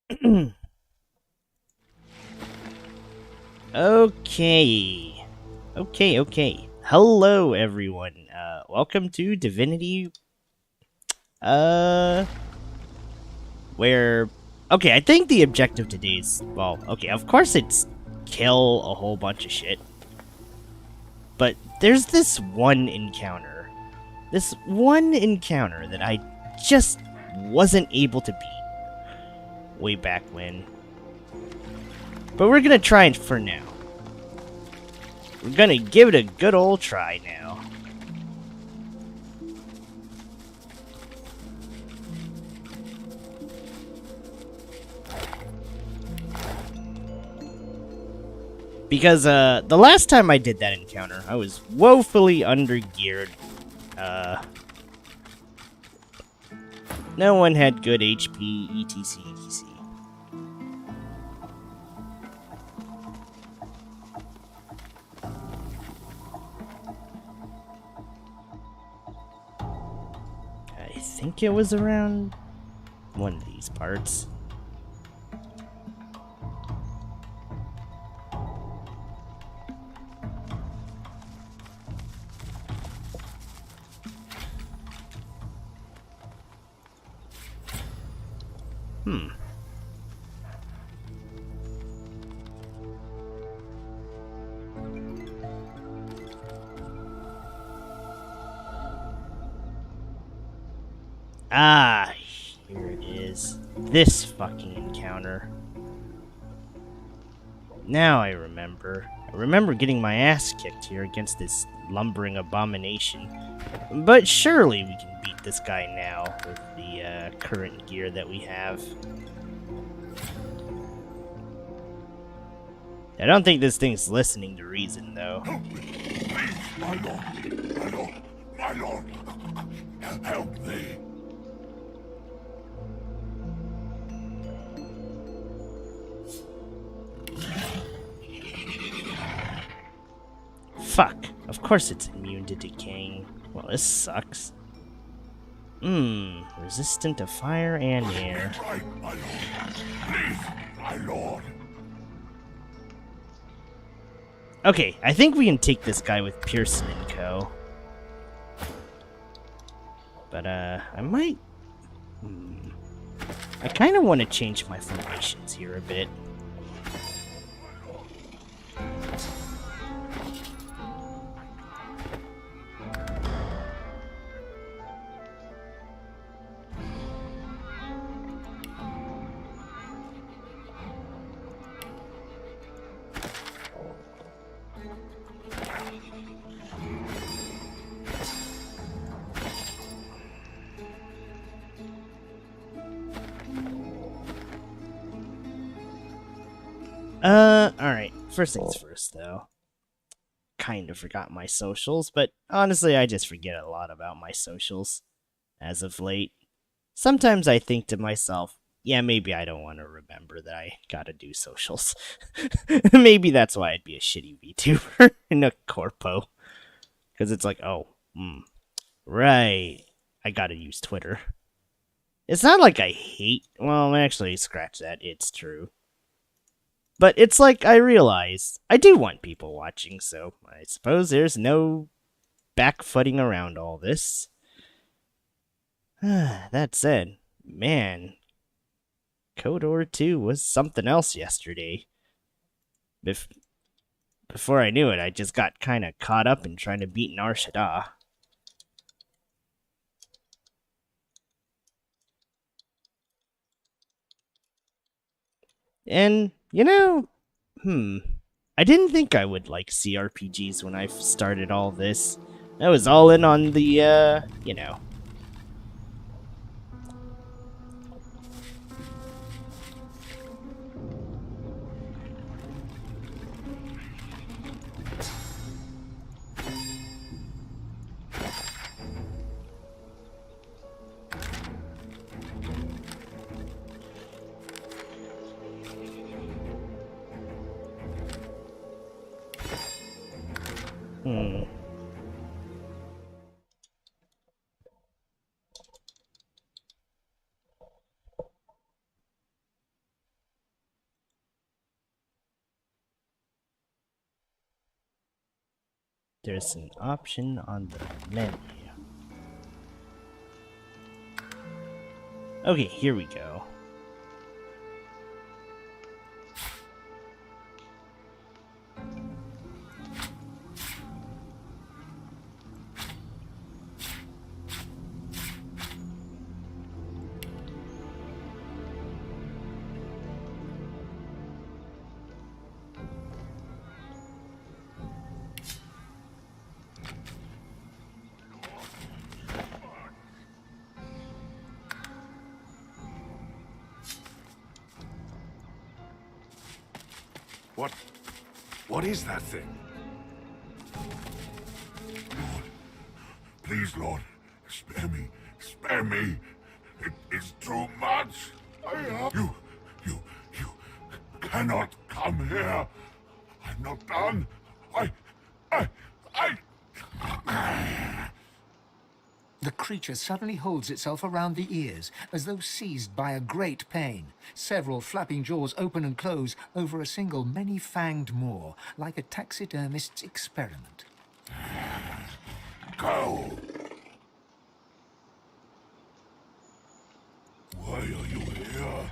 Okay. Okay. Hello, everyone. Welcome to Divinity. Uh, where. Okay, I think the objective today is. Well, okay, of course it's kill a whole bunch of shit. But there's this one encounter. This one encounter that I just wasn't able to beat way back when. But we're gonna try it for now. We're gonna give it a good old try now. Because, the last time I did that encounter, I was woefully undergeared. No one had good HP, etc. I think it was around one of these parts. Ah, here it is. This fucking encounter. Now I remember. I remember getting my ass kicked here against this lumbering abomination. But surely we can beat this guy now with the current gear that we have. I don't think this thing's listening to reason, though. Help me! Please, my lord! My lord! Help me! Fuck. Of course it's immune to decaying. Well, this sucks. Resistant to fire and air. Right, my lord! Please, my lord! Okay, I think we can take this guy with Pearson and Co. But, I might... I kind of want to change my formations here a bit. Alright. First things first, though. Kind of forgot my socials, but honestly, I just forget a lot about my socials as of late. Sometimes I think to myself, yeah, maybe I don't want to remember that I gotta do socials. Maybe that's why I'd be a shitty VTuber in a corpo. Because it's like, oh, right, I gotta use Twitter. It's not like I hate, well, actually, scratch that, it's true. But it's like I realize I do want people watching, so I suppose there's no backfooting around all this. That said, man, KOTOR 2 was something else yesterday. Before I knew it, I just got kind of caught up in trying to beat Nar Shaddaa. And, I didn't think I would like CRPGs when I started all this. I was all in on the, there's an option on the menu. Okay, here we go. What is that thing? Lord, please, Lord, spare me. Spare me. It is too much. You cannot come here. I'm not done. The creature suddenly holds itself around the ears, as though seized by a great pain. Several flapping jaws open and close over a single many-fanged maw, like a taxidermist's experiment. Go. Why are you here?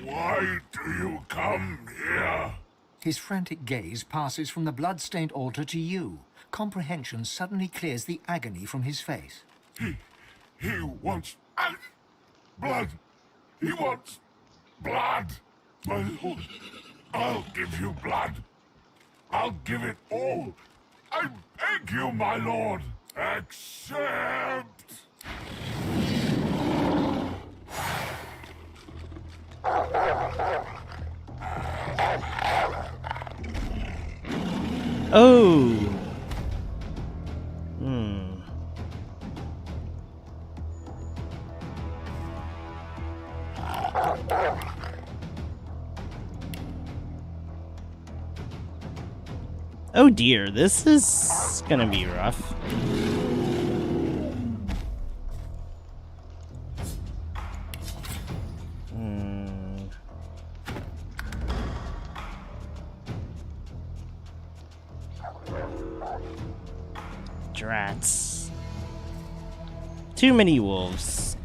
Why do you come here? His frantic gaze passes from the blood-stained altar to you. Comprehension suddenly clears the agony from his face. He wants blood. He wants blood. My lord, I'll give you blood. I'll give it all. I beg you, my lord. Accept. Oh. Oh dear, this is gonna be rough. Drats. Too many wolves.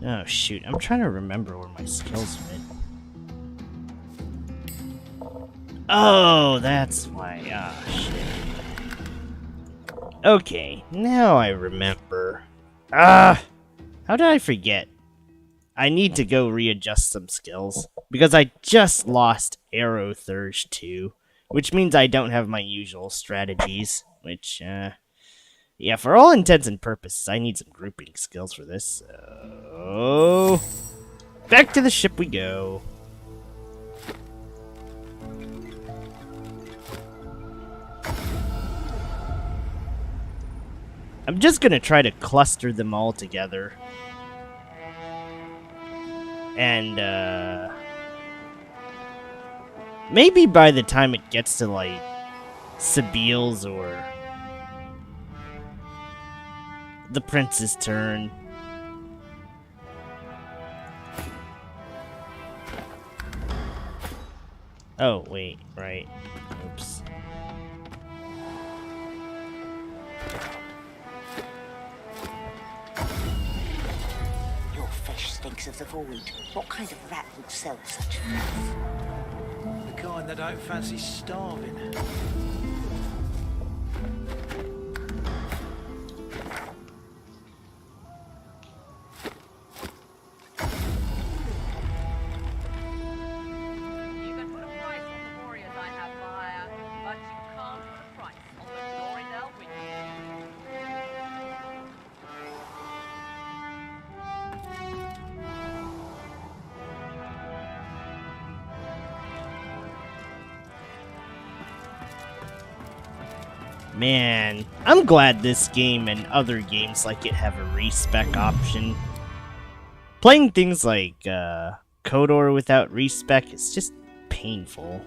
Oh shoot, I'm trying to remember where my skills went. Oh, that's why. Ah, shit. Okay, now I remember. How did I forget? I need to go readjust some skills, because I just lost Arrow Thirst 2, which means I don't have my usual strategies, which, yeah, for all intents and purposes, I need some grouping skills for this, so... Back to the ship we go. I'm just gonna try to cluster them all together. And, maybe by the time it gets to, like, Sabiel's or the prince's turn. Oh, wait, right. Oops. Your fish stinks of the void. What kind of rat would sell such filth? The kind that don't fancy starving. You can put a price on the warriors I have for hire, but you can't put a price on the glory they'll bring you. Man, I'm glad this game and other games like it have a respec option. Playing things like KOTOR without respec is just painful.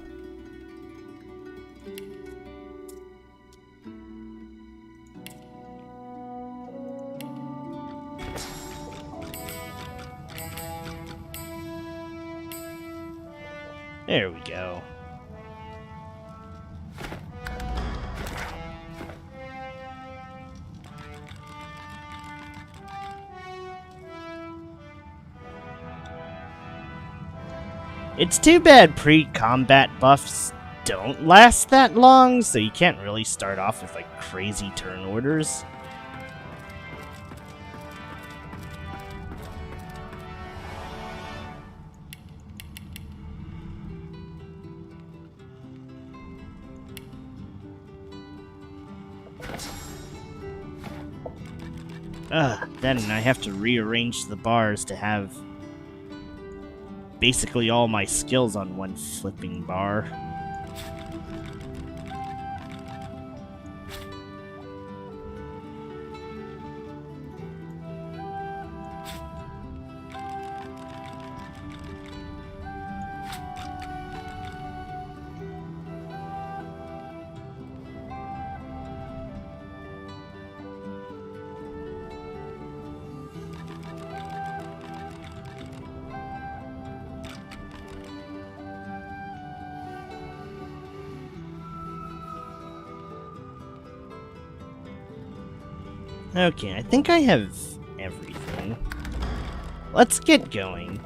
There we go. It's too bad pre-combat buffs don't last that long, so you can't really start off with like crazy turn orders. Then I have to rearrange the bars to have basically all my skills on one flipping bar. Okay, I think I have everything. Let's get going.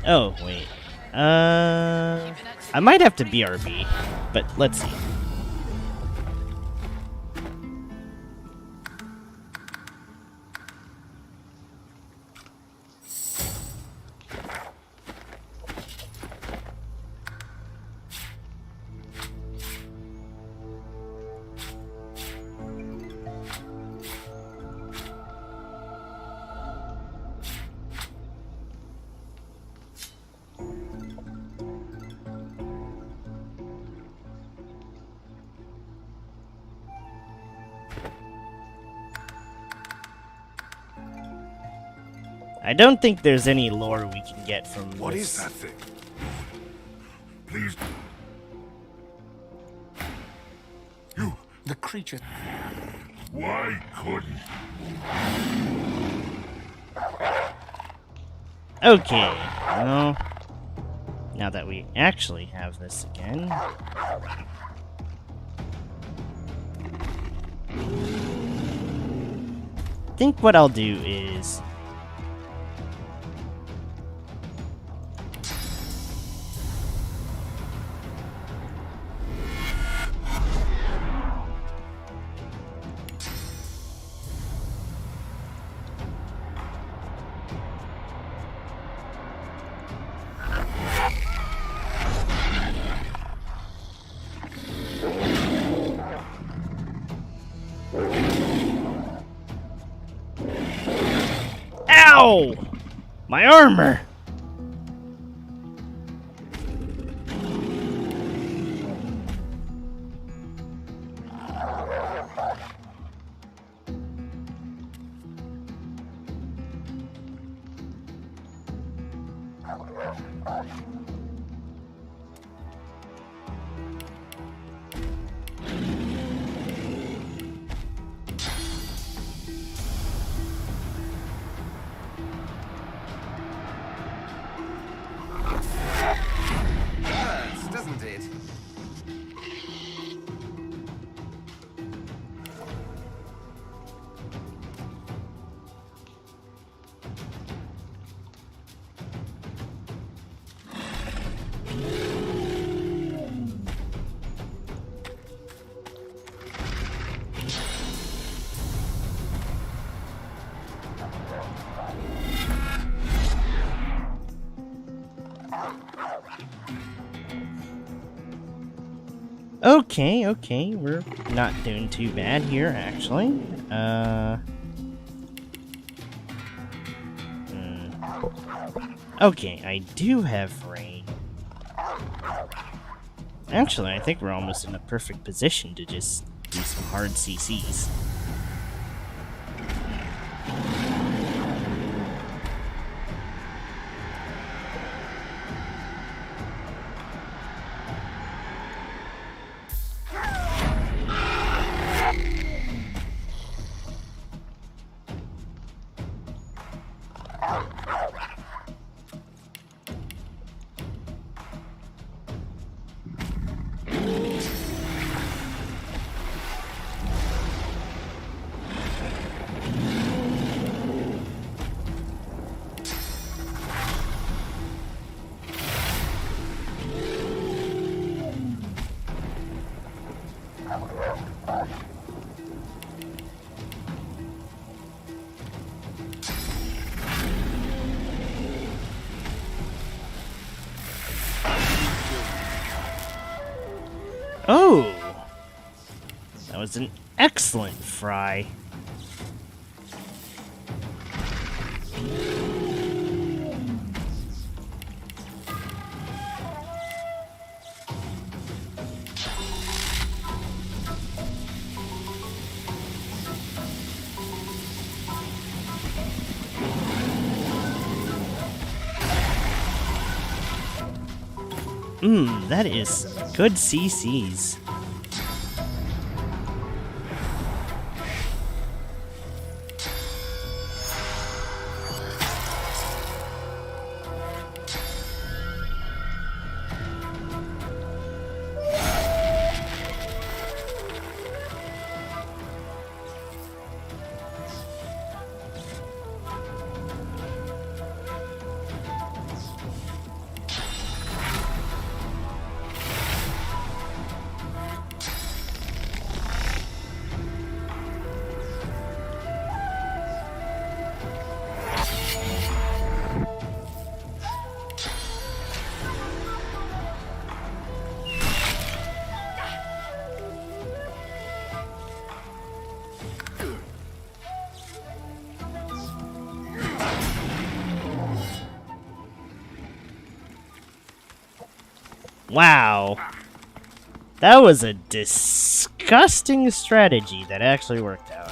Oh, wait. I might have to BRB, but let's see. I don't think there's any lore we can get from What this. is that thing? Please. You. The creature. Why couldn't? Okay, well, now that we actually have this again. I think what I'll do is Ow! My armor! Doesn't it? Okay, we're not doing too bad here, actually. Okay, I do have rain. Actually, I think we're almost in a perfect position to just do some hard CCs. Oh! That was an excellent fry. That is good CCs. Wow. That was a disgusting strategy that actually worked out.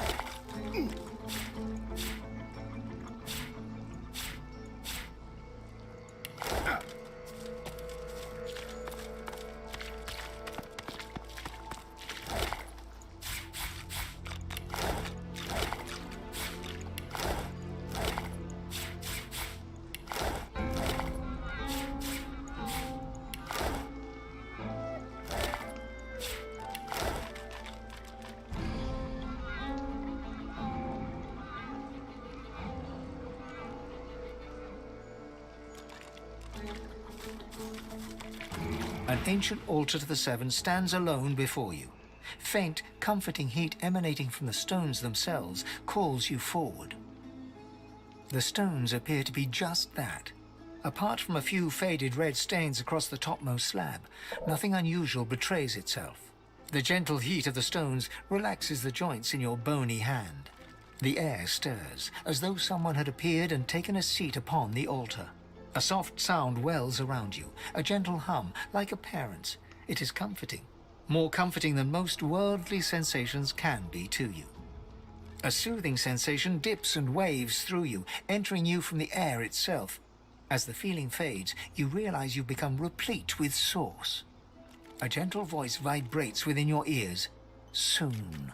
An ancient altar to the Seven stands alone before you. Faint, comforting heat emanating from the stones themselves calls you forward. The stones appear to be just that. Apart from a few faded red stains across the topmost slab, nothing unusual betrays itself. The gentle heat of the stones relaxes the joints in your bony hand. The air stirs, as though someone had appeared and taken a seat upon the altar. A soft sound wells around you, a gentle hum, like a parent's. It is comforting, more comforting than most worldly sensations can be to you. A soothing sensation dips and waves through you, entering you from the air itself. As the feeling fades, you realize you've become replete with source. A gentle voice vibrates within your ears. Soon.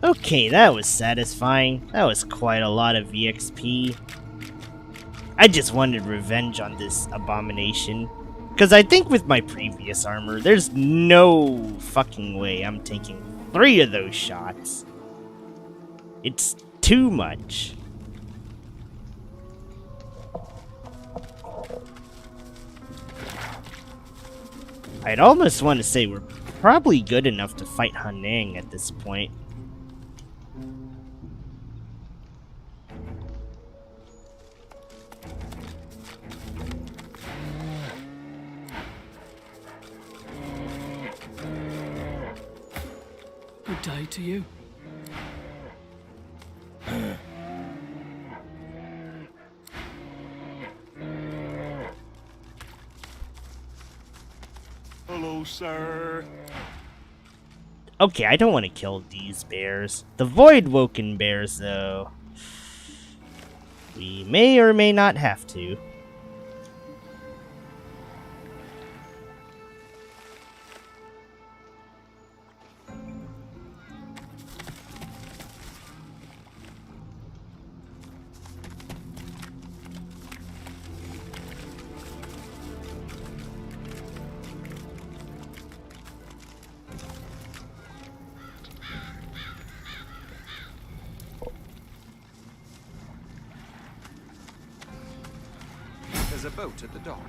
Okay, that was satisfying. That was quite a lot of EXP. I just wanted revenge on this abomination. Because I think with my previous armor, there's no fucking way I'm taking 3 of those shots. It's too much. I'd almost want to say we're probably good enough to fight Hanang at this point. Good day to you. Hello, sir. Okay, I don't want to kill these bears. The Void-Woken bears, though. We may or may not have to. a boat at the dock.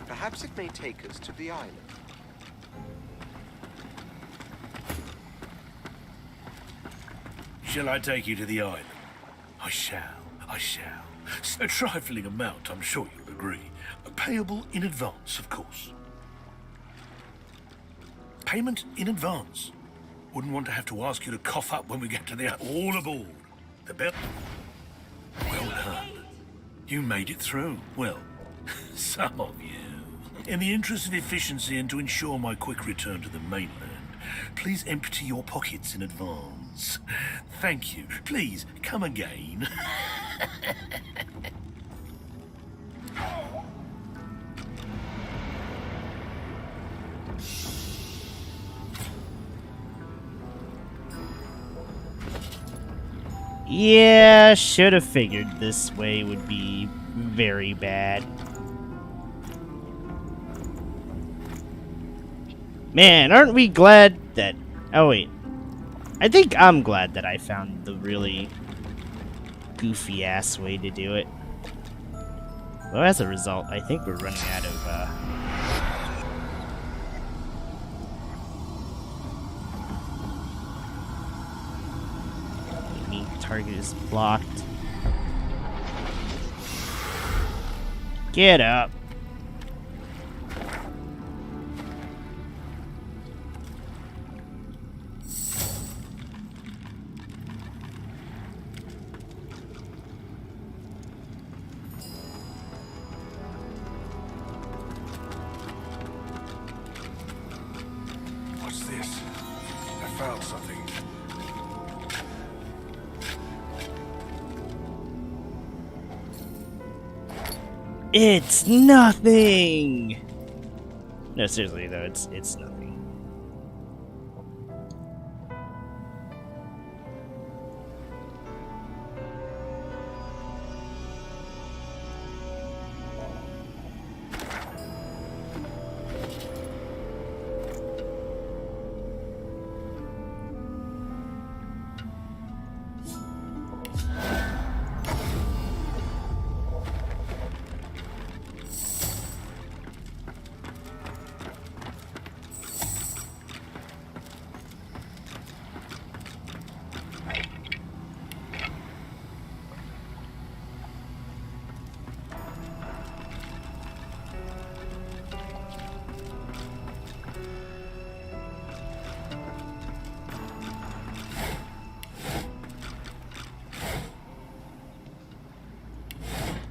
Perhaps it may take us to the island. Shall I take you to the island? I shall, I shall. A trifling amount, I'm sure you'll agree. Payable in advance, of course. Payment in advance. Wouldn't want to have to ask you to cough up when we get to the... All aboard. The bell... Well done. You made it through. Well, some of you. In the interest of efficiency and to ensure my quick return to the mainland, please empty your pockets in advance. Thank you. Please, come again. Yeah, should have figured this way would be very bad. Man, aren't we glad that... Oh, wait. I think I'm glad that I found the really goofy-ass way to do it. Well, as a result, I think we're running out of, target is blocked. Get up. What's this? I found something. It's nothing! No, seriously though, it's nothing.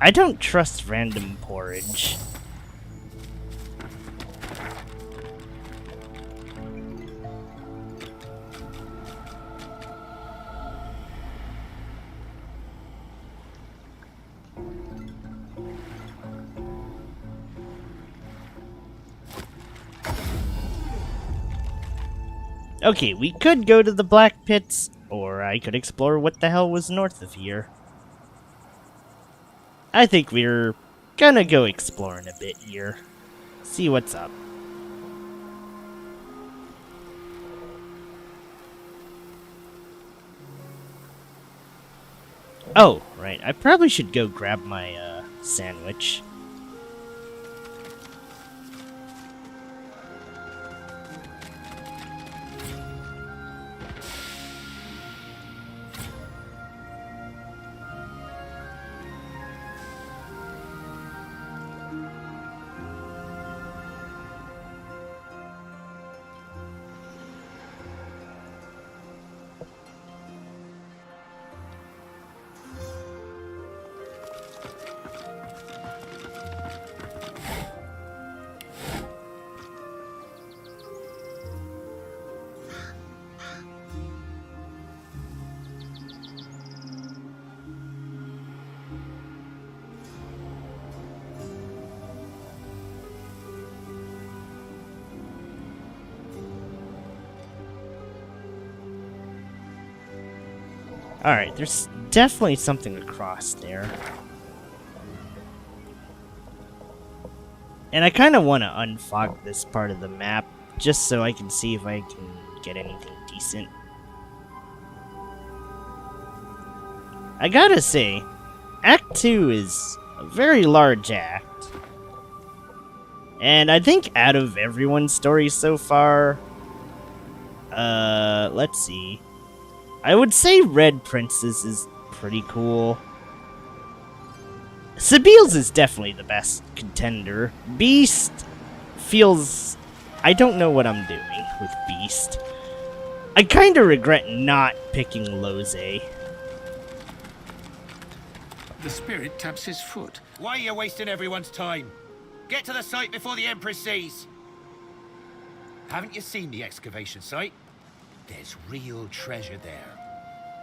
I don't trust random porridge. Okay, we could go to the black pits, or I could explore what the hell was north of here. I think we're gonna go exploring a bit here. See what's up. Oh, right. I probably should go grab my, sandwich. Alright, there's definitely something across there. And I kind of want to unfog this part of the map, just so I can see if I can get anything decent. I gotta say, Act 2 is a very large act. And I think out of everyone's story so far, let's see. I would say Red Princess is pretty cool. Sabile's is definitely the best contender. Beast feels... I don't know what I'm doing with Beast. I kinda regret not picking Lose. The spirit taps his foot. Why are you wasting everyone's time? Get to the site before the Empress sees. Haven't you seen the excavation site? There's real treasure there.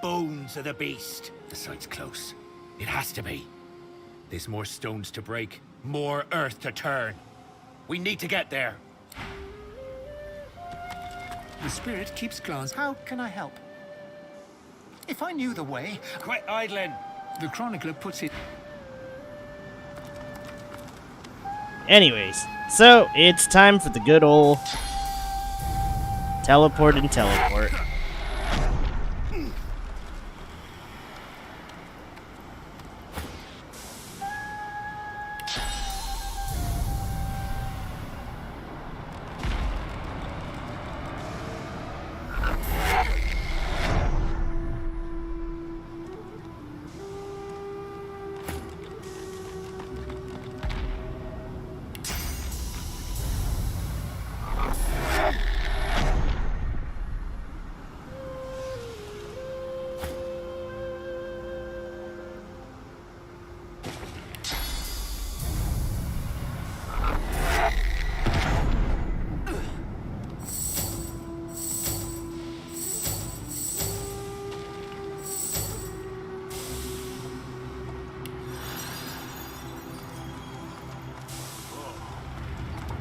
Bones of the beast. The site's close. It has to be. There's more stones to break, more earth to turn. We need to get there. The spirit keeps glance. How can I help? If I knew the way... Quit idling. The chronicler puts it... Anyways, so it's time for the good old teleport and teleport.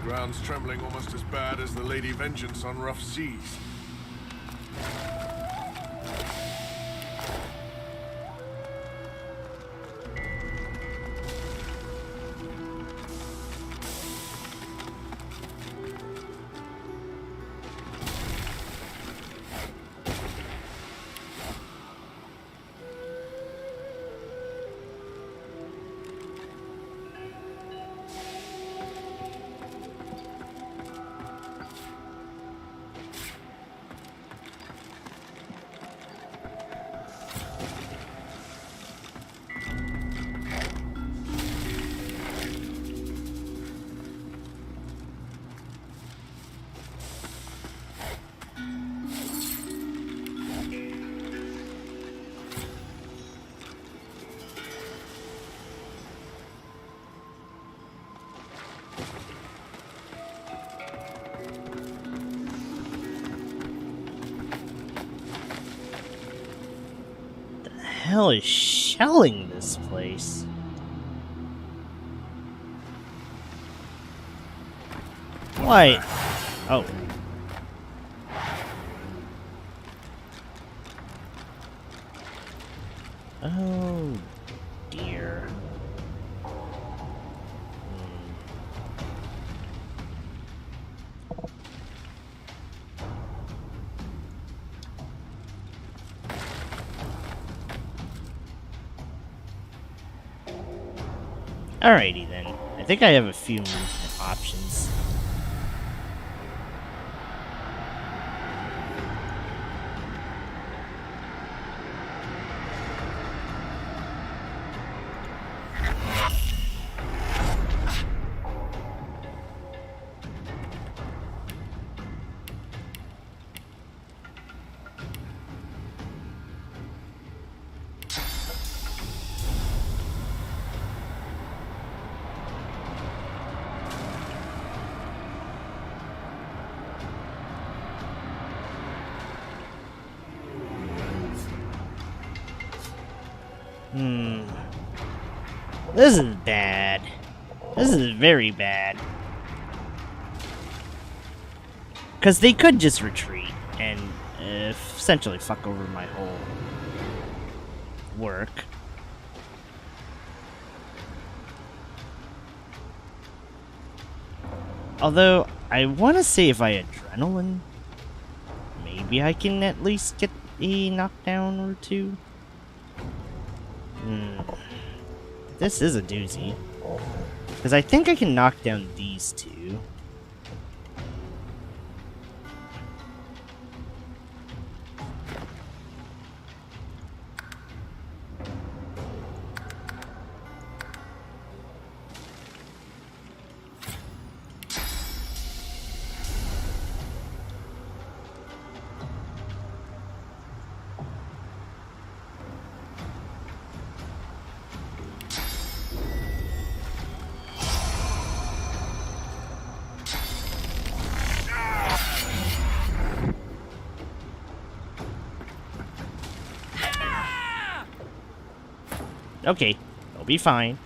Ground's trembling almost as bad as the Lady Vengeance on rough seas. Hell is shelling this place? Why? Oh. Oh dear. Alrighty then. I think I have a few movement options. This is bad. This is very bad. Because they could just retreat and essentially fuck over my whole work. Although, I want to say if I adrenaline, maybe I can at least get a knockdown or two. This is a doozy. Because I think I can knock down these two. Okay, it'll be fine.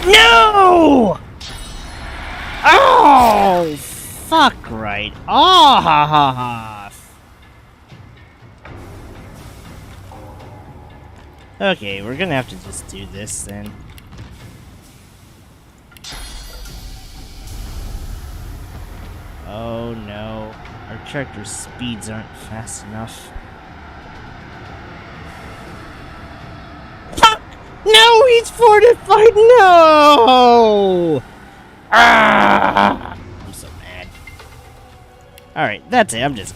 No! Oh, fuck right. Oh, ha ha ha. Okay, we're gonna have to just do this then. Oh no, our character's speeds aren't fast enough. Fuck! No, he's fortified! No! Ah! I'm so mad. Alright, that's it. I'm just...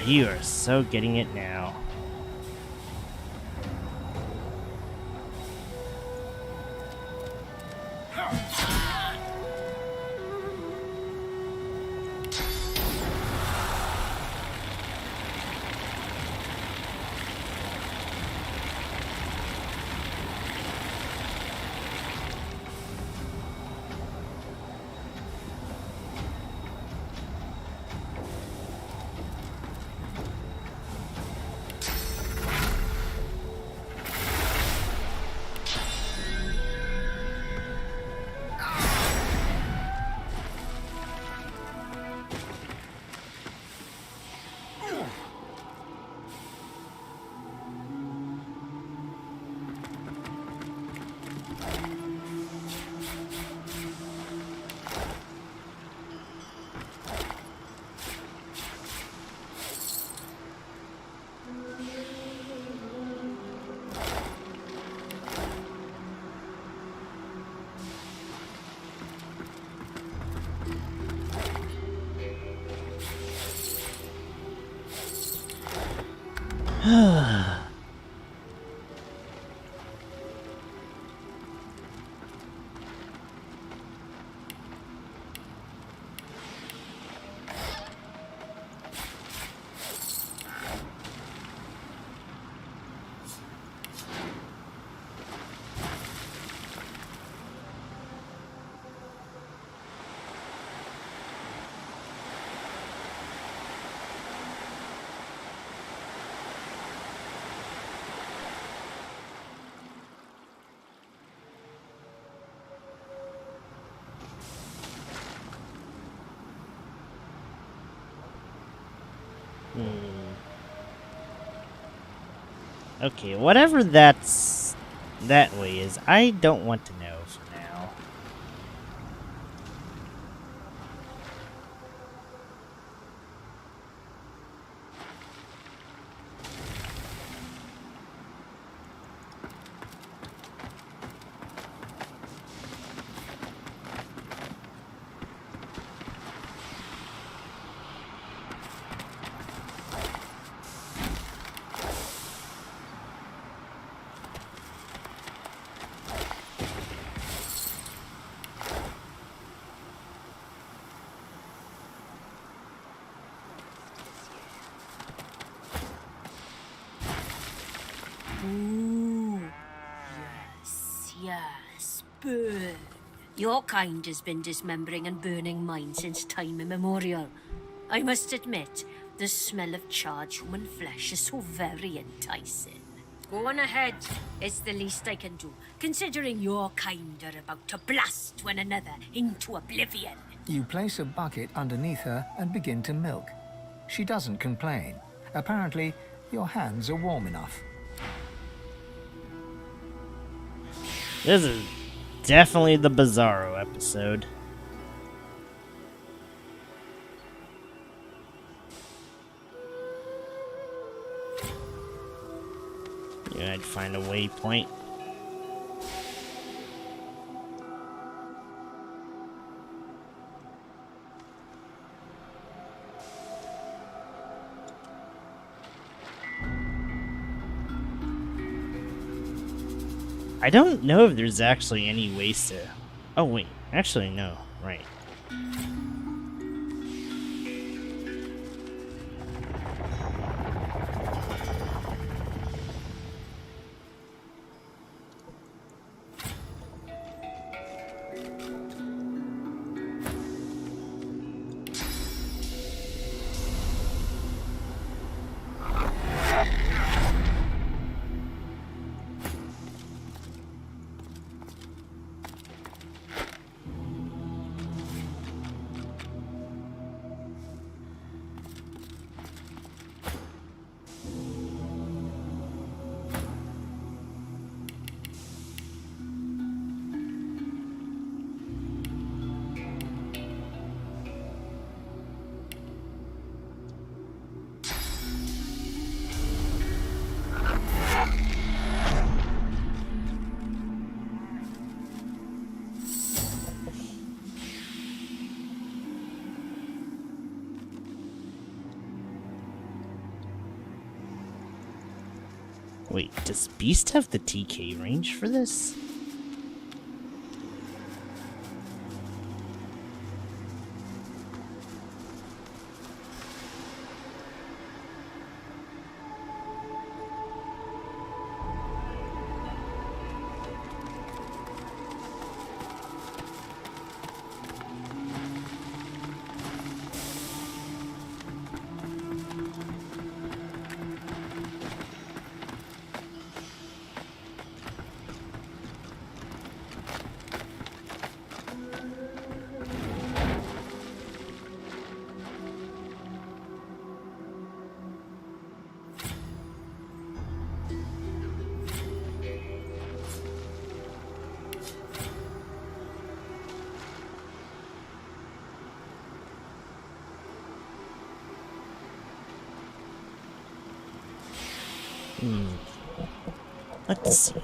you are so getting it now. Okay, whatever that way is, I don't want to know for now. Ooh, yes, burn. Your kind has been dismembering and burning mine since time immemorial. I must admit, the smell of charred human flesh is so very enticing. Go on ahead. It's the least I can do, considering your kind are about to blast one another into oblivion. You place a bucket underneath her and begin to milk. She doesn't complain. Apparently, your hands are warm enough. This is definitely the Bizarro episode. Yeah, I'd find a waypoint. I don't know if there's actually any ways to... Oh, wait. Actually, no. Right. Wait, does Beast have the TK range for this? Let's see.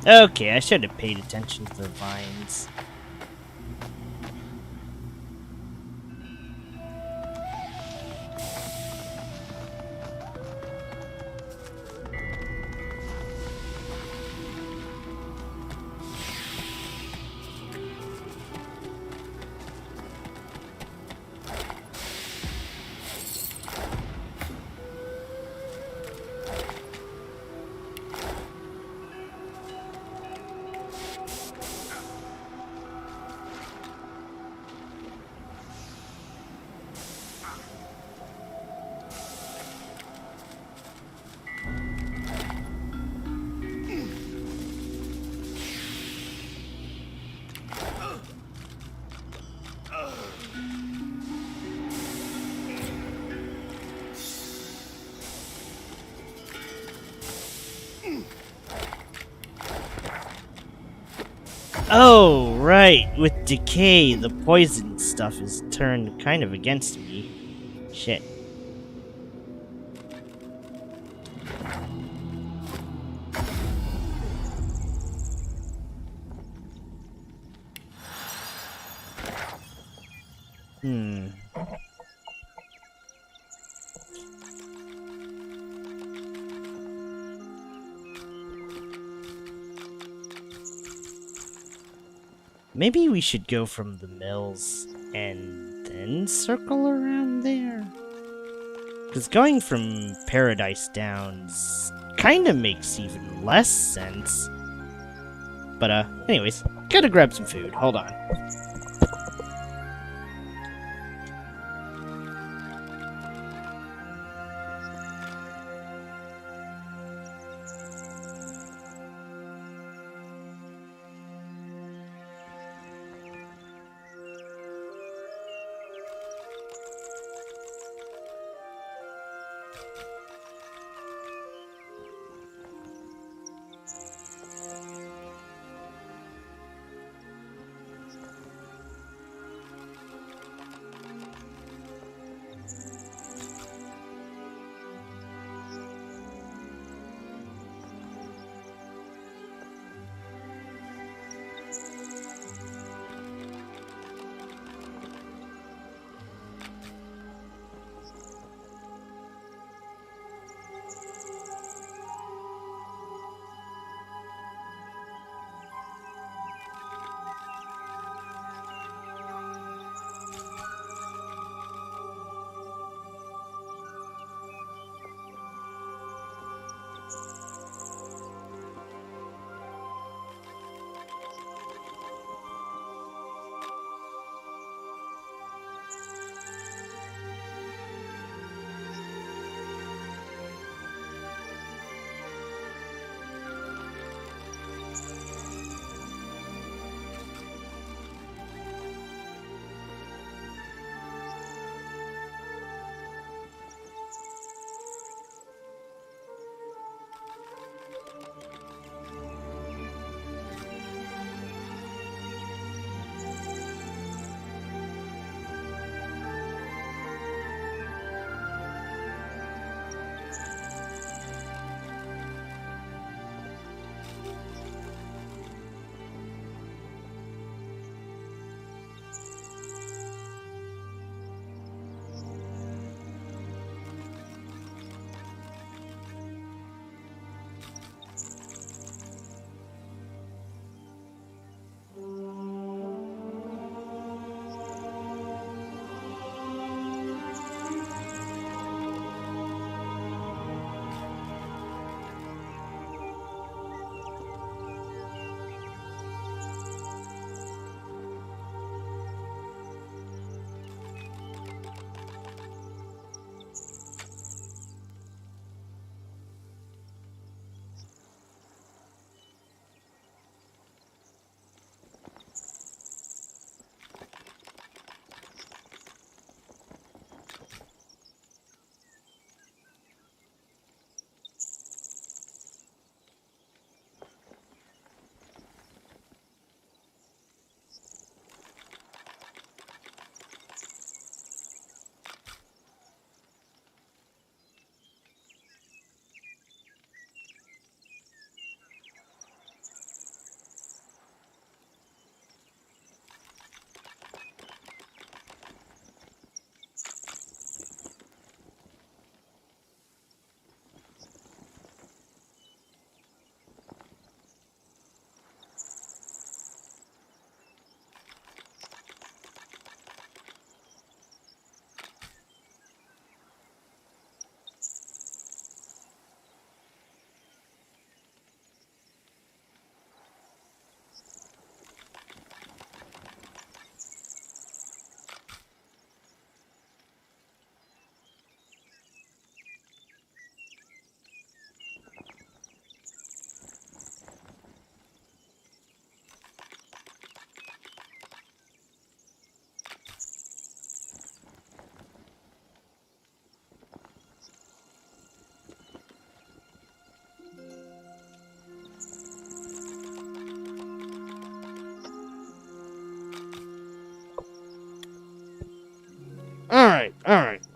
Okay, I should have paid attention to the vines. Oh, right. With decay, the poison stuff is turned kind of against me. Shit. Maybe we should go from the mills and then circle around there? Because going from Paradise Downs kind of makes even less sense. But, anyways, gotta grab some food. Hold on.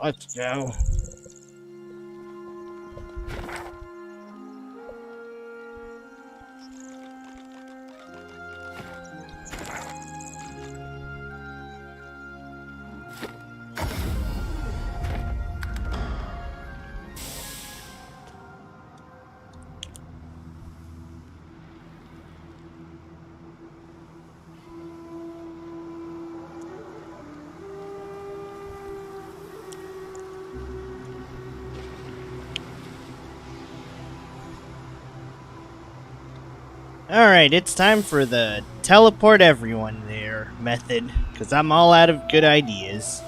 Let's go. Alright, it's time for the teleport everyone there method, because I'm all out of good ideas.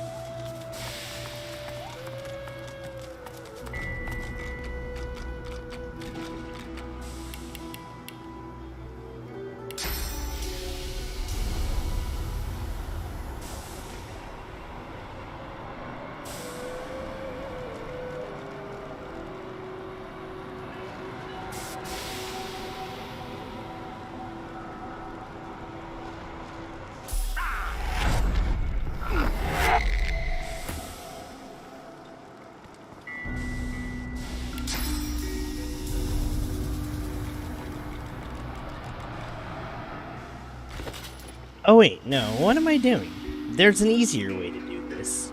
Oh wait, no, what am I doing? There's an easier way to do this.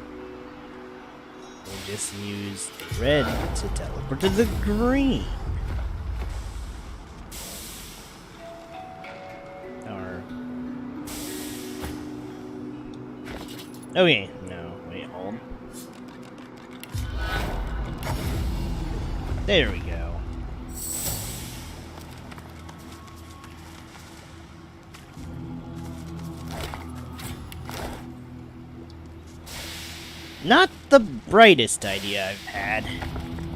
We'll just use the red to teleport to the green. Or... okay, no, wait, hold. There we go. Not the brightest idea I've had.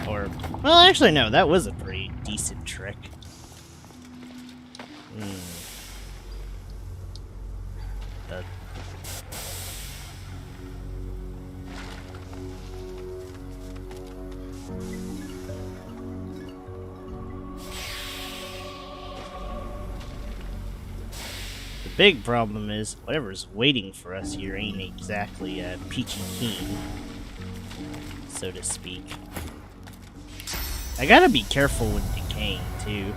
Or, well, actually, no, that was a pretty decent trick. The big problem is, whatever's waiting for us here ain't exactly peachy keen, so to speak. I gotta be careful with decaying, too.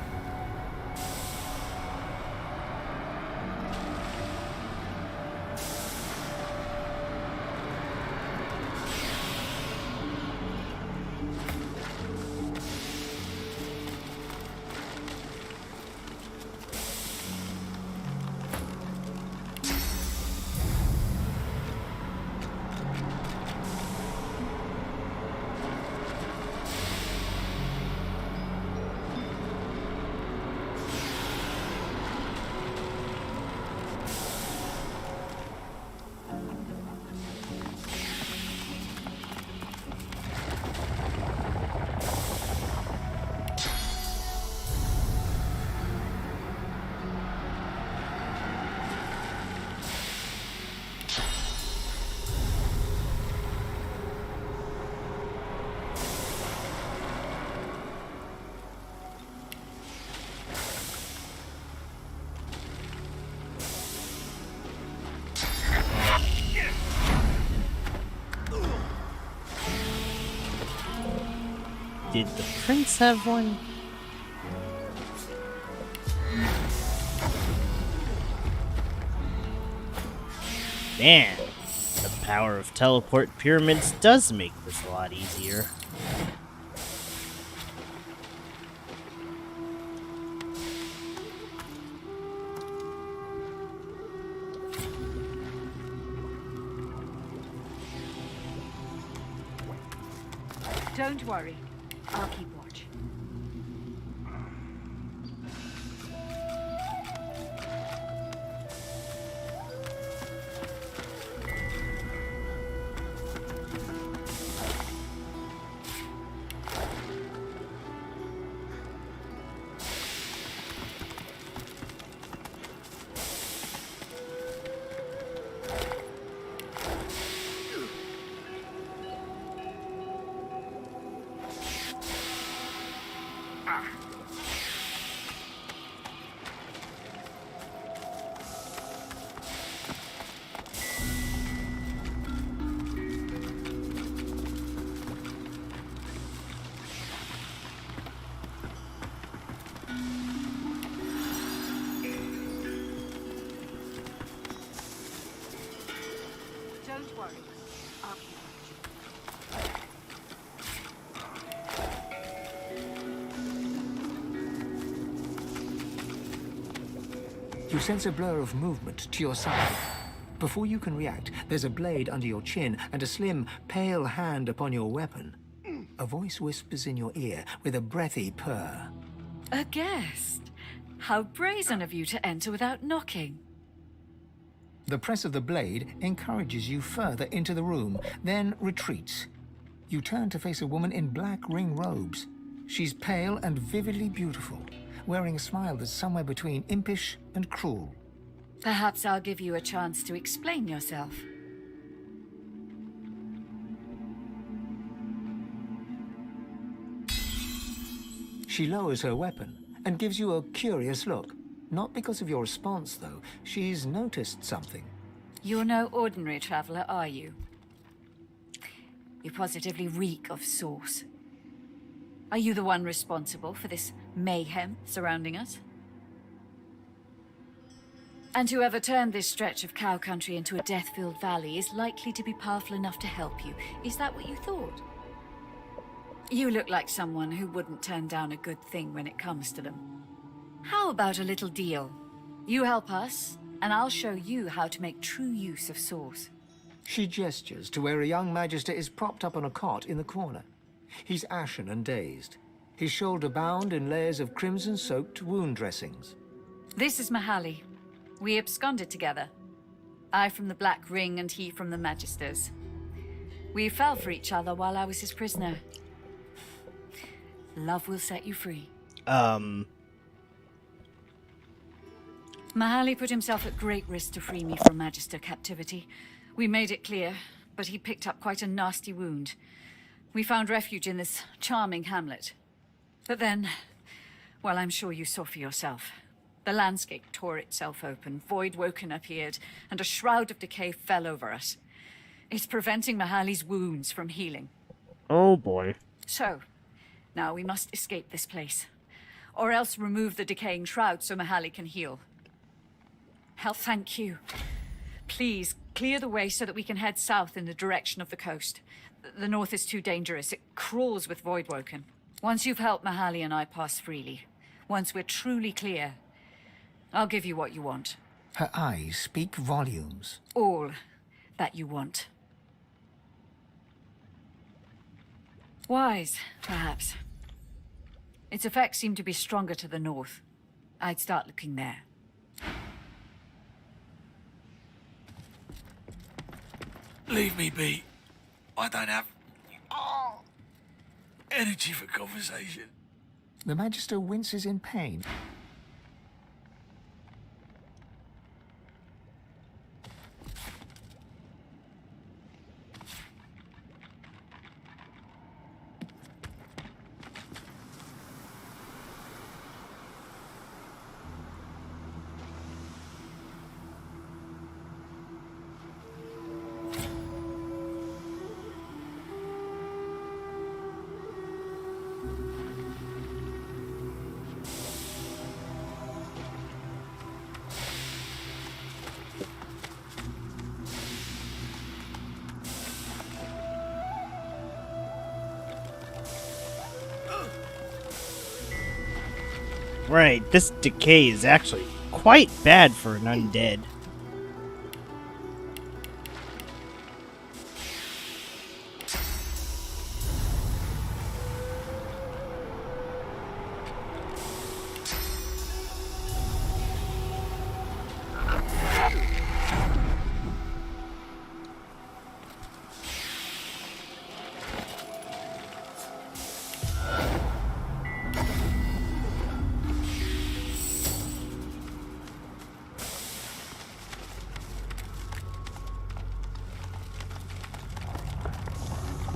Did the prince have one? Man, the power of teleport pyramids does make this a lot easier. Don't worry. I'll keep watch. Don't worry. I'll You sense a blur of movement to your side. Before you can react, there's a blade under your chin and a slim, pale hand upon your weapon. A voice whispers in your ear with a breathy purr. A guest? How brazen of you to enter without knocking. The press of the blade encourages you further into the room, then retreats. You turn to face a woman in black ring robes. She's pale and vividly beautiful, wearing a smile that's somewhere between impish and cruel. Perhaps I'll give you a chance to explain yourself. She lowers her weapon and gives you a curious look. Not because of your response, though. She's noticed something. You're no ordinary traveler, are you? You positively reek of sauce. Are you the one responsible for this mayhem surrounding us? And whoever turned this stretch of cow country into a death-filled valley is likely to be powerful enough to help you. Is that what you thought? You look like someone who wouldn't turn down a good thing when it comes to them. How about a little deal? You help us, and I'll show you how to make true use of sauce. She gestures to where a young magister is propped up on a cot in the corner. He's ashen and dazed, his shoulder bound in layers of crimson-soaked wound dressings. This is Mahali. We absconded together. I from the Black Ring and he from the Magisters. We fell for each other while I was his prisoner. Love will set you free. Mahali put himself at great risk to free me from Magister captivity. We made it clear, but he picked up quite a nasty wound. We found refuge in this charming hamlet. But then, well, I'm sure you saw for yourself. The landscape tore itself open, Voidwoken appeared, and a shroud of decay fell over us. It's preventing Mahali's wounds from healing. Oh boy. So, now we must escape this place. Or else remove the decaying shroud so Mahali can heal. Hell, thank you. Please, clear the way so that we can head south in the direction of the coast. The north is too dangerous. It crawls with Voidwoken. Once you've helped Mahali and I pass freely, once we're truly clear, I'll give you what you want. Her eyes speak volumes. All that you want. Wise, perhaps. Its effects seem to be stronger to the north. I'd start looking there. Leave me be. I don't have energy for conversation. The Magister winces in pain. Right, this decay is actually quite bad for an undead.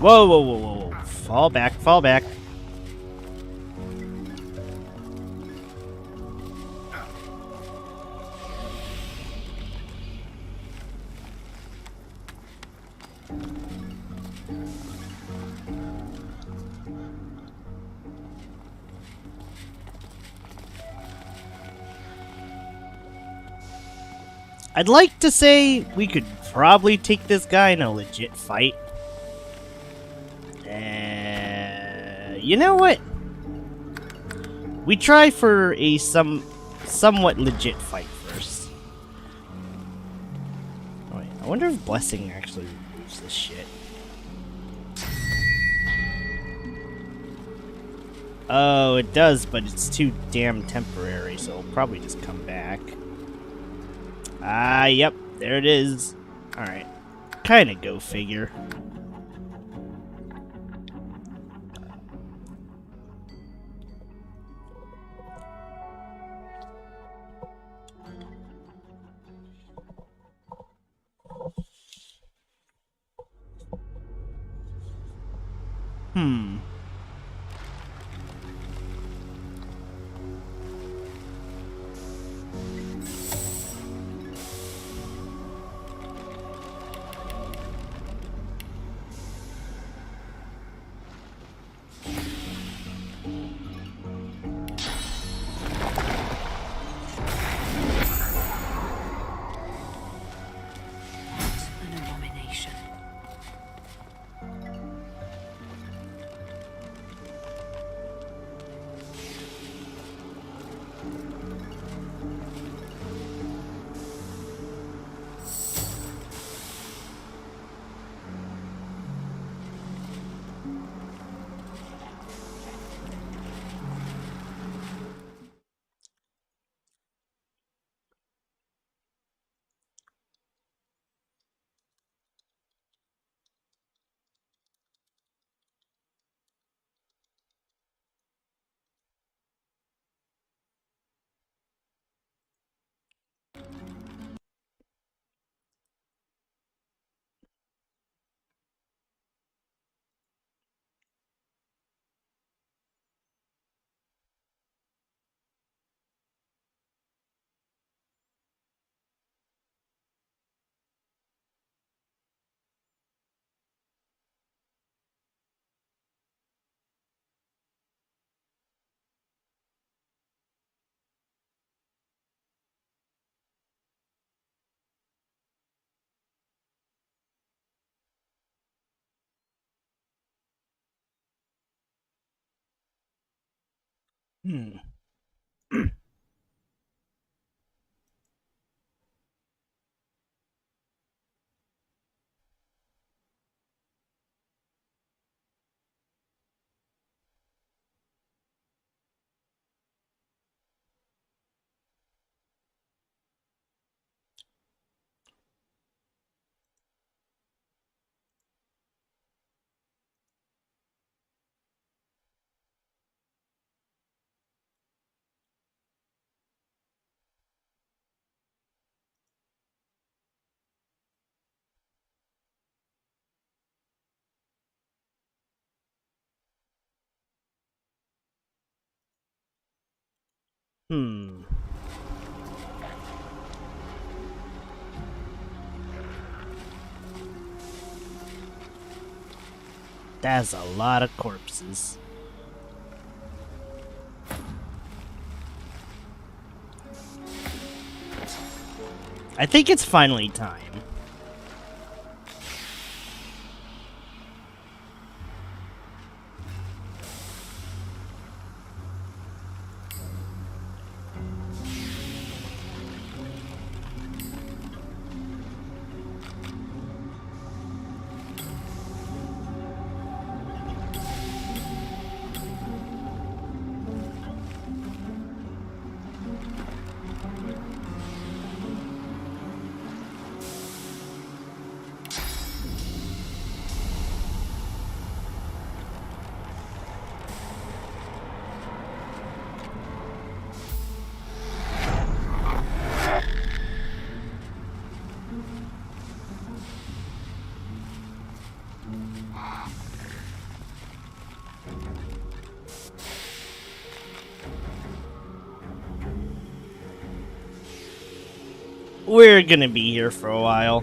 Whoa, whoa, whoa, whoa, whoa. Fall back, fall back. I'd like to say we could probably take this guy in a legit fight. You know what? We try for a somewhat legit fight first. Oh, wait, I wonder if blessing actually removes this shit. Oh, it does, but it's too damn temporary, so it'll probably just come back. Ah, yep, there it is. Alright. Kinda go figure. Hmm. An abomination. Hmm. Hmm. That's a lot of corpses. I think it's finally time. We're gonna be here for a while.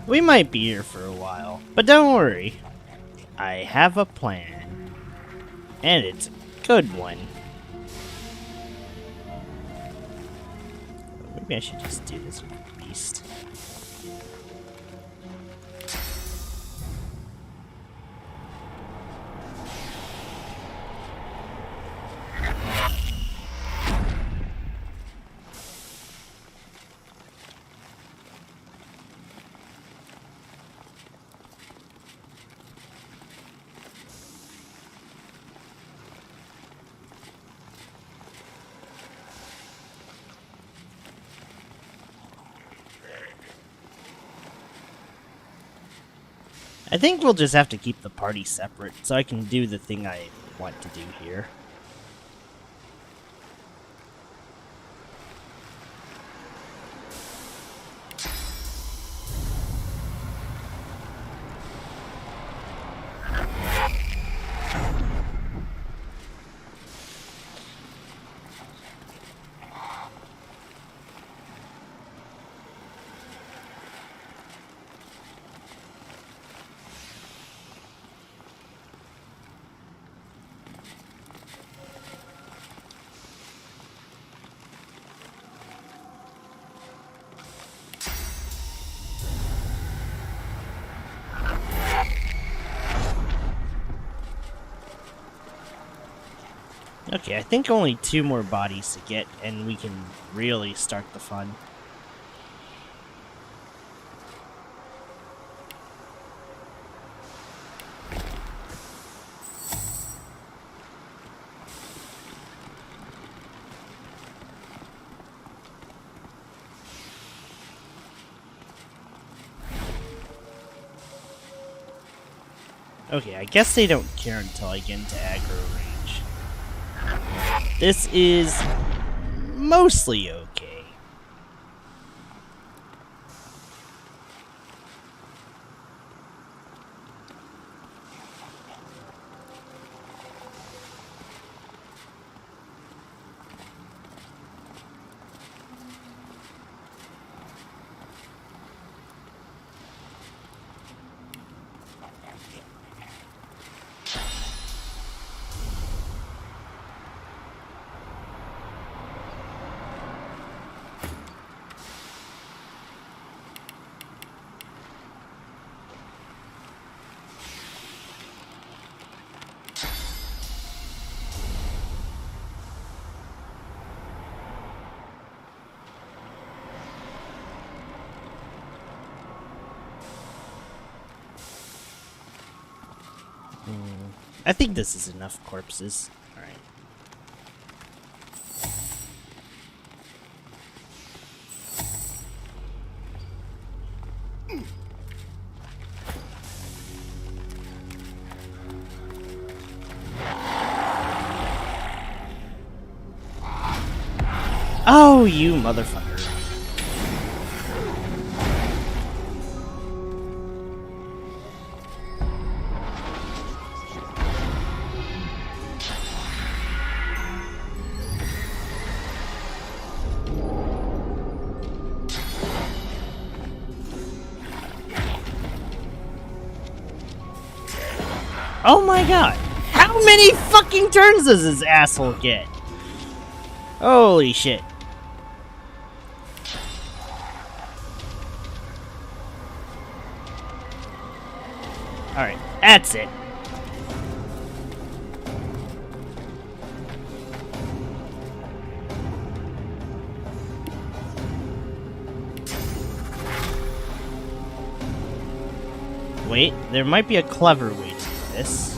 We might be here for a while, but don't worry. I have a plan. And it's a good one. Maybe I should just do this with the beast. I think we'll just have to keep the party separate so I can do the thing I want to do here. Okay, I think only 2 more bodies to get, and we can really start the fun. Okay, I guess they don't care until I get into aggro range. This is mostly okay. I think this is enough corpses. Alright. Oh, you motherfucker. Oh my god! How many fucking turns does this asshole get? Holy shit. Alright, that's it. Wait, there might be a clever way to do this.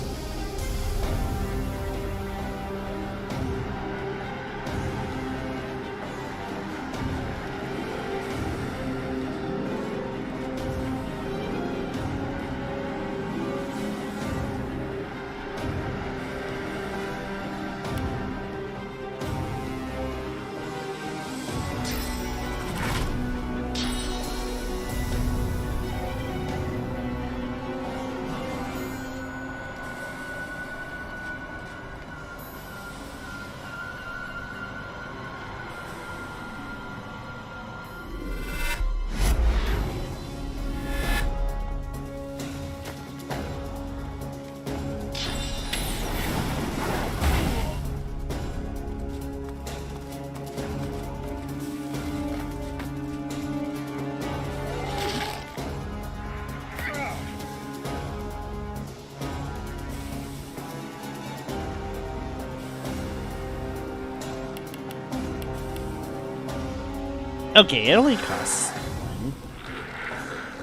Okay, it only costs one.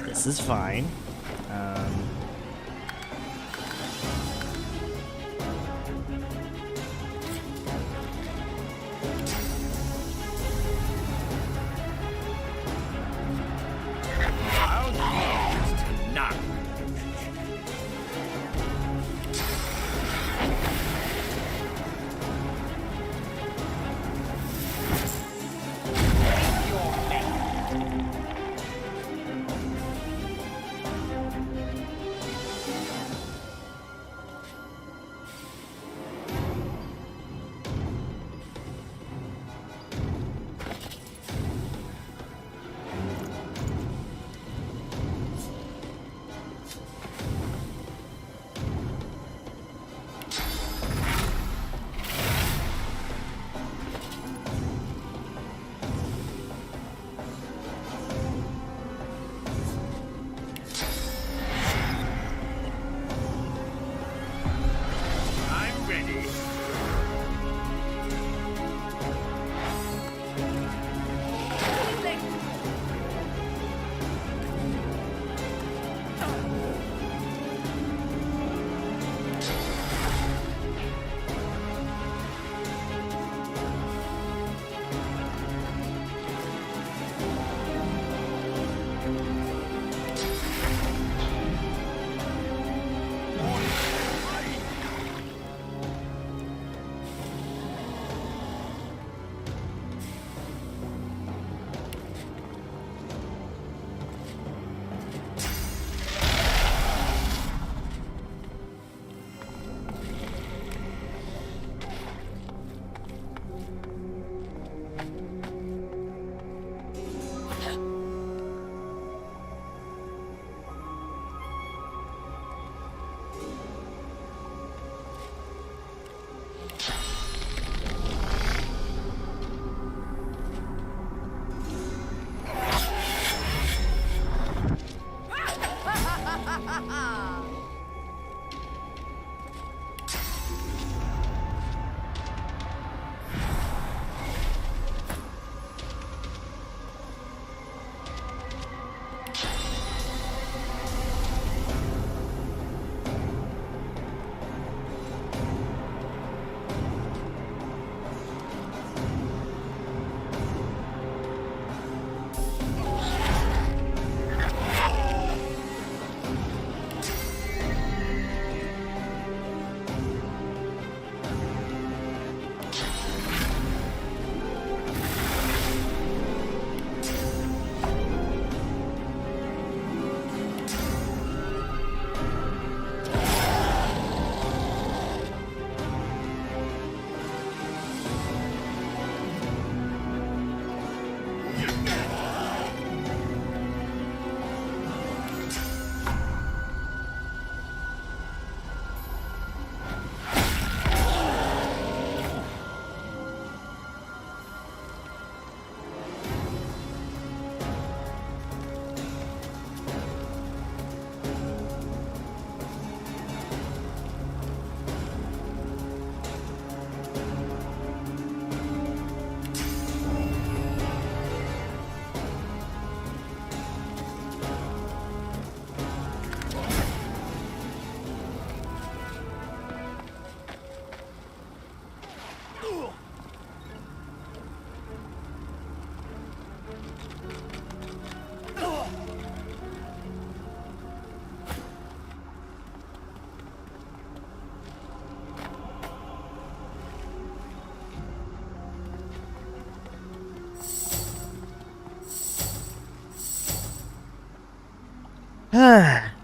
This is fine.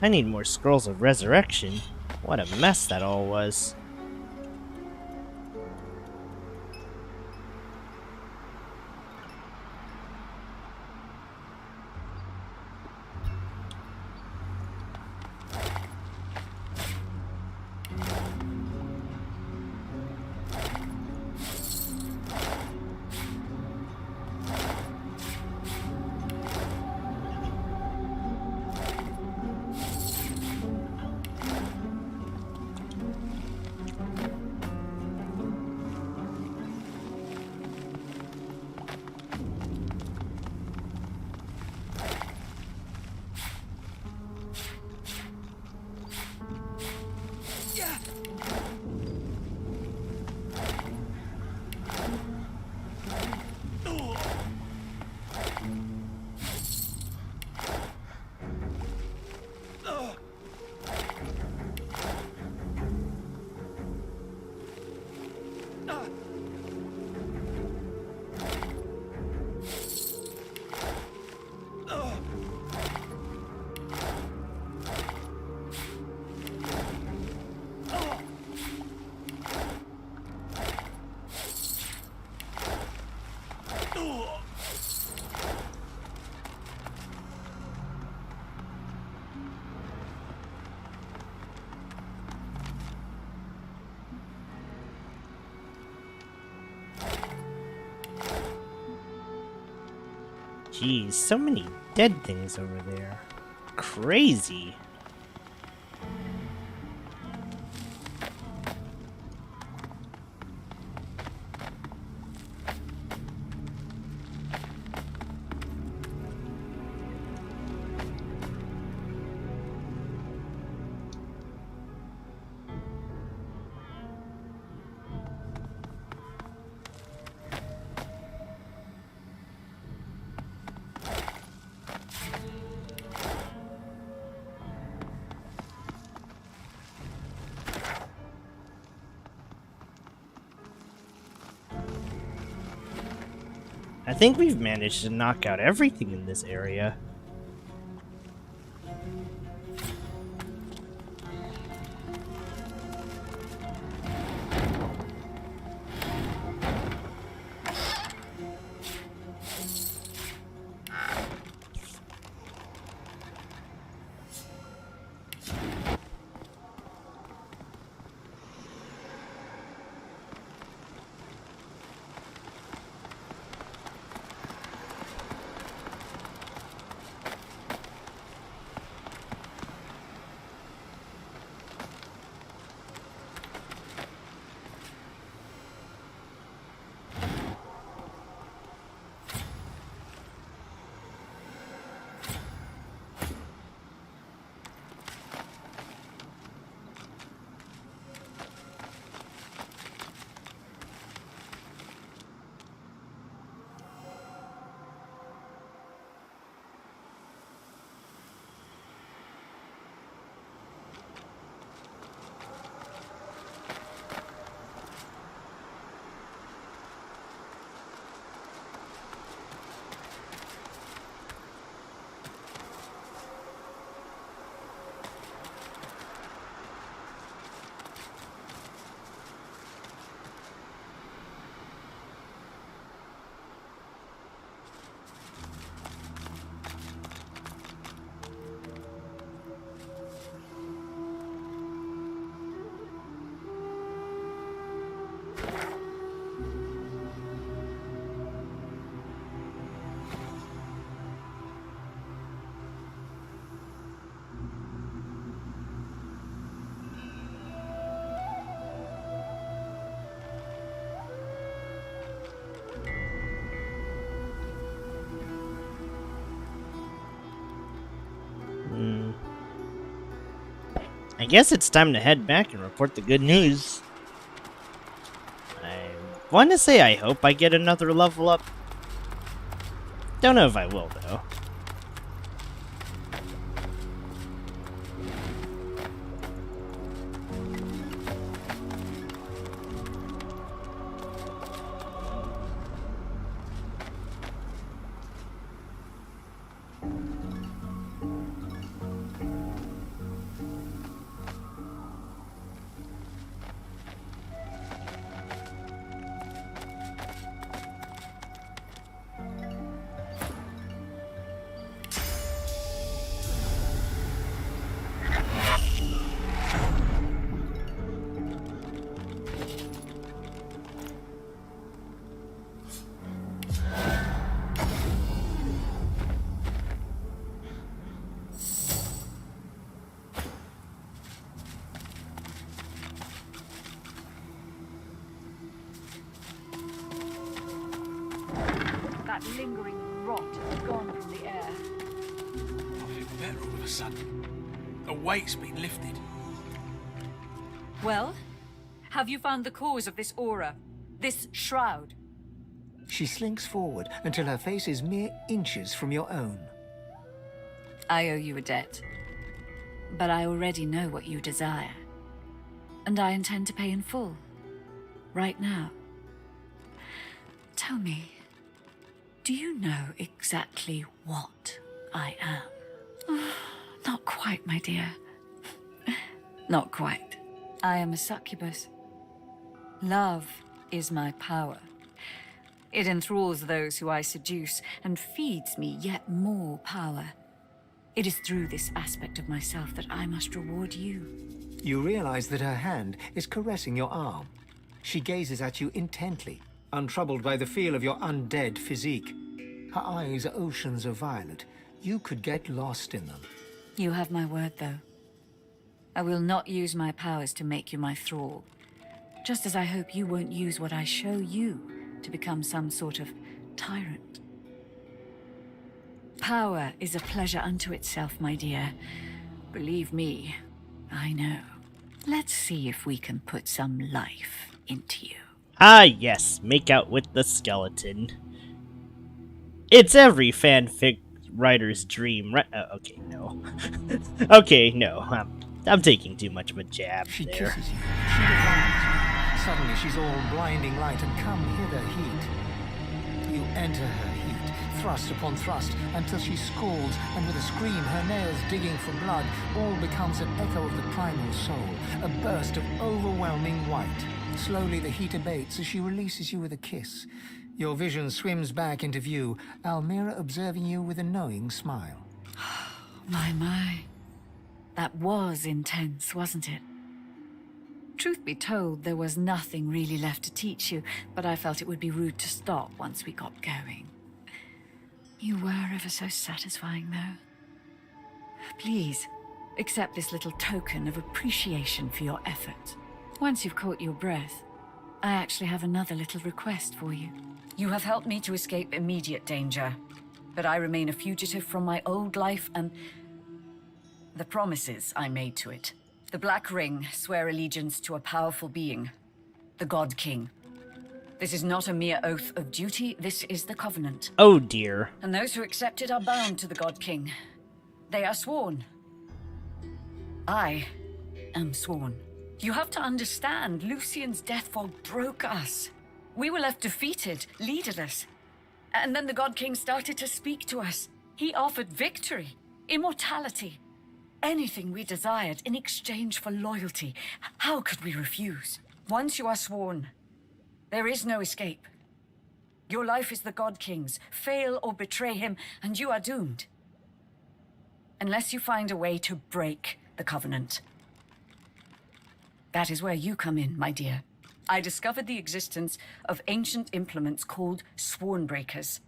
I need more scrolls of resurrection. What a mess that all was. Jeez, so many dead things over there. Crazy. I think we've managed to knock out everything in this area. I guess it's time to head back and report the good news. I want to say I hope I get another level up. Don't know if I will, though. That lingering rot has gone from the air. I feel better all of a sudden. The weight's been lifted. Well, have you found the cause of this aura? This shroud? She slinks forward until her face is mere inches from your own. I owe you a debt. But I already know what you desire. And I intend to pay in full. Right now. Tell me, do you know exactly what I am? Not quite, my dear. Not quite. I am a succubus. Love is my power. It enthralls those who I seduce and feeds me yet more power. It is through this aspect of myself that I must reward you. You realize that her hand is caressing your arm. She gazes at you intently, untroubled by the feel of your undead physique. Her eyes are oceans of violet. You could get lost in them. You have my word, though. I will not use my powers to make you my thrall. Just as I hope you won't use what I show you to become some sort of tyrant. Power is a pleasure unto itself, my dear. Believe me, I know. Let's see if we can put some life into you. Ah, yes, make out with the skeleton. It's every fanfic writer's dream, right? Okay, no. Okay, no. I'm taking too much of a jab She there. kisses you. She divines. Suddenly she's all blinding light and come hither heat. You enter her heat, thrust upon thrust, until she scalds, and with a scream, her nails digging for blood, all becomes an echo of the primal soul, a burst of overwhelming white. Slowly the heat abates as she releases you with a kiss. Your vision swims back into view, Almira observing you with a knowing smile. My. That was intense, wasn't it? Truth be told, there was nothing really left to teach you, but I felt it would be rude to stop once we got going. You were ever so satisfying, though. Please, accept this little token of appreciation for your effort. Once you've caught your breath, I actually have another little request for you. You have helped me to escape immediate danger, but I remain a fugitive from my old life and the promises I made to it. The Black Ring swear allegiance to a powerful being, the God King. This is not a mere oath of duty, this is the Covenant. Oh dear. And those who accept it are bound to the God King. They are sworn. I am sworn. You have to understand, Lucian's death fog broke us. We were left defeated, leaderless. And then the God King started to speak to us. He offered victory, immortality, anything we desired in exchange for loyalty. How could we refuse? Once you are sworn, there is no escape. Your life is the God King's. Fail or betray him, and you are doomed. Unless you find a way to break the Covenant. That is where you come in, my dear. I discovered the existence of ancient implements called Sworn Breakers.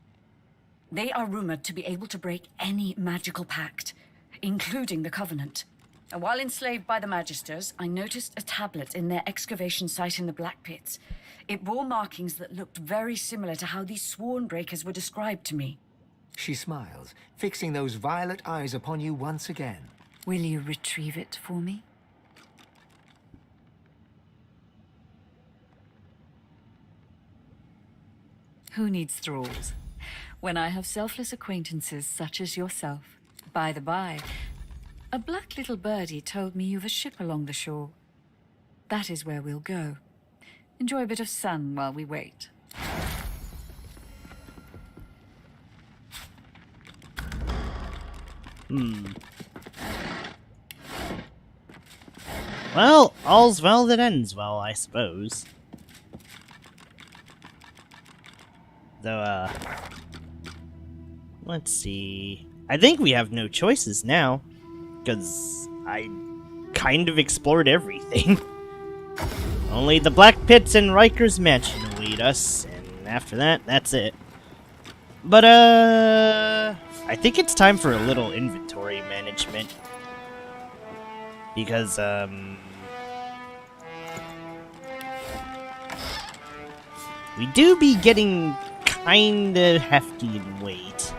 They are rumored to be able to break any magical pact, including the Covenant. And while enslaved by the Magisters, I noticed a tablet in their excavation site in the blackpits. It bore markings that looked very similar to how these Sworn Breakers were described to me. She smiles, fixing those violet eyes upon you once again. Will you retrieve it for me? Who needs thralls when I have selfless acquaintances such as yourself? By the by, a black little birdie told me you've a ship along the shore. That is where we'll go. Enjoy a bit of sun while we wait. Well, all's well that ends well, I suppose. Though, let's see. I think we have no choices now, because I kind of explored everything. Only the Black Pits and Riker's Mansion await us, and after that, that's it. But, I think it's time for a little inventory management. Because, we do be getting kinda hefty in weight.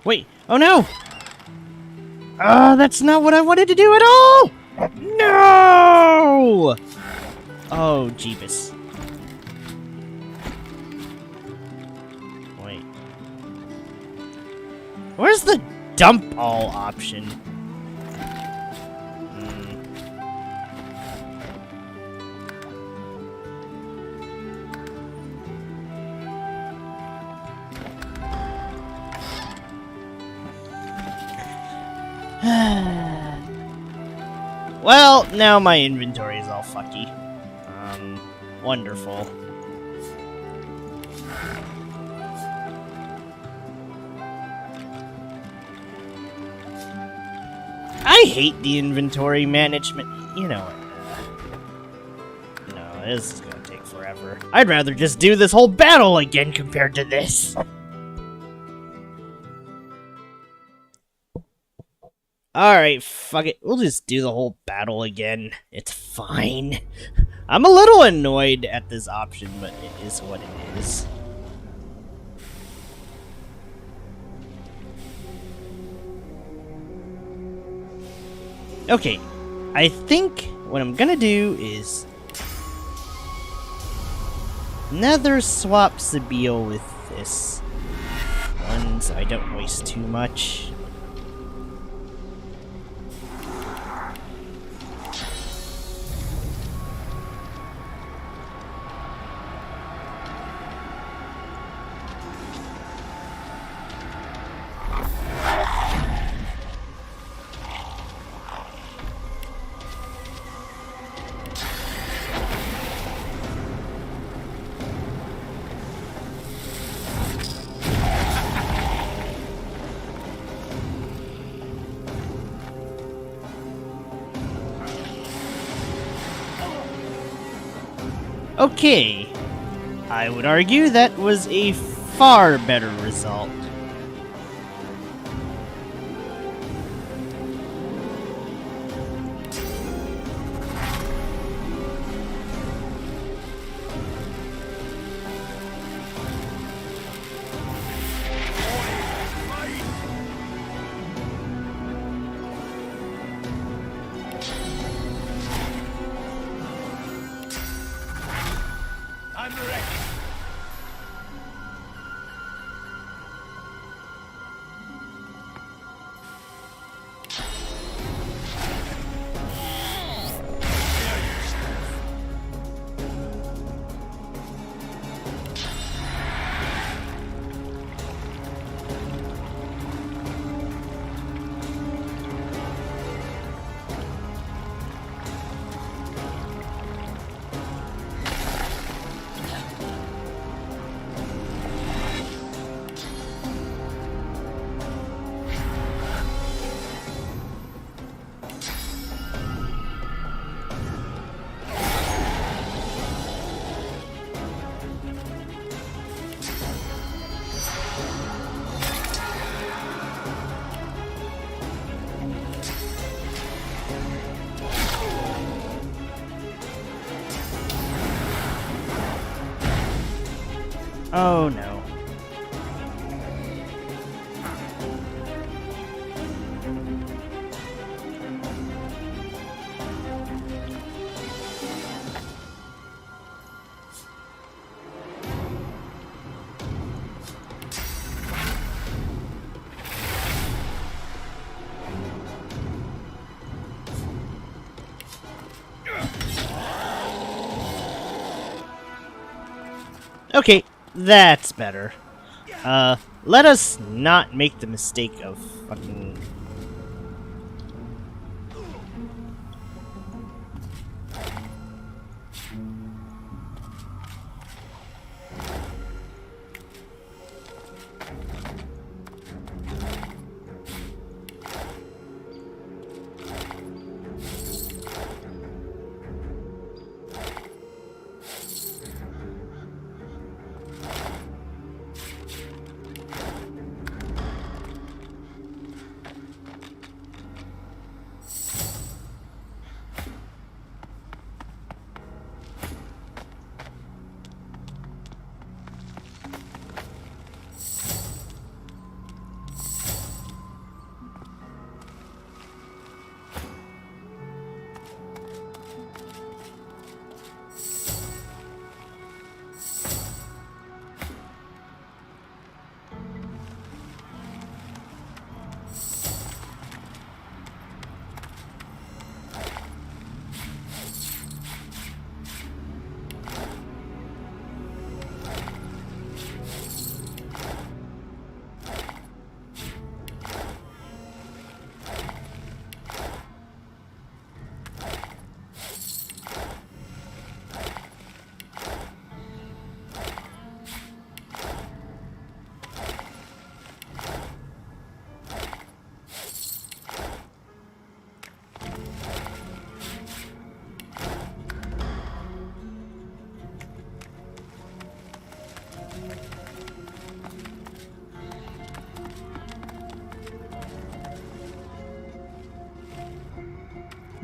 Wait, oh no! That's not what I wanted to do at all! No! Oh, Jeebus. Wait. Where's the dump all option? Well, now my inventory is all fucky. Wonderful. I hate the inventory management. You know what? No, this is gonna take forever. I'd rather just do this whole battle again compared to this. Alright, fuck it. We'll just do the whole battle again. It's fine. I'm a little annoyed at this option, but it is what it is. Okay, I think what I'm gonna do is nether swap Sabille with this one so I don't waste too much. Okay, I would argue that was a far better result. Oh no. Okay, that's better. Let us not make the mistake of fucking...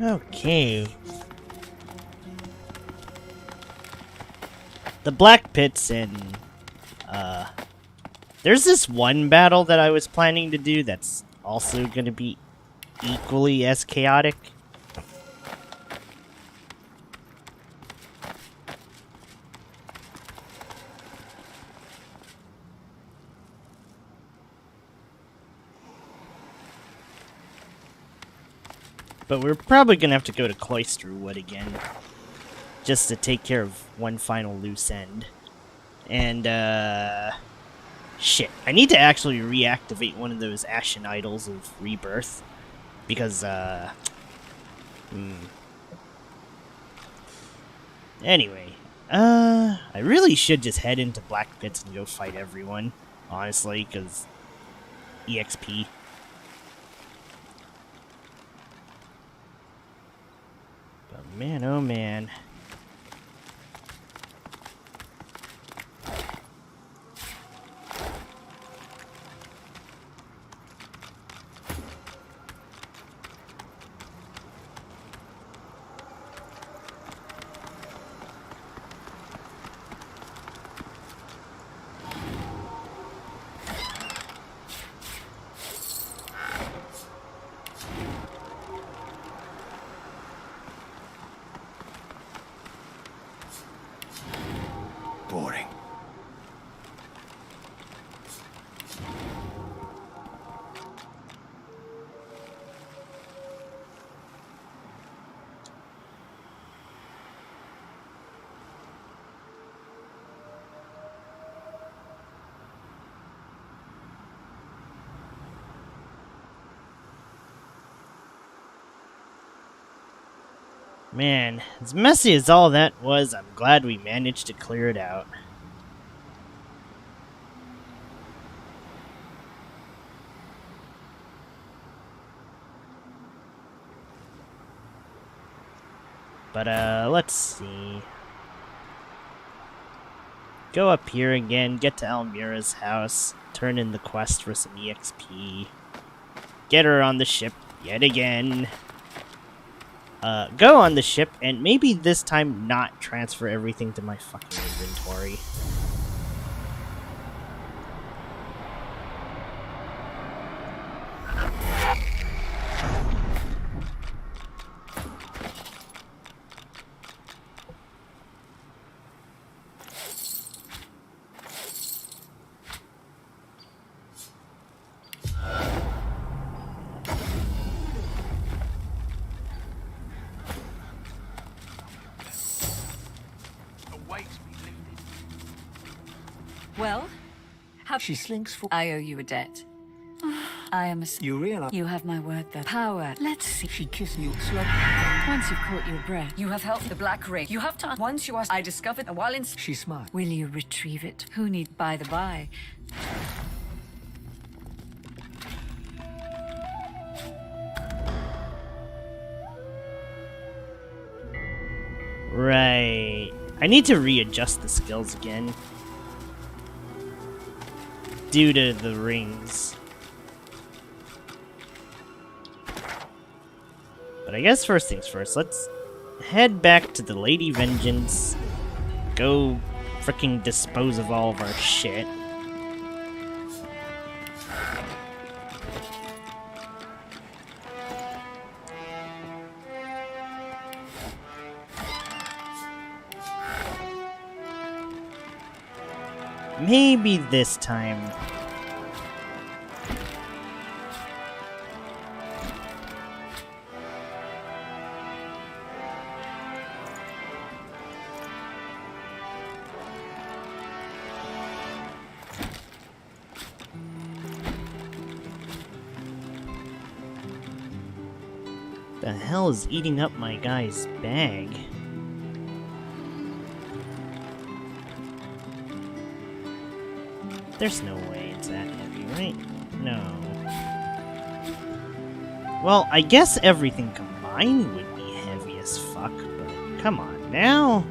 Okay. The blackpits and, there's this one battle that I was planning to do that's also gonna be equally as chaotic. But we're probably gonna have to go to Cloisterwood again, just to take care of one final loose end. And, shit, I need to actually reactivate one of those Ashen Idols of Rebirth, because, Anyway, I really should just head into Blackpits and go fight everyone, honestly, because EXP. But man, oh man. Boring. Man, as messy as all that was, I'm glad we managed to clear it out. But, let's see. Go up here again, get to Elmira's house, turn in the quest for some EXP. Get her on the ship yet again. Go on the ship, and maybe this time not transfer everything to my fucking inventory. Well, how She slinks for. I owe you a debt. I am a. You realize You have my word, though. Power. Let's see. she kissed you slow. Once you've caught your breath, you have helped the Black Ring. You have to. Once you are. I discovered, while in. She's smart. Will you retrieve it? Who need by the by? Right. I need to readjust the skills again. Due to the rings. But I guess first things first, let's head back to the Lady Vengeance. Go fricking dispose of all of our shit. Maybe this time. The hell is eating up my guy's bag? There's no way it's that heavy, right? No. Well, I guess everything combined would be heavy as fuck, but come on now.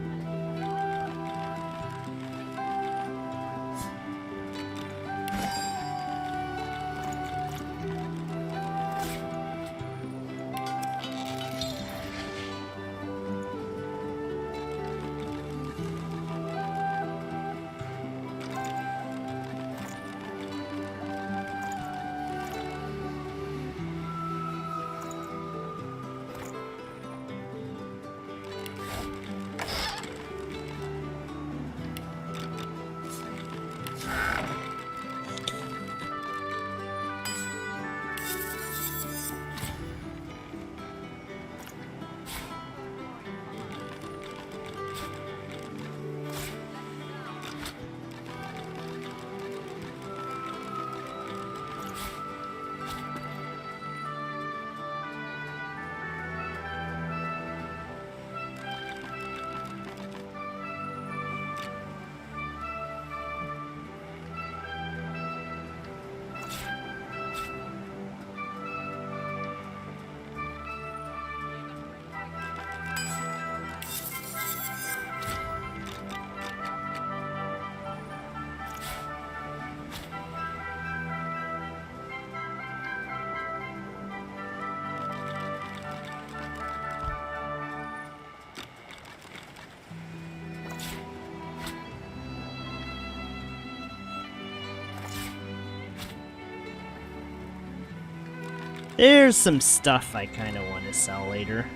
There's some stuff I kind of want to sell later.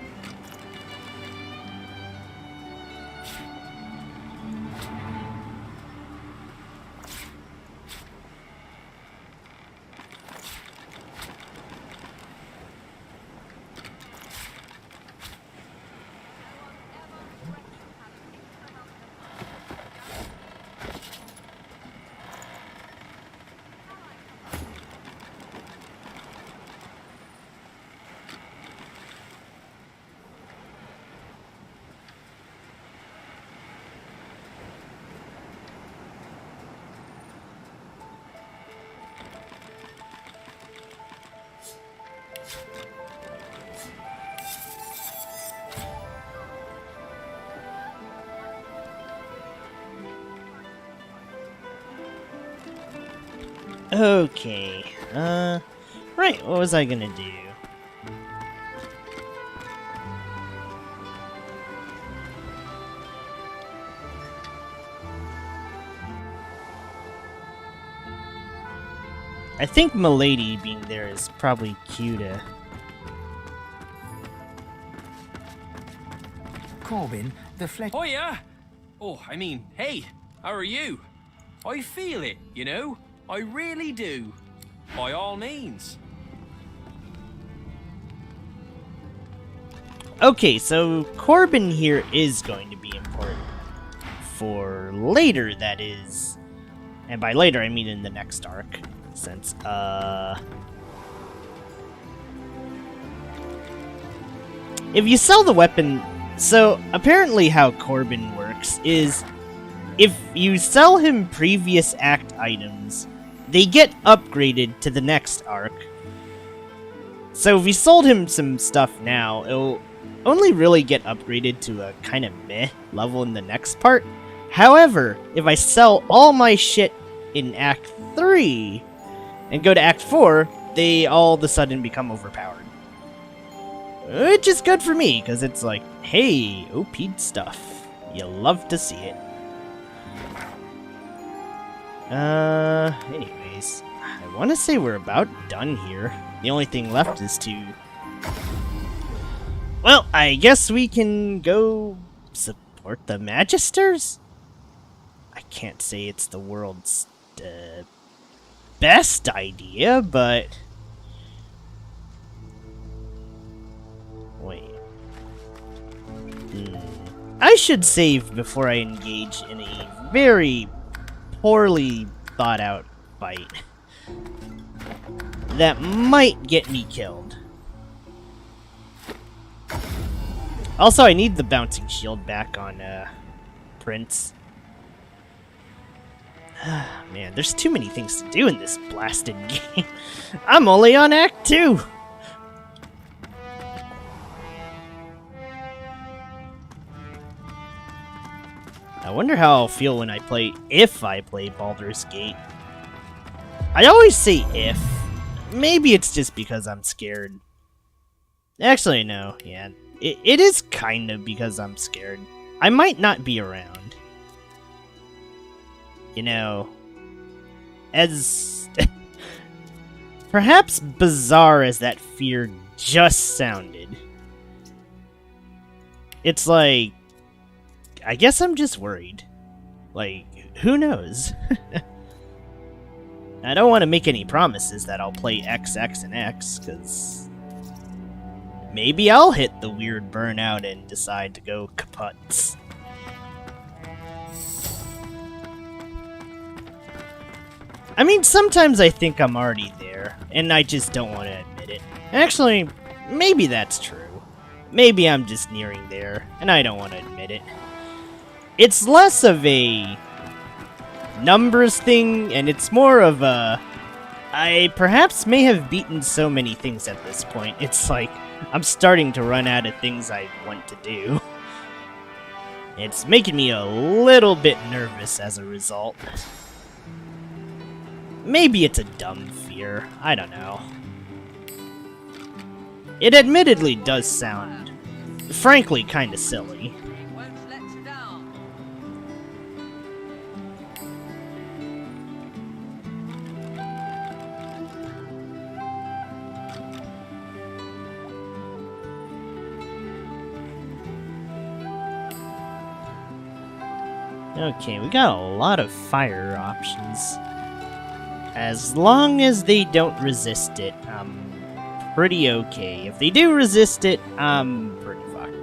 Okay, right, what was I gonna do? I think Milady being there is probably cute. Corbin, the flesh. Oh yeah? Oh, I mean, hey, how are you? I feel it, you know? I really do. By all means. Okay, so Corbin here is going to be important. For later, that is. And by later, I mean in the next arc. Since, if you sell the weapon... So, apparently how Corbin works is... If you sell him previous act items, they get upgraded to the next arc. So if we sold him some stuff now, it'll only really get upgraded to a kind of meh level in the next part. However, if I sell all my shit in Act 3 and go to Act 4, they all of a sudden become overpowered. Which is good for me, because it's like, hey, OP'd stuff. You love to see it. Anyways, I want to say we're about done here. The only thing left is to... Well, I guess we can go support the Magisters? I can't say it's the world's best idea, but... Wait. I should save before I engage in a very poorly thought out fight that might get me killed. Also, I need the bouncing shield back on Prince. Man, there's too many things to do in this blasted game. I'm only on Act 2. I wonder how I'll feel when I play, if I play Baldur's Gate. I always say if. Maybe it's just because I'm scared. Actually, no, yeah. It is kind of because I'm scared. I might not be around. You know, as perhaps bizarre as that fear just sounded, it's like, I guess I'm just worried. Like, who knows? I don't want to make any promises that I'll play X, X, and X, because maybe I'll hit the weird burnout and decide to go kaputs. I mean, sometimes I think I'm already there, and I just don't want to admit it. Actually, maybe that's true. Maybe I'm just nearing there, and I don't want to admit it. It's less of a numbers thing, and it's more of a... I perhaps may have beaten so many things at this point. It's like, I'm starting to run out of things I want to do. It's making me a little bit nervous as a result. Maybe it's a dumb fear. I don't know. It admittedly does sound, frankly, kind of silly. Okay, we got a lot of fire options. As long as they don't resist it, I'm pretty okay. If they do resist it, I'm pretty fucked.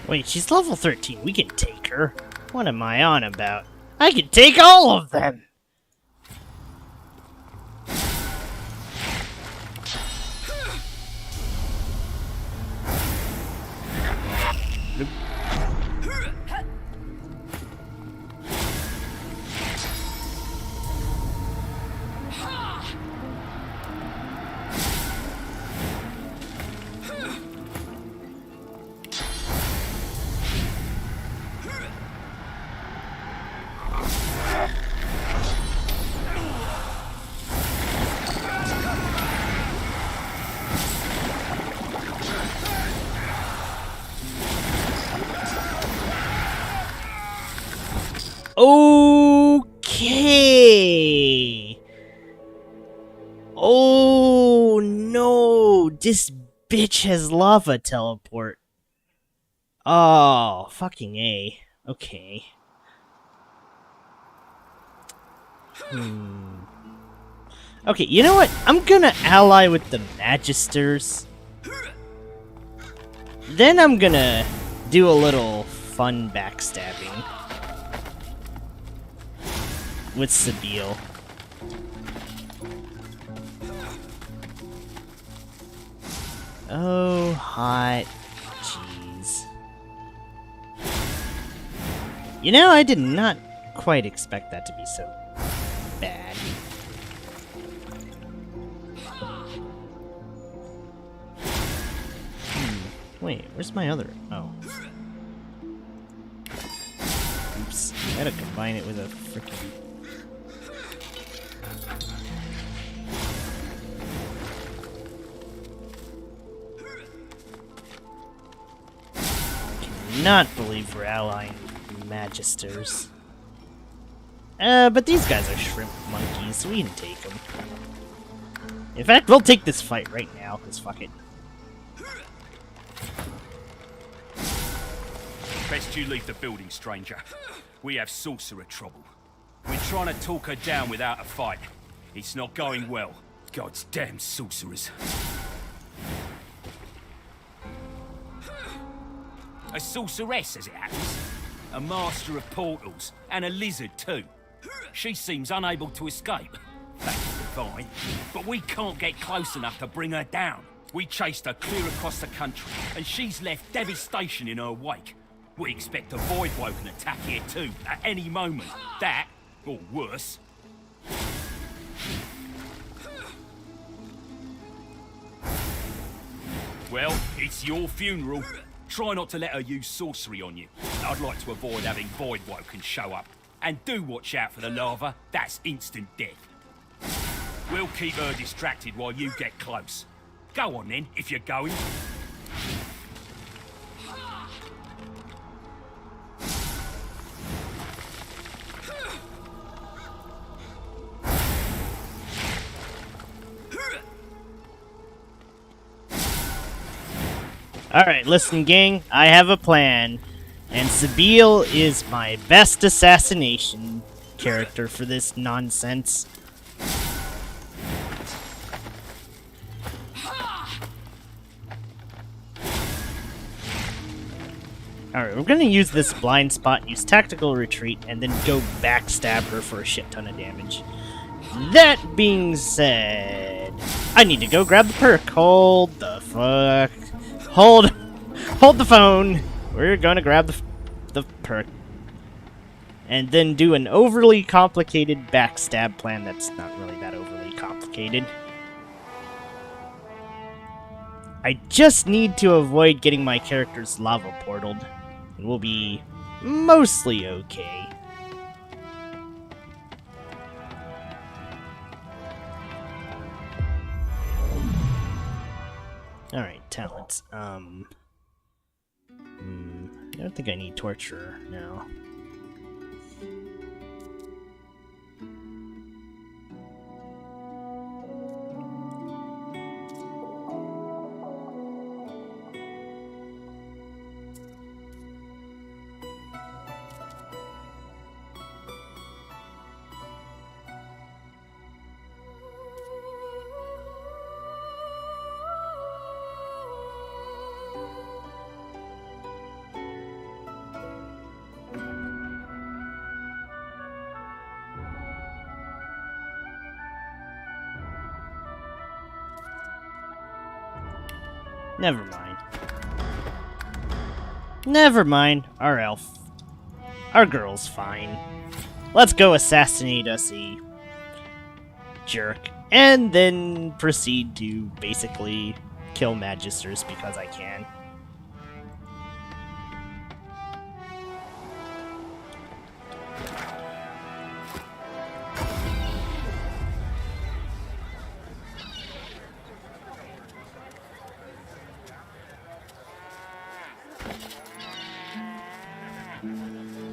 Wait, she's level 13. We can take her. What am I on about? I can take all of them! Okay. Oh no, this bitch has lava teleport. Oh, fucking A. Okay. Okay, you know what? I'm gonna ally with the Magisters. Then I'm gonna do a little fun backstabbing with Sabine. Oh, hot. Jeez. You know, I did not quite expect that to be so bad. Wait, where's my other... Oh. Oops. I gotta combine it with a freaking... Cannot believe we're allying Magisters. But these guys are shrimp monkeys, so we can take them. In fact, we'll take this fight right now, because fuck it. Best you leave the building, stranger. We have sorcerer trouble. We're trying to talk her down without a fight. It's not going well. God's damn sorcerers. A sorceress, as it happens. A master of portals, and a lizard too. She seems unable to escape. Thank the divine. But we can't get close enough to bring her down. We chased her clear across the country, and she's left devastation in her wake. We expect a void-woken attack here too, at any moment. That, or worse. Well, it's your funeral. Try not to let her use sorcery on you. I'd like to avoid having void-woken show up. And do watch out for the lava, that's instant death. We'll keep her distracted while you get close. Go on then, if you're going. Alright, listen gang, I have a plan. And Sabile is my best assassination character for this nonsense. Alright, we're gonna use this blind spot, use tactical retreat, and then go backstab her for a shit ton of damage. That being said, I need to go grab the perk. Hold the fuck. Hold the phone. We're gonna grab the perk. And then do an overly complicated backstab plan that's not really that overly complicated. I just need to avoid getting my characters lava portaled. And we'll be mostly okay. Alright, talents. I don't think I need torture now. Never mind. Never mind. Our elf. Our girl's fine. Let's go assassinate us a jerk. And then proceed to basically kill Magisters because I can.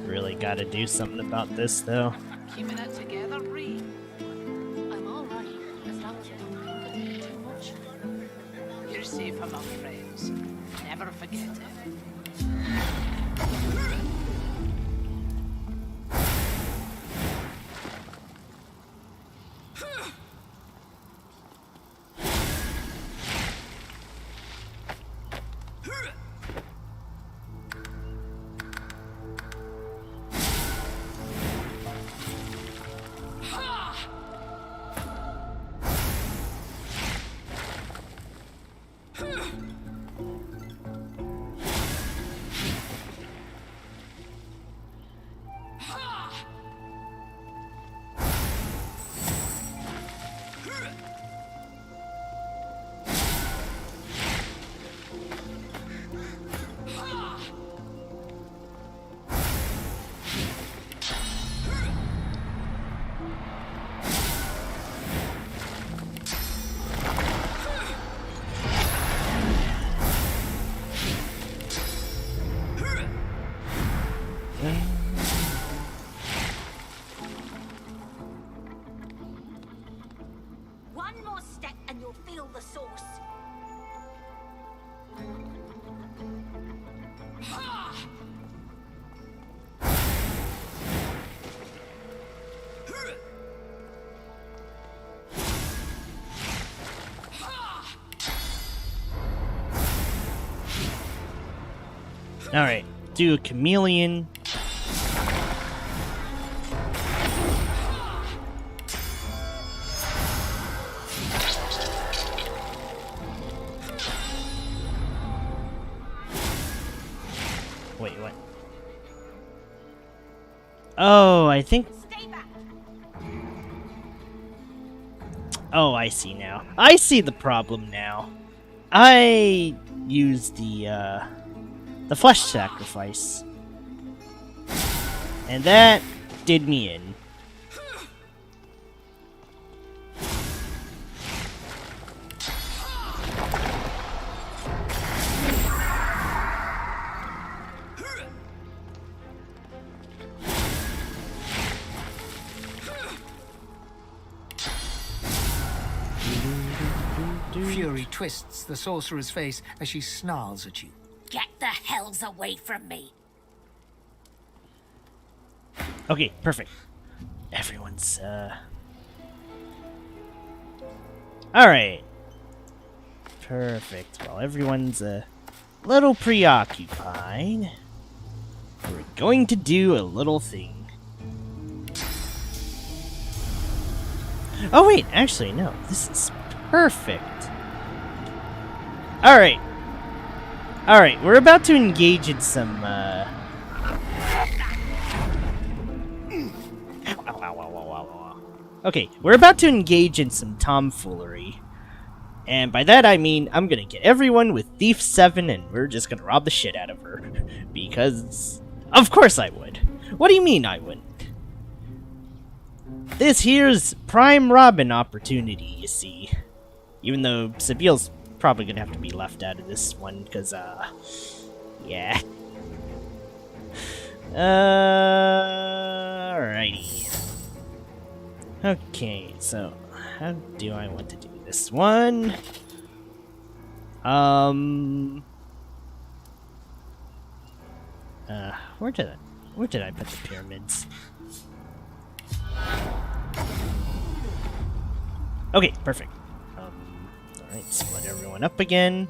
Really gotta do something about this, though. Keeping it together, Ree. I'm all right, as long as you don't think of me too much. You're safe among friends. Never forget it. Huh. Alright, do a chameleon. Wait, what? Oh, I think... Oh, I see now. I see the problem now. I used the flesh sacrifice. And that did me in. Fury twists the sorcerer's face as she snarls at you. Get the hells away from me. Okay, perfect. Everyone's, Alright. Perfect. Well, everyone's a little preoccupied. We're going to do a little thing. Oh, wait, actually, no. This is perfect. Alright. Alright, we're about to engage in some, Okay, we're about to engage in some tomfoolery. And by that I mean, I'm gonna get everyone with Thief 7 and we're just gonna rob the shit out of her. Because... of course I would. What do you mean I wouldn't? This here's prime robbing opportunity, you see. Even though Sabiel's probably gonna have to be left out of this one, because, yeah. Alrighty. Okay, so, how do I want to do this one? Where did I put the pyramids? Okay, perfect. Alright, split everyone up again.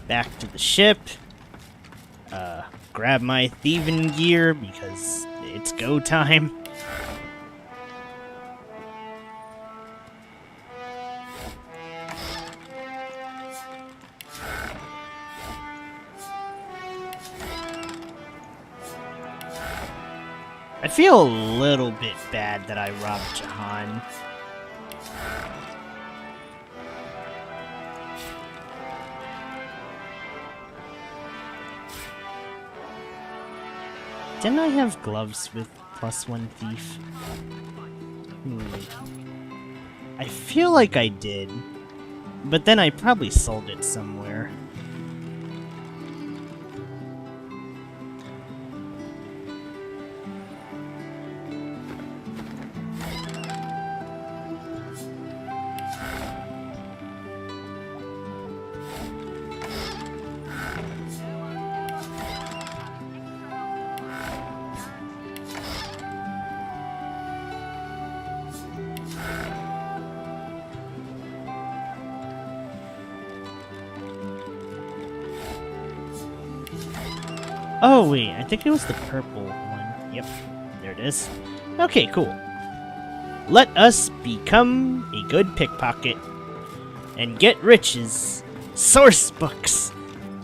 Back to the ship. Grab my thieving gear because it's go time. I feel a little bit bad that I robbed Jahan. Didn't I have gloves with +1 thief? I feel like I did, but then I probably sold it somewhere. Oh wait, I think it was the purple one. Yep, there it is. Okay, cool. Let us become a good pickpocket and get riches, source books,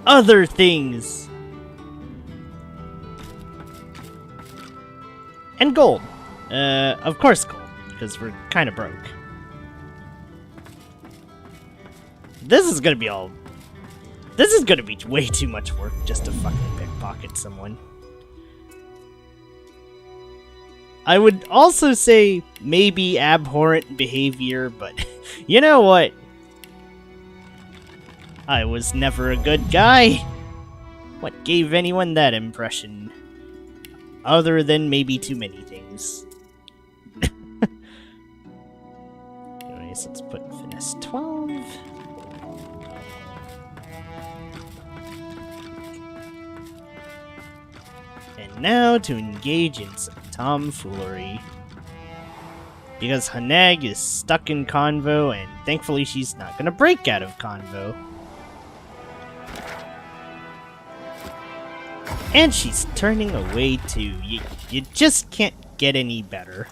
other things, and gold. Of course gold, because we're kind of broke. This is gonna be way too much work just to fucking pickpocket someone. I would also say maybe abhorrent behavior, but you know what? I was never a good guy. What gave anyone that impression? Other than maybe too many things. Anyways, let's put finesse 12. And now to engage in some tomfoolery. Because Haneg is stuck in convo, and thankfully she's not gonna break out of convo. And she's turning away too. You just can't get any better.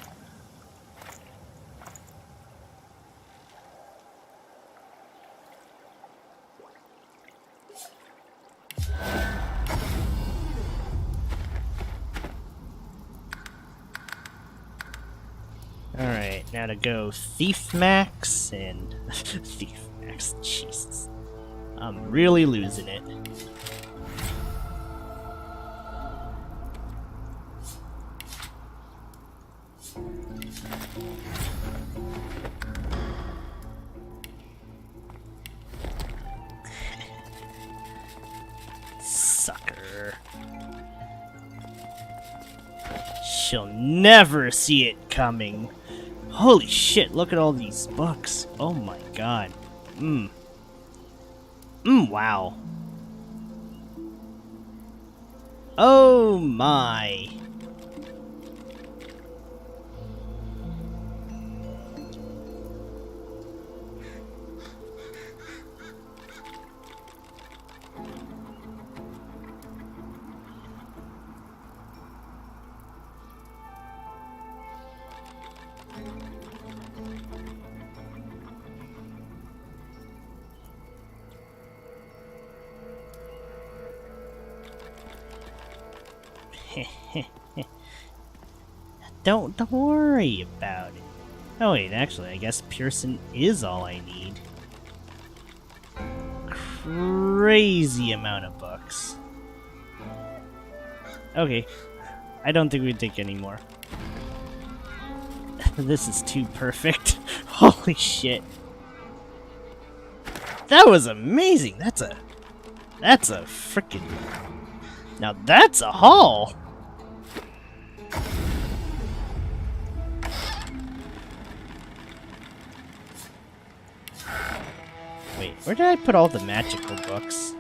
Alright, now to go Thief Max and... Thief Max, Jesus. I'm really losing it. Sucker. She'll never see it coming. Holy shit, look at all these books. Oh my god. Wow. Oh my. Don't worry about it. Oh wait, actually, I guess Pearson is all I need. Crazy amount of books. Okay, I don't think we take any more. This is too perfect. Holy shit. That was amazing. That's a freaking... Now that's a haul. Wait, where did I put all the magical books?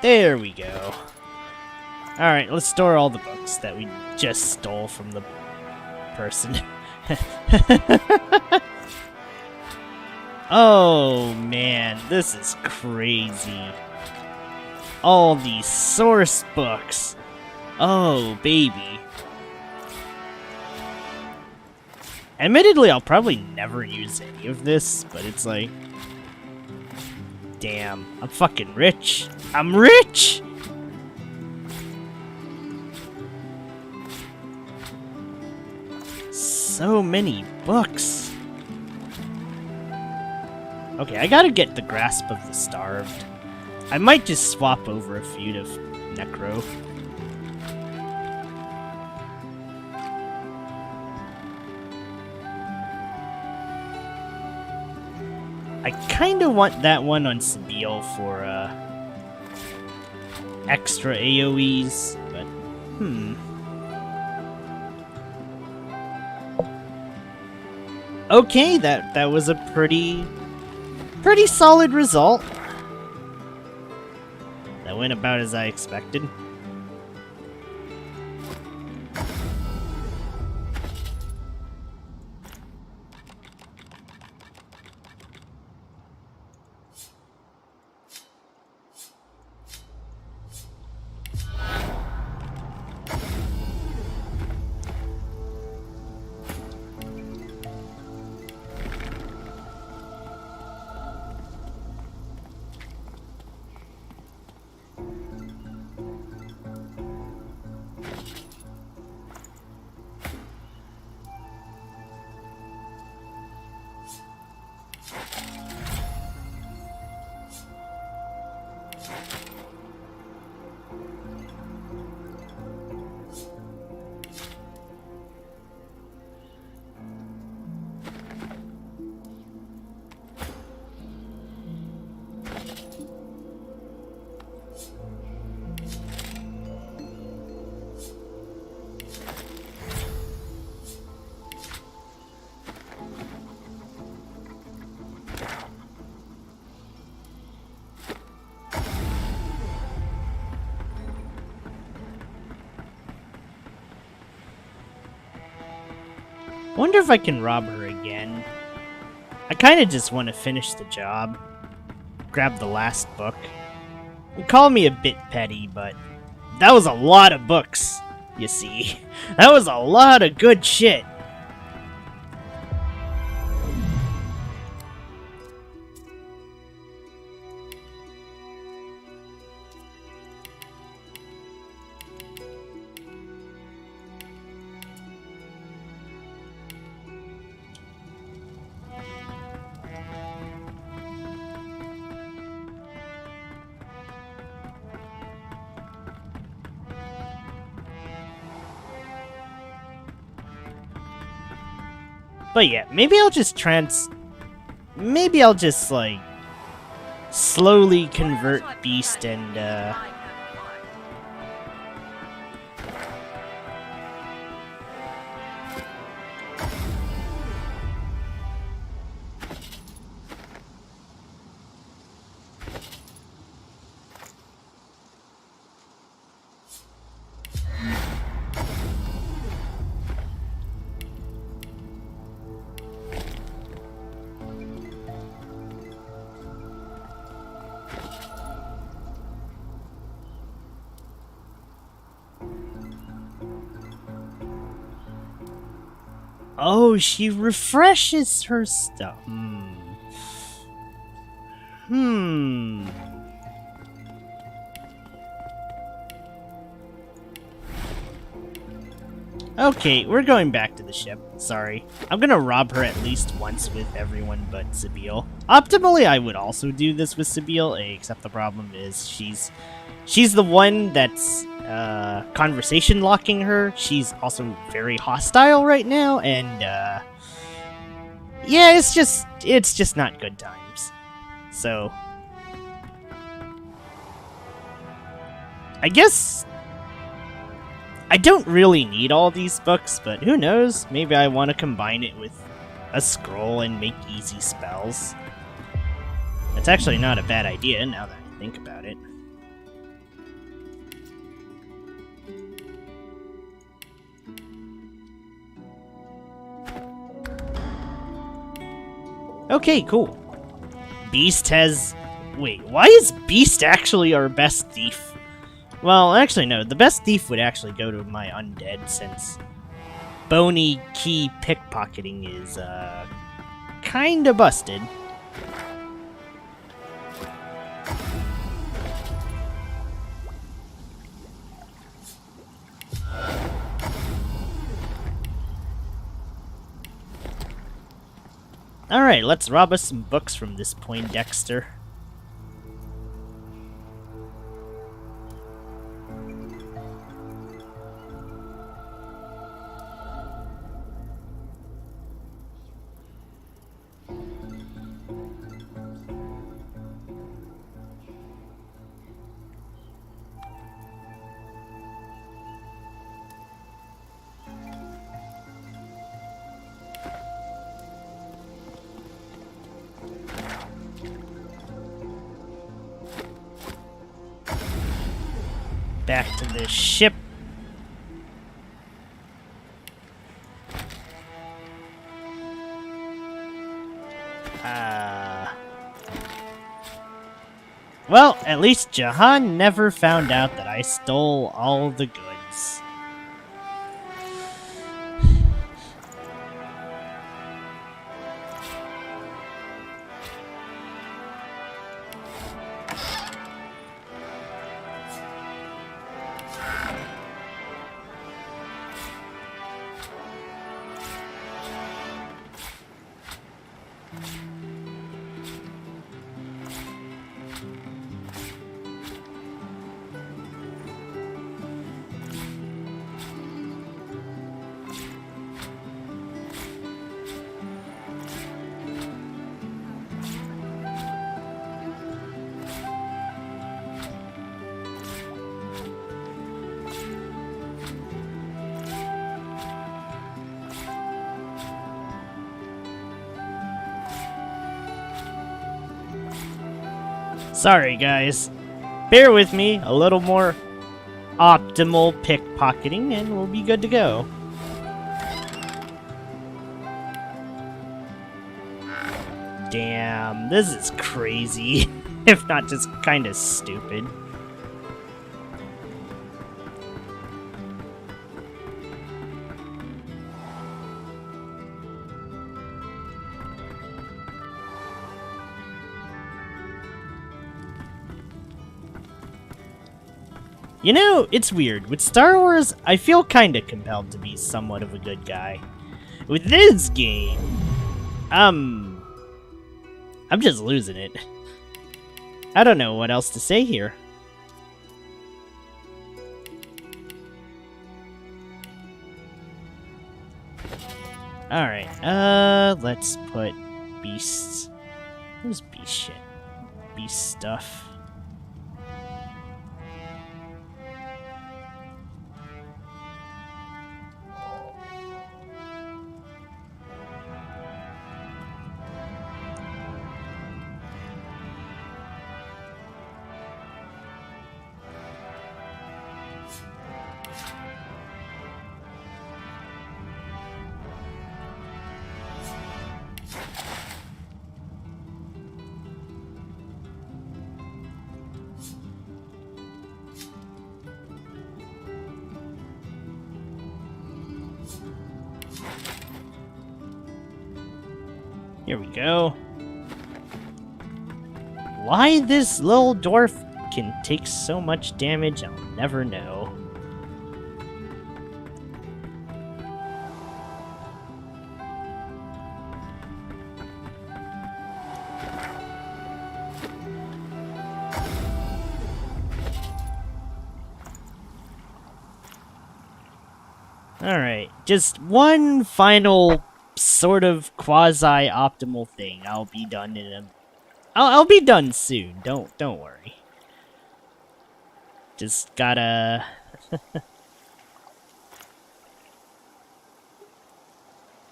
There we go. Alright, let's store all the books that we just stole from the person. Oh man, this is crazy. All these source books. Oh baby. Admittedly, I'll probably never use any of this, but it's like... Damn, I'm fucking rich. I'm rich! So many books. Okay, I gotta get the Grasp of the Starved. I might just swap over a few to Necro. I kinda want that one on Sabille for, extra AoEs, but, Okay, that was a pretty solid result. That went about as I expected. I wonder if I can rob her again. I kind of just want to finish the job. Grab the last book. You call me a bit petty, but that was a lot of books, you see. That was a lot of good shit. But yeah, maybe I'll just like slowly convert Beast and oh, she refreshes her stuff. Okay, we're going back to the ship. Sorry. I'm gonna rob her at least once with everyone but Sabine. Optimally, I would also do this with Sabine, except the problem is she's the one that's conversation locking her. She's also very hostile right now, and yeah, it's just not good times. So I guess I don't really need all these books, but who knows? Maybe I want to combine it with a scroll and make easy spells. That's actually not a bad idea now that I think about it. Okay, cool. Beast has... Wait, why is Beast actually our best thief? Well, actually, no. The best thief would actually go to my undead, since bony key pickpocketing is, kinda busted. Alright, let's rob us some books from this Poindexter. Back to the ship. Well, at least Jahan never found out that I stole all the goods. Sorry, guys. Bear with me, a little more optimal pickpocketing, and we'll be good to go. Damn, this is crazy. If not just kind of stupid. You know, it's weird. With Star Wars, I feel kinda compelled to be somewhat of a good guy. With this game, I'm just losing it. I don't know what else to say here. Alright, let's put beasts. Where's beast shit? Beast stuff. Here we go. Why this little dwarf can take so much damage, I'll never know. Alright, just one final sort of quasi-optimal thing. I'll be done in a... I'll be done soon. Don't worry. Just gotta...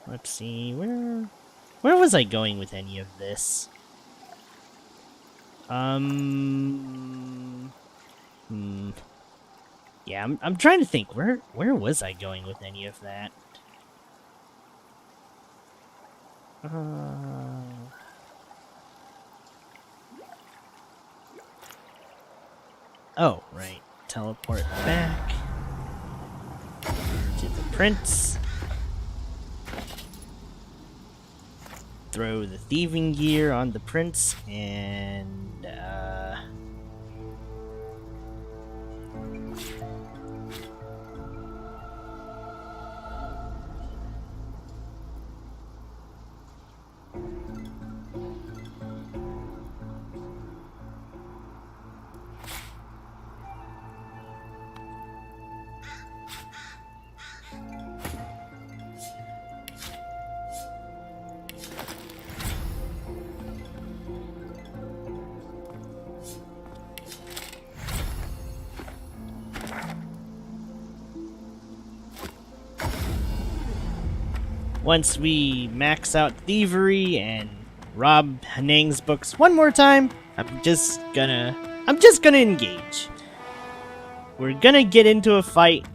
Let's see, where was I going with any of this? Yeah, I'm trying to think, where was I going with any of that? Oh, right. Teleport back to the prince. Throw the thieving gear on the prince, and once we max out thievery and rob Hanang's books one more time, I'm just gonna engage. We're gonna get into a fight.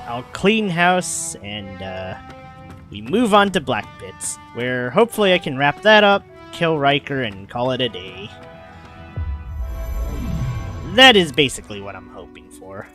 I'll clean house, and we move on to blackpits, where hopefully I can wrap that up, kill Riker, and call it a day. That is basically what I'm hoping for.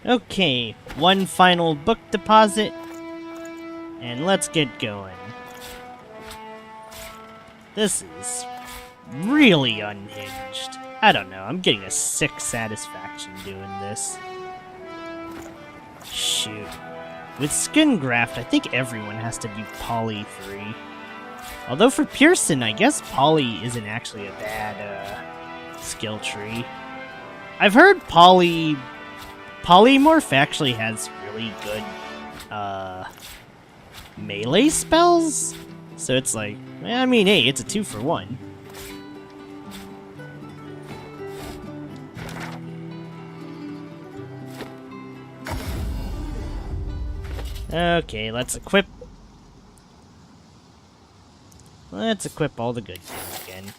Okay, one final book deposit, and let's get going. This is really unhinged. I don't know, I'm getting a sick satisfaction doing this. Shoot. With skin graft, I think everyone has to do Poly 3. Although for Pearson, I guess Poly isn't actually a bad skill tree. I've heard Polymorph actually has really good melee spells, so it's like, I mean, hey, it's a 2-for-1. Okay, let's equip all the good things again.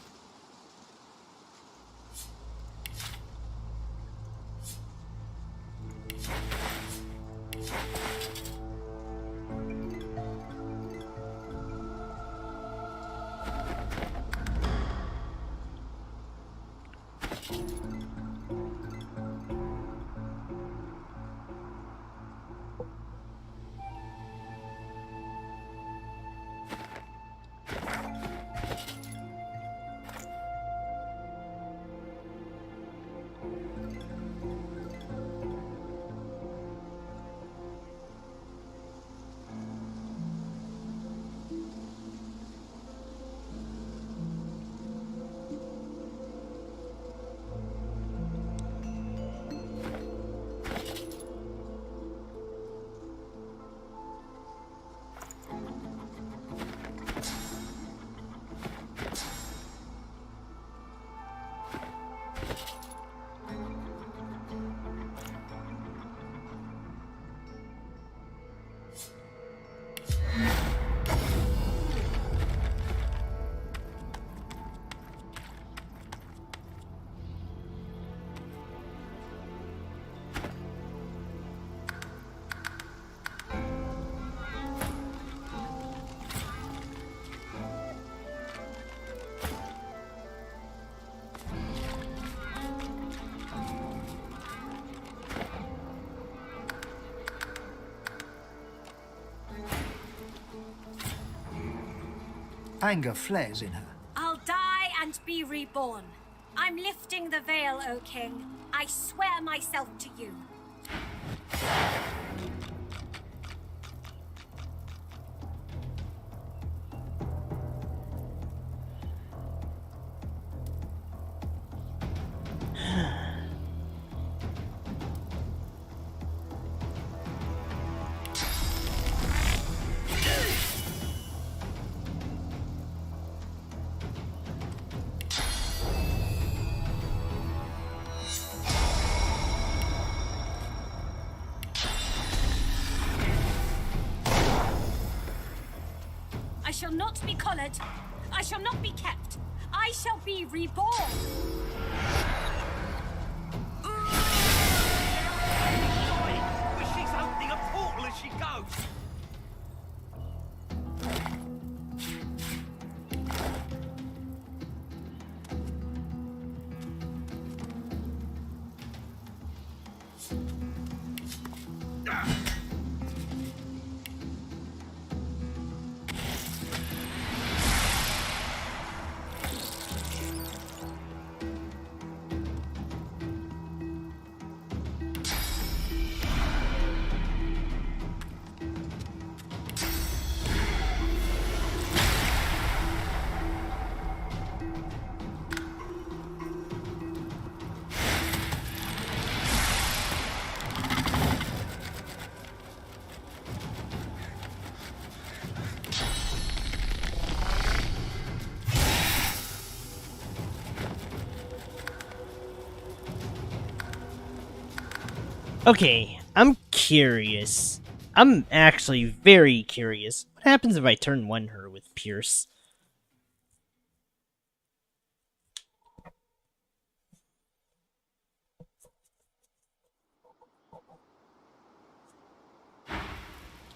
Anger flares in her. I'll die and be reborn. I'm lifting the veil, O King. I swear myself to you. I shall not be collared. I shall not be kept. I shall be reborn. She's opening a portal as she goes. Okay, I'm curious. I'm actually very curious. What happens if I turn one her with Pierce?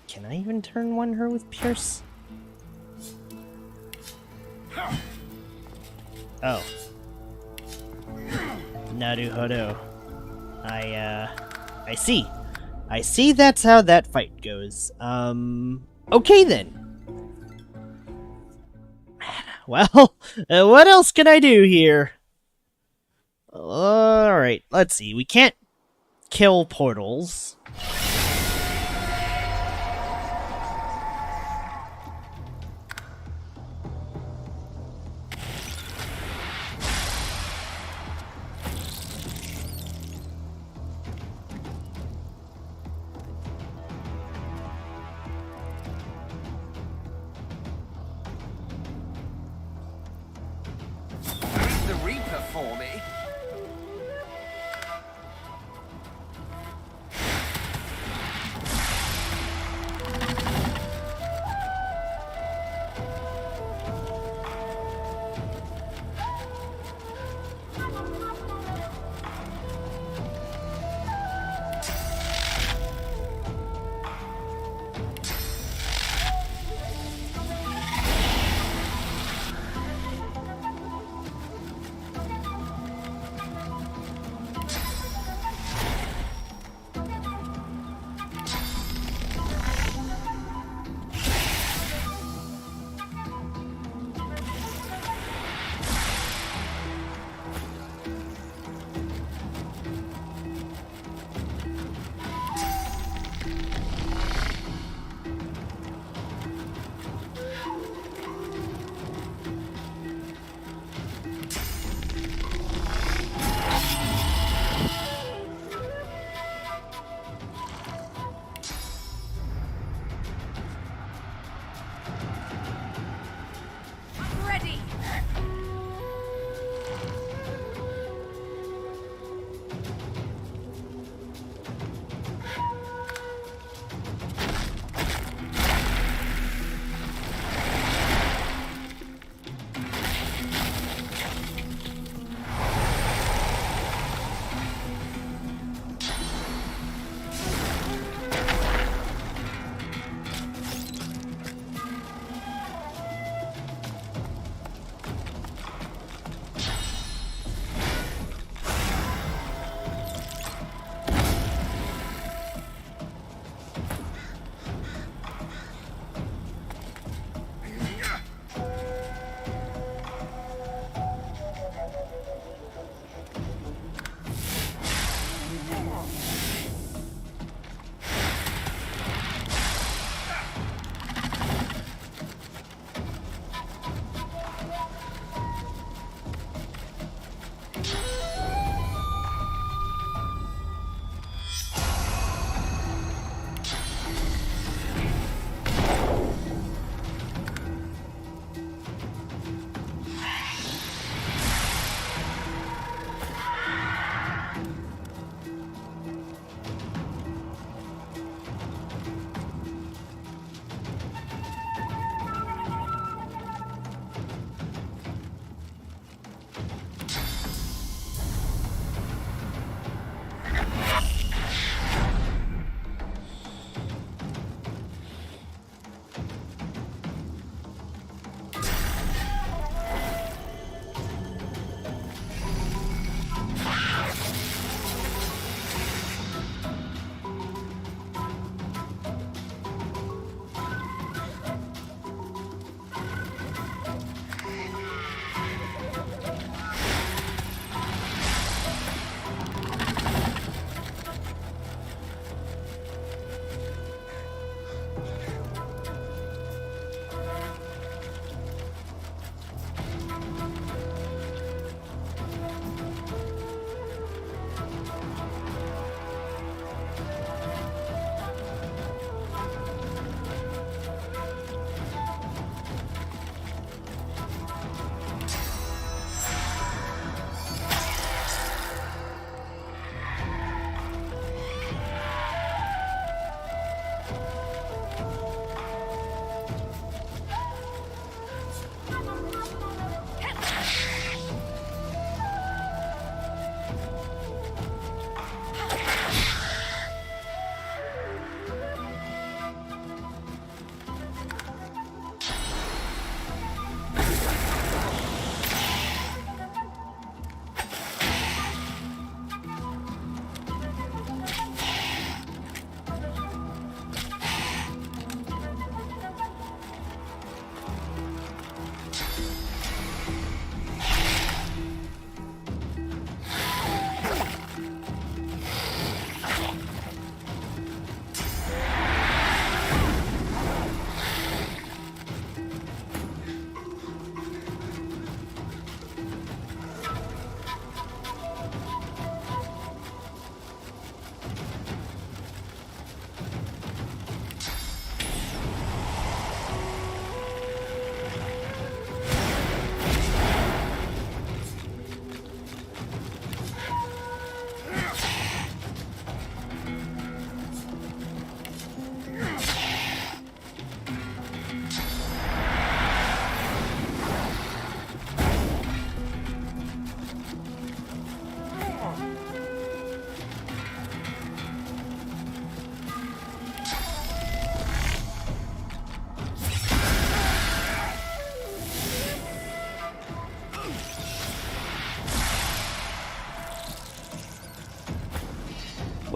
Can I even turn one her with Pierce? Oh. Naruhodo. I see. I see that's how that fight goes. Okay then. Well, what else can I do here? Alright, let's see. We can't kill portals. The Reaper for me.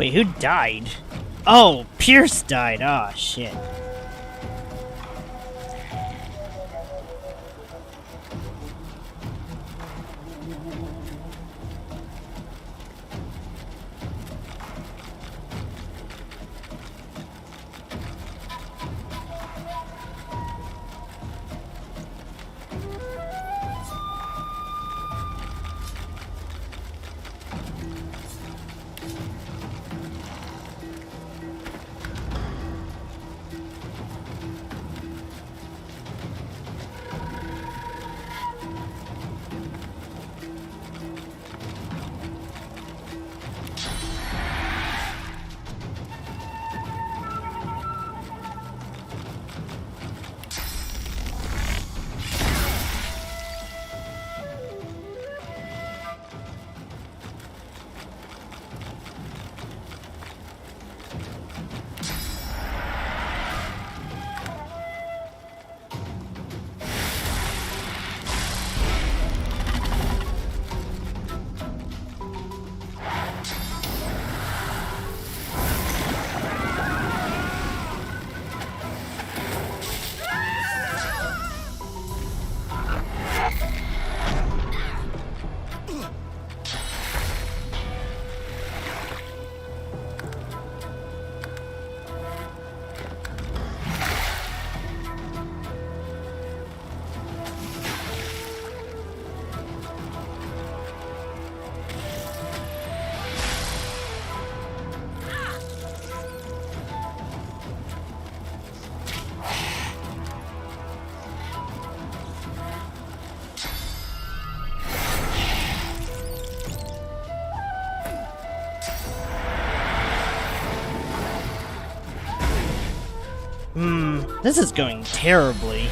Wait, who died? Oh, Pierce died. Oh, shit. This is going terribly.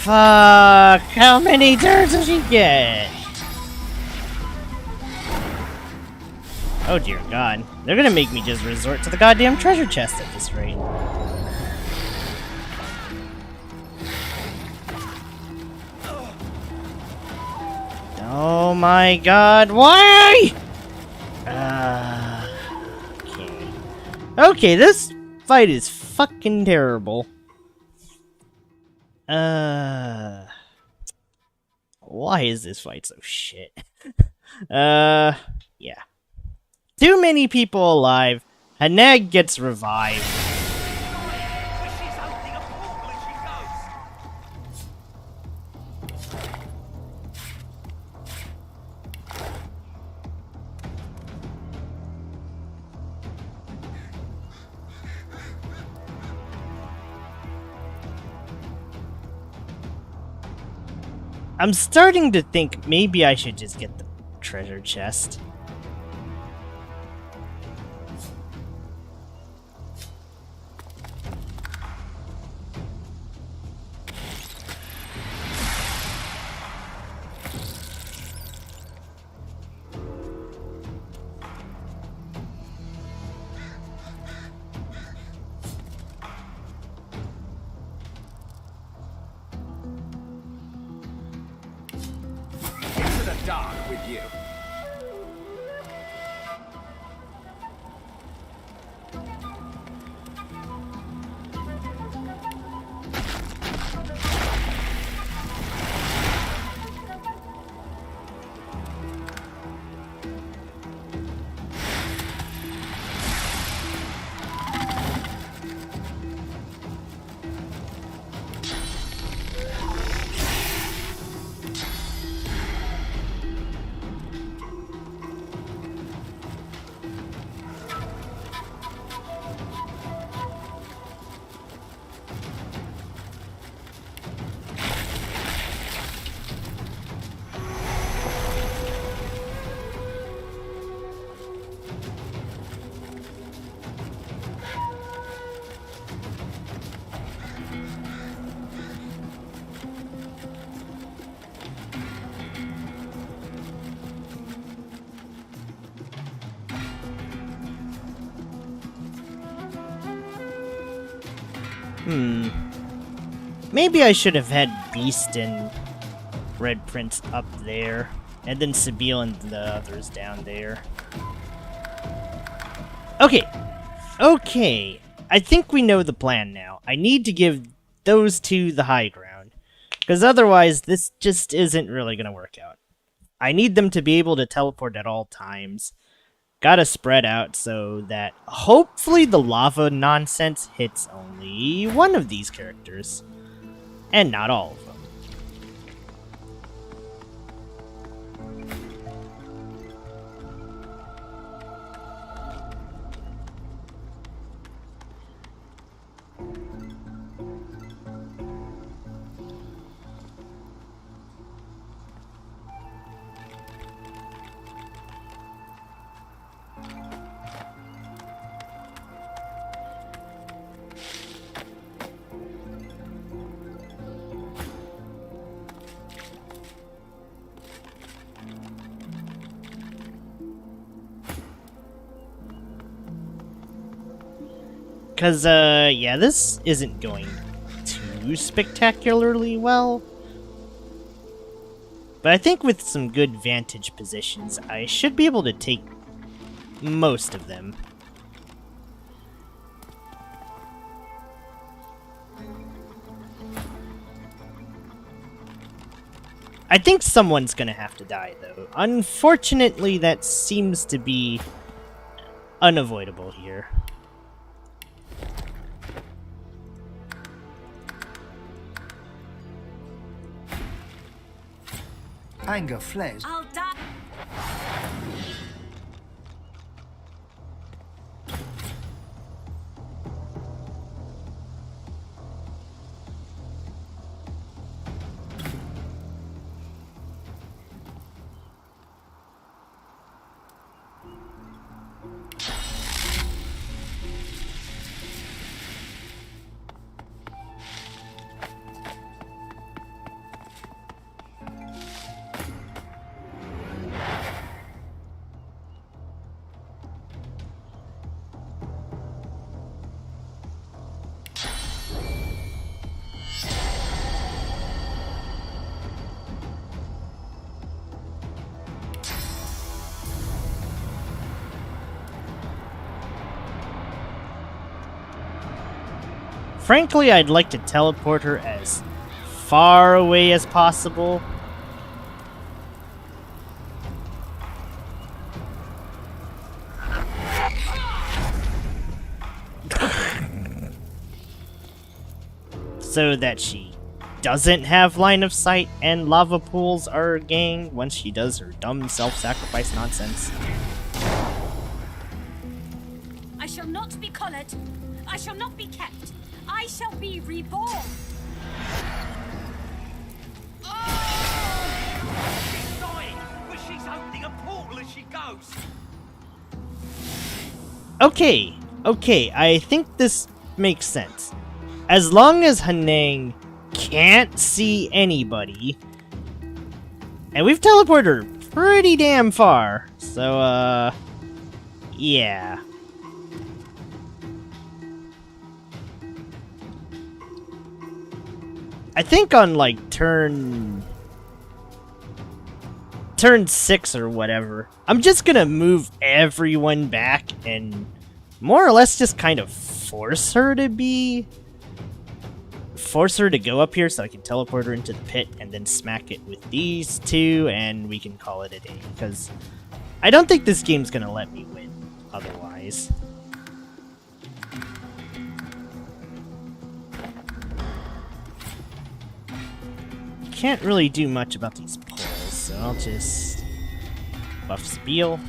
Fuck! How many turns does she get? Oh dear god. They're gonna make me just resort to the goddamn treasure chest at this rate. Oh my god, why? Okay. Okay, this fight is fucking terrible. Why is this fight so shit? Yeah. Too many people alive. Hanag gets revived. I'm starting to think maybe I should just get the treasure chest. Dark with you. Maybe I should have had Beast and Red Prince up there, and then Sabine and the others down there. Okay. Okay. I think we know the plan now. I need to give those two the high ground, because otherwise this just isn't really going to work out. I need them to be able to teleport at all times. Gotta spread out so that hopefully the lava nonsense hits only one of these characters, and not all of them. Because, yeah, this isn't going too spectacularly well. But I think with some good vantage positions, I should be able to take most of them. I think someone's gonna have to die, though. Unfortunately, that seems to be unavoidable here. Anger flares. I'll die. Frankly, I'd like to teleport her as far away as possible. So that she doesn't have line of sight and lava pools are a gang once she does her dumb self-sacrifice nonsense. I shall not be collared. I shall not be kept. I shall be reborn. She's dying, but she's opening a portal as she goes. Okay, I think this makes sense. As long as Hanang can't see anybody, and we've teleported her pretty damn far, so, yeah. I think on, like, turn 6 or whatever, I'm just gonna move everyone back and more or less just kind of force her to go up here so I can teleport her into the pit and then smack it with these two and we can call it a day, because I don't think this game's gonna let me win otherwise. Can't really do much about these poles, so I'll just buff Spiel.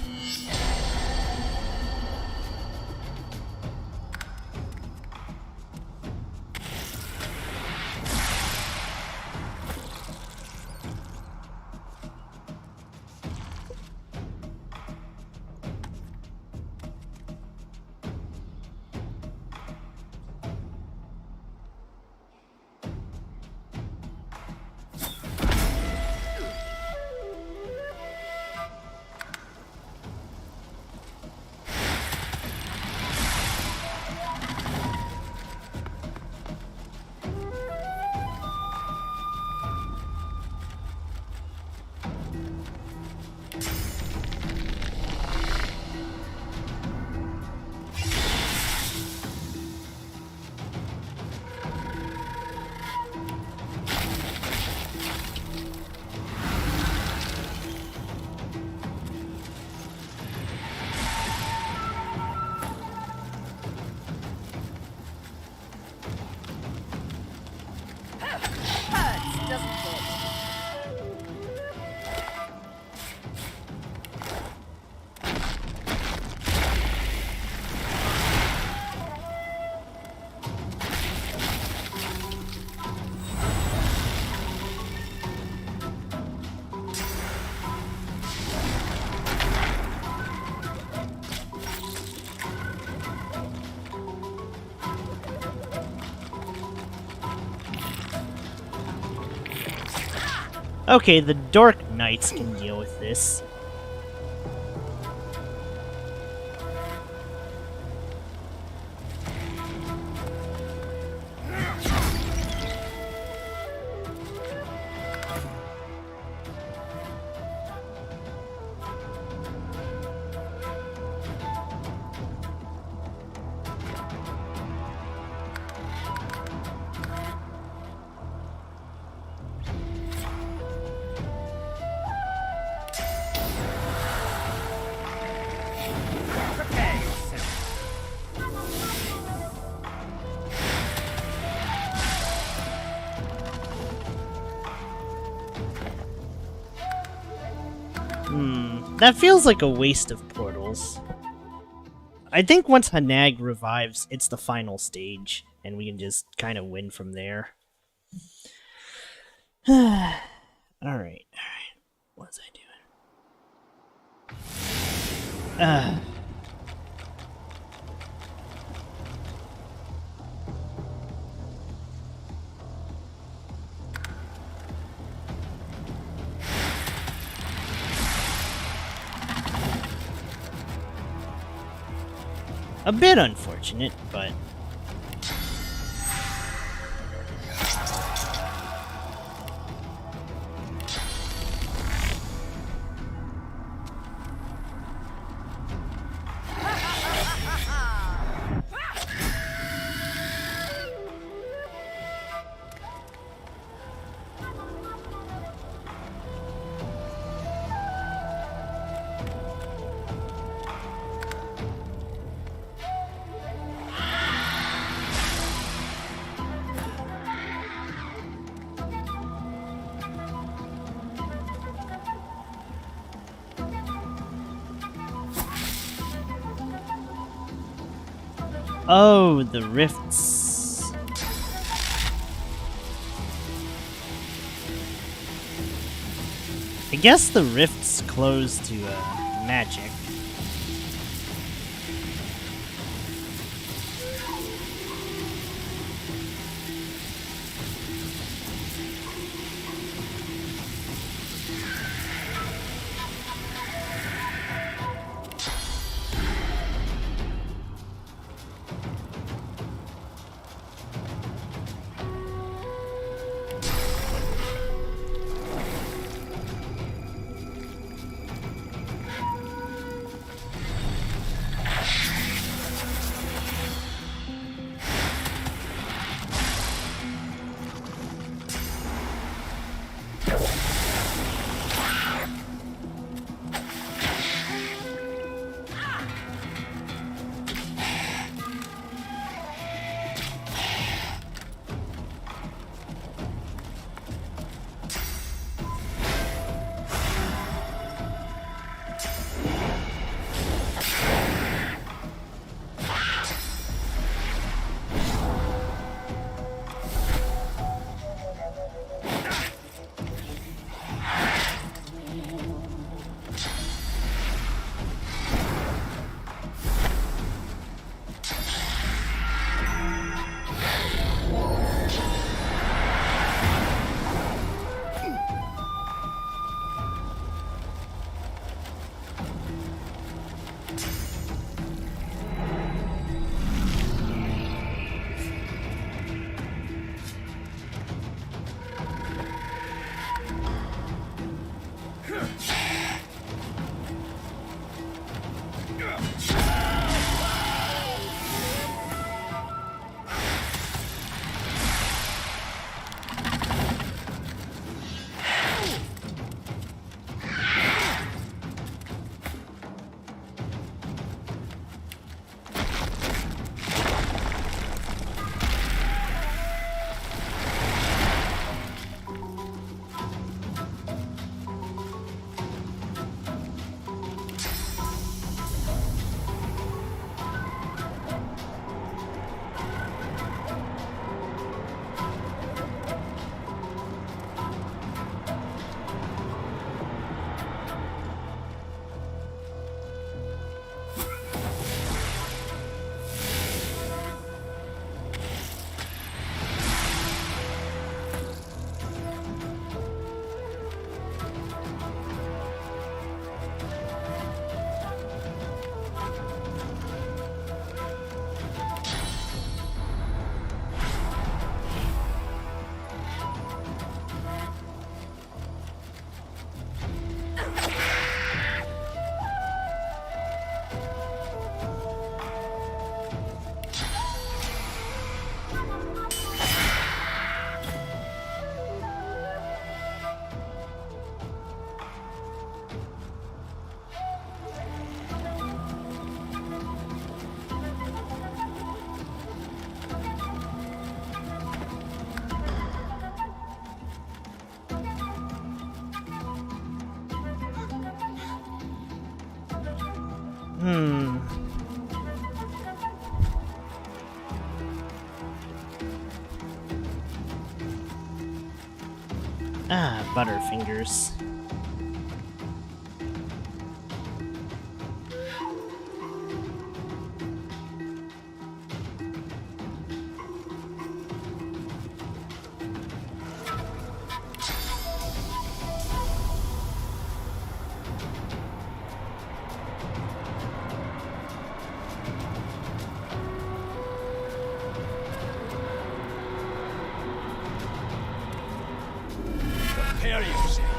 Okay, the Dork Knights can deal with this. That feels like a waste of portals. I think once Hanag revives, it's the final stage, and we can just kind of win from there. Alright. What was I doing? A bit unfortunate, but... Oh, the rifts. I guess the rifts close to magic. Ah, Butterfingers. Prepare yourself.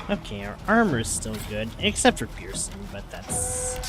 Okay, our armor's still good, except for piercing, but that's...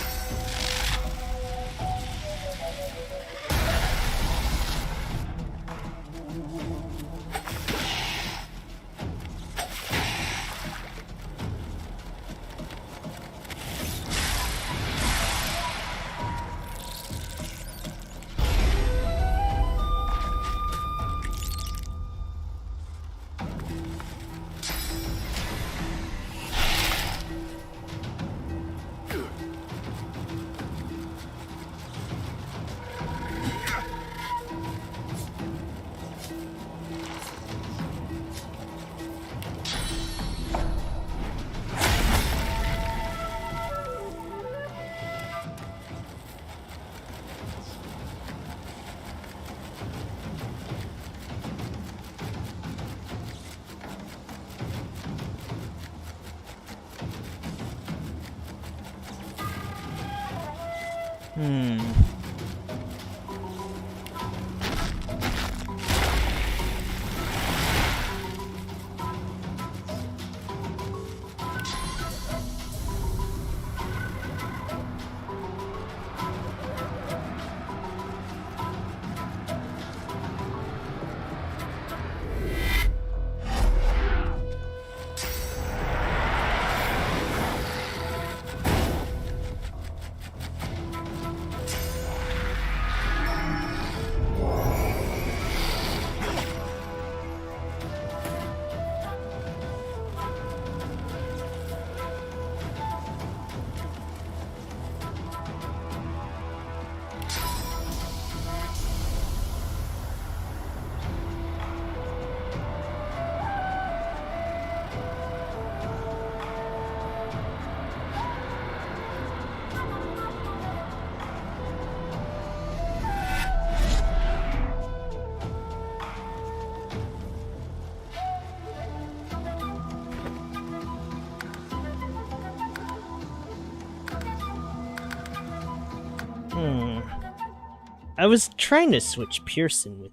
I was trying to switch Pearson with...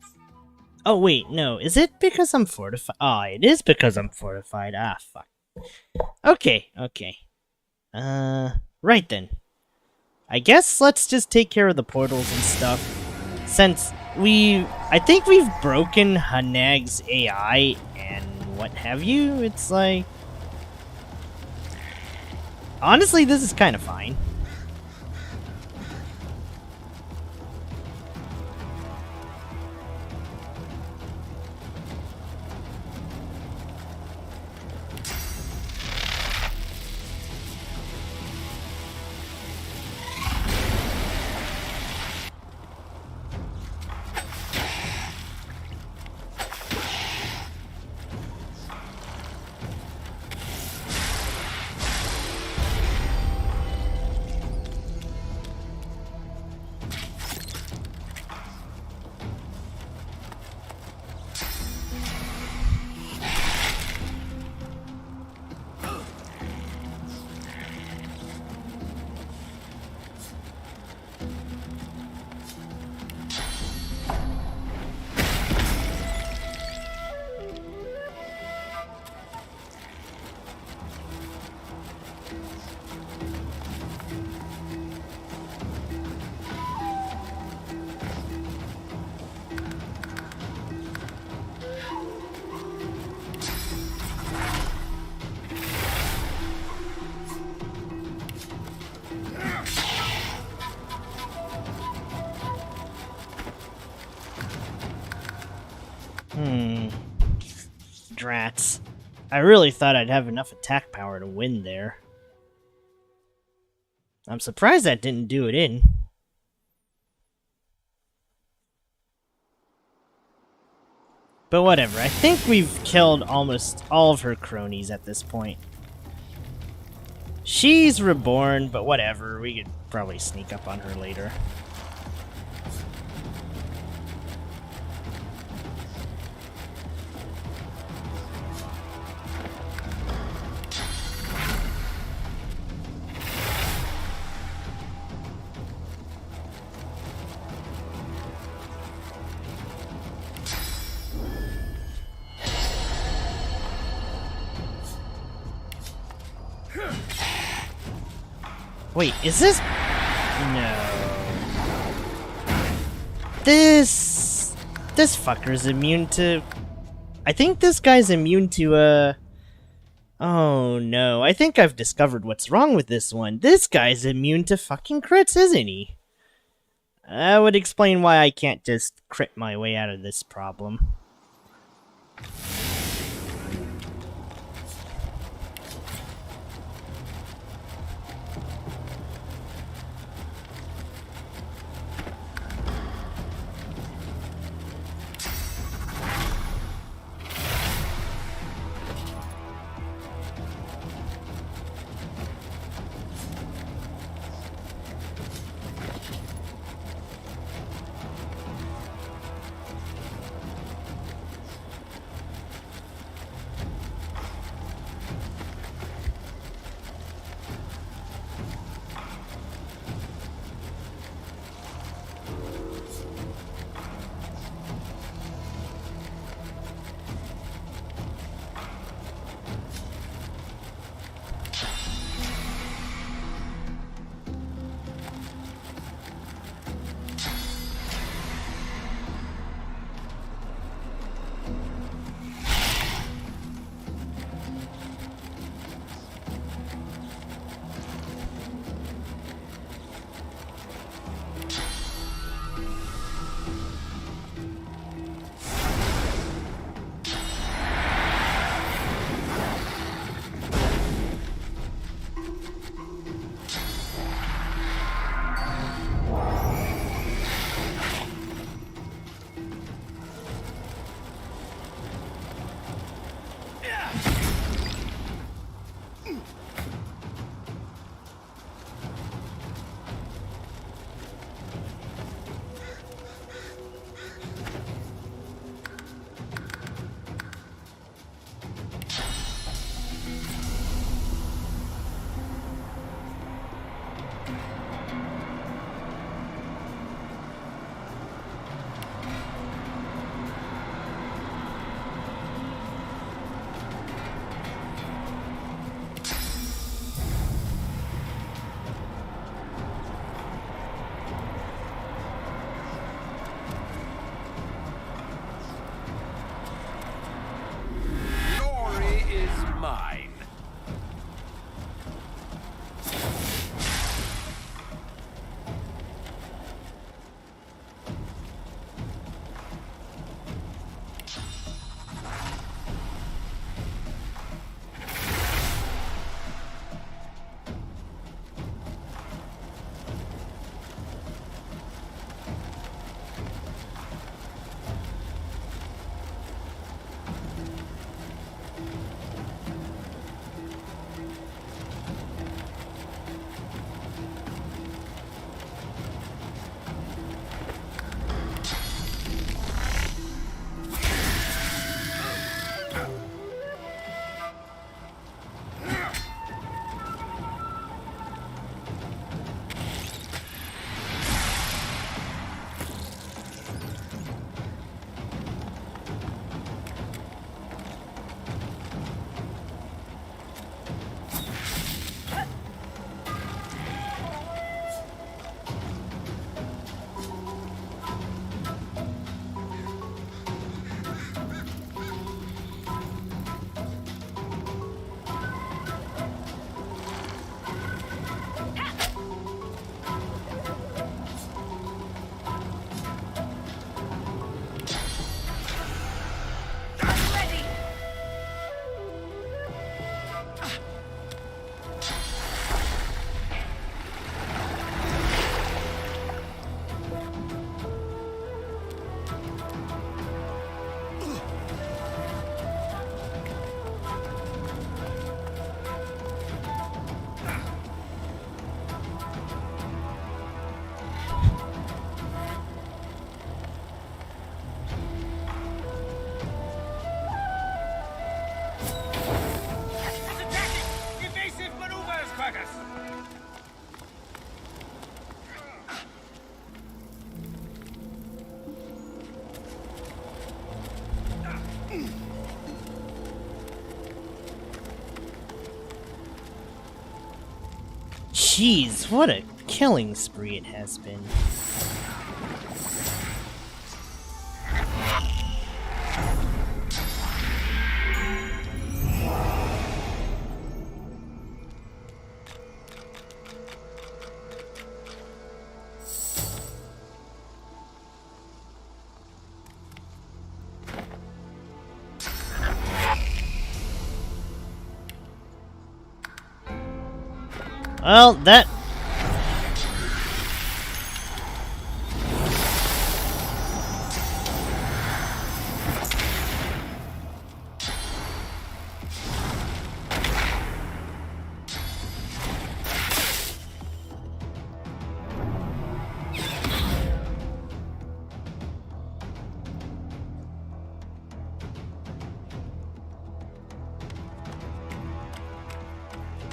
Oh, wait, no. Is it because I'm fortified? Ah, it is because I'm fortified. Ah, fuck. Okay, okay. Right then. I guess let's just take care of the portals and stuff. Since I think we've broken Hanag's AI and what have you. It's like... Honestly, this is kind of fine. Drats. I really thought I'd have enough attack power to win there. I'm surprised that didn't do it in. But whatever, I think we've killed almost all of her cronies at this point. She's reborn, but whatever, we could probably sneak up on her later. Wait, is this... No. This fucker's immune to... I think this guy's immune to, Oh no, I think I've discovered what's wrong with this one. This guy's immune to fucking crits, isn't he? That would explain why I can't just crit my way out of this problem. Jeez, what a killing spree it has been. Well, that...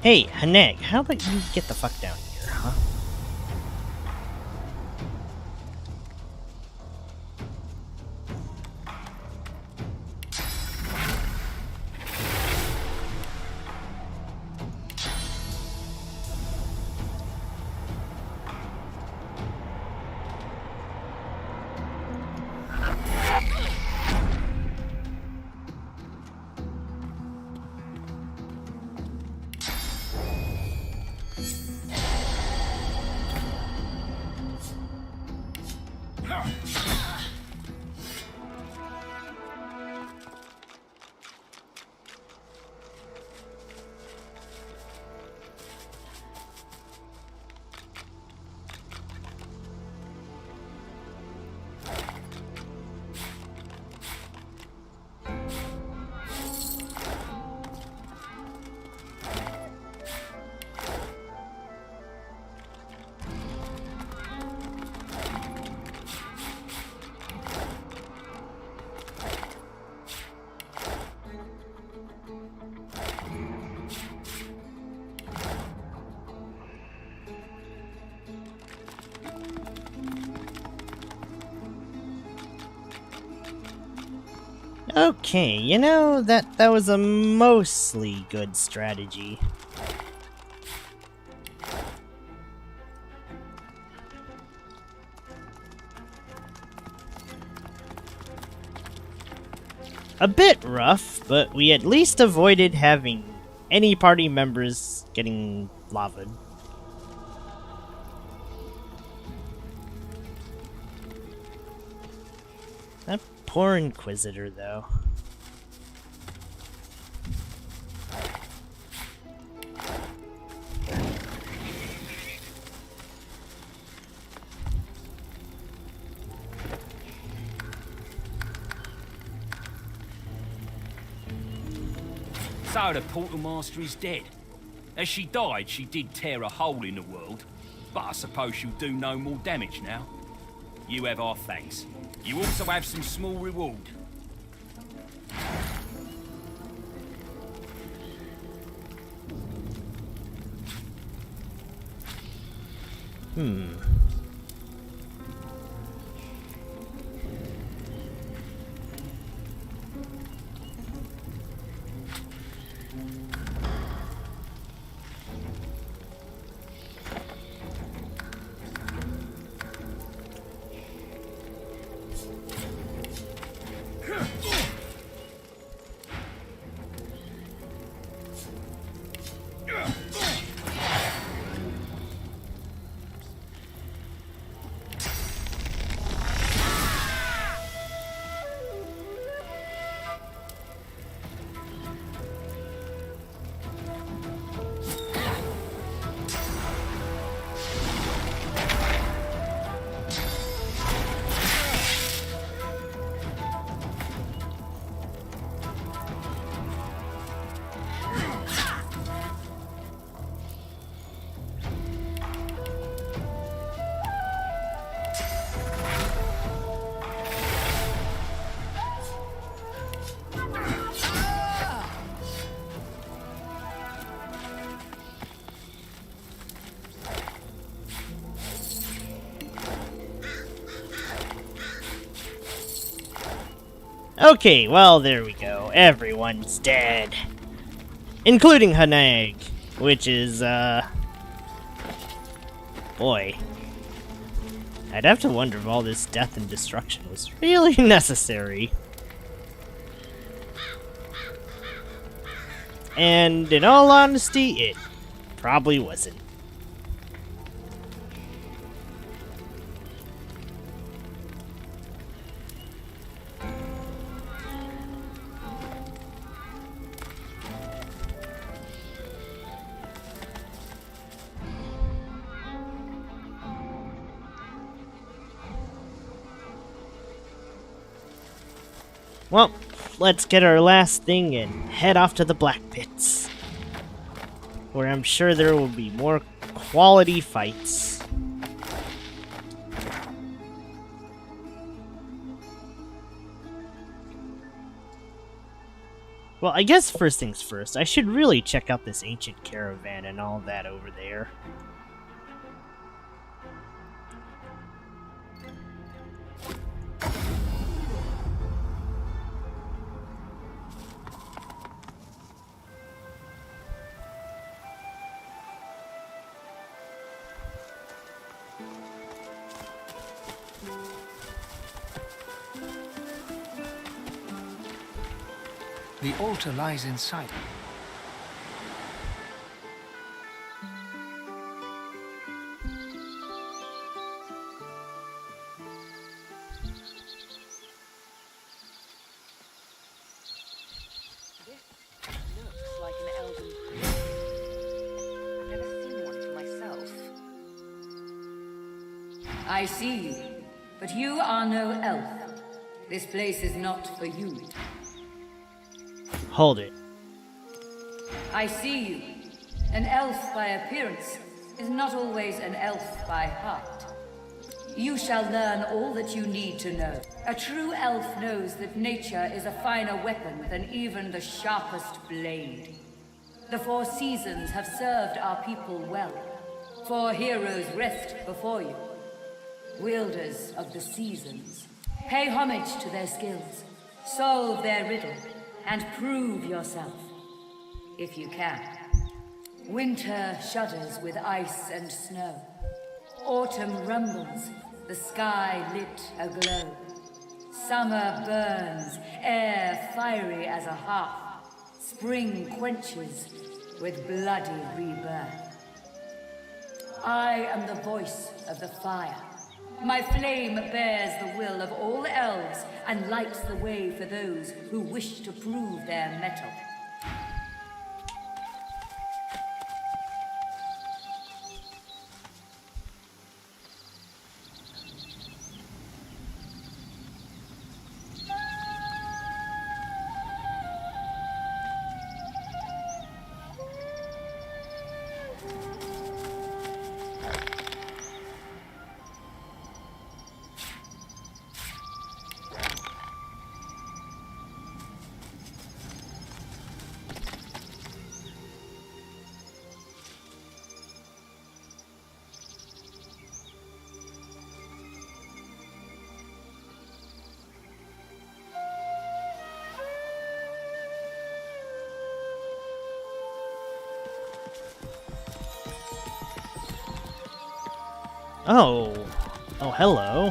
Hey, Haneg, how about you get the fuck down here, huh? Okay, you know, that was a mostly good strategy. A bit rough, but we at least avoided having any party members getting lavaed. That poor Inquisitor, though. So the Portal Master is dead. As she died, she did tear a hole in the world, but I suppose she'll do no more damage now. You have our thanks. You also have some small reward. Okay, well, there we go. Everyone's dead. Including Haneg, which is, Boy. I'd have to wonder if all this death and destruction was really necessary. And in all honesty, it probably wasn't. Well, let's get our last thing and head off to the blackpits, where I'm sure there will be more quality fights. Well, I guess first things first, I should really check out this ancient caravan and all that over there. The altar lies in sight. Looks like an elven priest. I've never seen one for myself. I see you, but you are no elf. This place is not for you. Hold it. I see you. An elf by appearance is not always an elf by heart. You shall learn all that you need to know. A true elf knows that nature is a finer weapon than even the sharpest blade. The four seasons have served our people well. Four heroes rest before you. Wielders of the seasons. Pay homage to their skills. Solve their riddle. And prove yourself, if you can. Winter shudders with ice and snow. Autumn rumbles, the sky lit aglow. Summer burns, air fiery as a hearth. Spring quenches with bloody rebirth. I am the voice of the fire. My flame bears the will of all elves and lights the way for those who wish to prove their mettle. Oh. Oh, hello.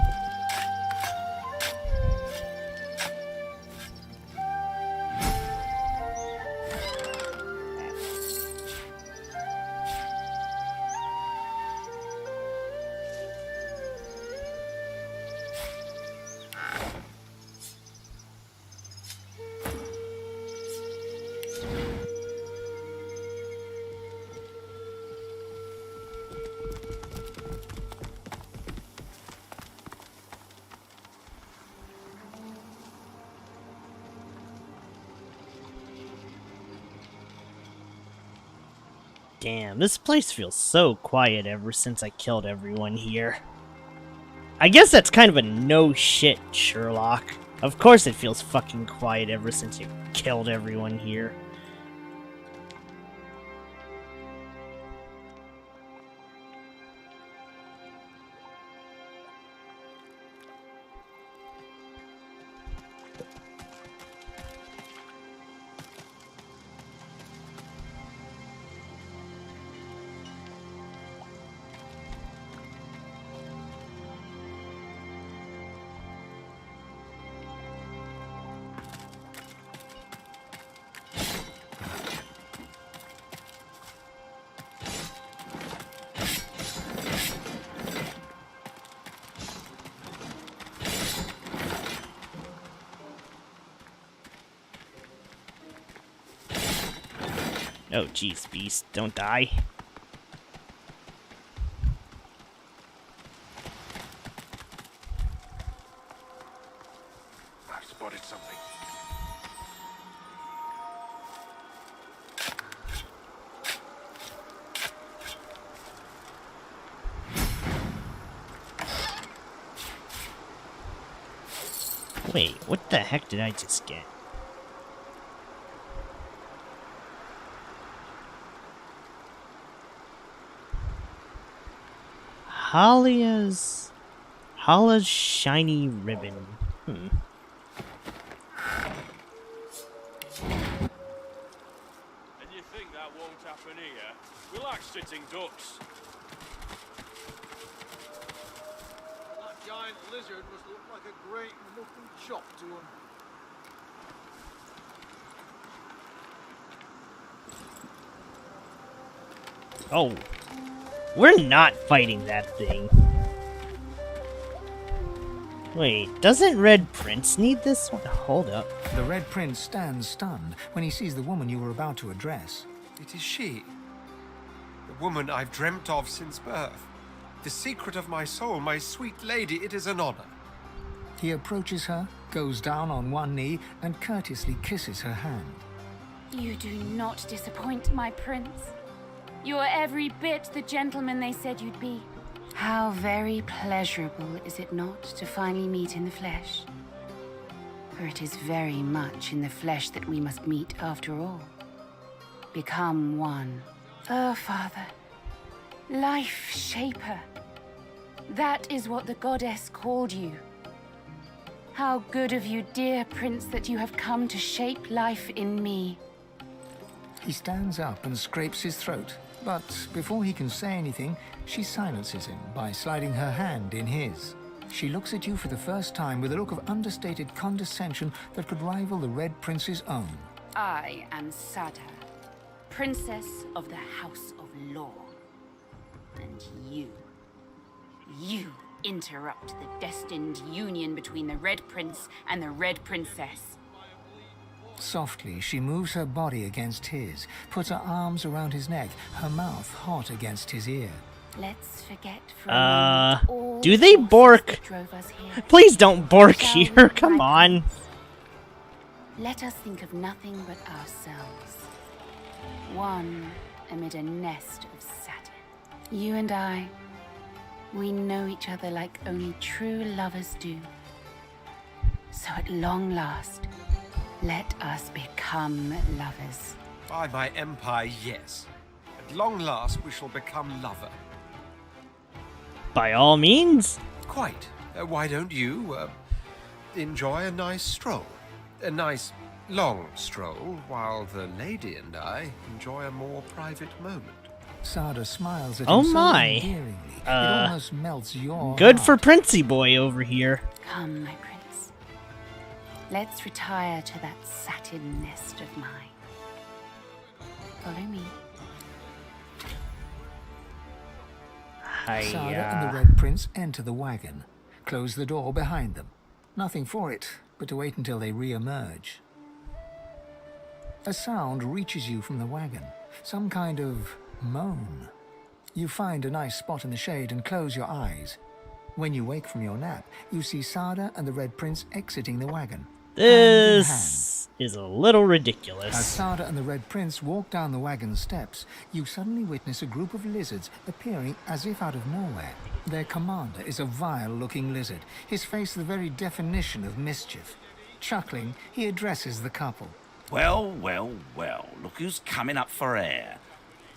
Damn, this place feels so quiet ever since I killed everyone here. I guess that's kind of a no shit, Sherlock. Of course it feels fucking quiet ever since you killed everyone here. Oh, jeez, beast, don't die. I've spotted something. Wait, what the heck did I just get? Halia's shiny ribbon. And you think that won't happen here? We like sitting ducks. That giant lizard must look like a great mutton chop to him. Oh, we're not fighting that thing. Wait, doesn't Red Prince need this one? Hold up. The Red Prince stands stunned when he sees the woman you were about to address. It is she. The woman I've dreamt of since birth. The secret of my soul, my sweet lady, it is an honor. He approaches her, goes down on one knee, and courteously kisses her hand. You do not disappoint, my prince. You are every bit the gentleman they said you'd be. How very pleasurable, is it not, to finally meet in the flesh? For it is very much in the flesh that we must meet after all. Become one. Oh, Father. Life shaper. That is what the goddess called you. How good of you, dear prince, that you have come to shape life in me. He stands up and scrapes his throat, but before he can say anything, she silences him by sliding her hand in his. She looks at you for the first time with a look of understated condescension that could rival the Red Prince's own. I am Sada, Princess of the House of Law. And you interrupt the destined union between the Red Prince and the Red Princess. Softly, she moves her body against his, puts her arms around his neck, her mouth hot against his ear. Let's forget for a moment all do they the bork? that drove us here. Please don't bork Shall we, here, come my on. prince? Let us think of nothing but ourselves. One amid a nest of satin. You and I, we know each other like only true lovers do. So at long last, let us become lovers. By my empire, yes. At long last, we shall become lover. By all means. Quite. Why don't you, enjoy a nice stroll? A nice, long stroll, while the lady and I enjoy a more private moment. Sada smiles at Oh him so my. endearingly, it almost melts your Good heart. for Princey Boy over here. Come, my prince. Let's retire to that satin nest of mine. Follow me. Sada and the Hiya. Red Prince enter the wagon, close the door behind them. Nothing for it but to wait until they re-emerge. A sound reaches you from the wagon, some kind of moan. You find a nice spot in the shade and close your eyes. When you wake from your nap, you see Sada and the Red Prince exiting the wagon. This is a little As ridiculous. Sada and the Red Prince walk down the wagon steps, you suddenly witness a group of lizards appearing as if out of nowhere. Their commander is a vile-looking lizard, his face the very definition of mischief. Chuckling, he addresses the couple. Well, well, well, look who's coming up for air.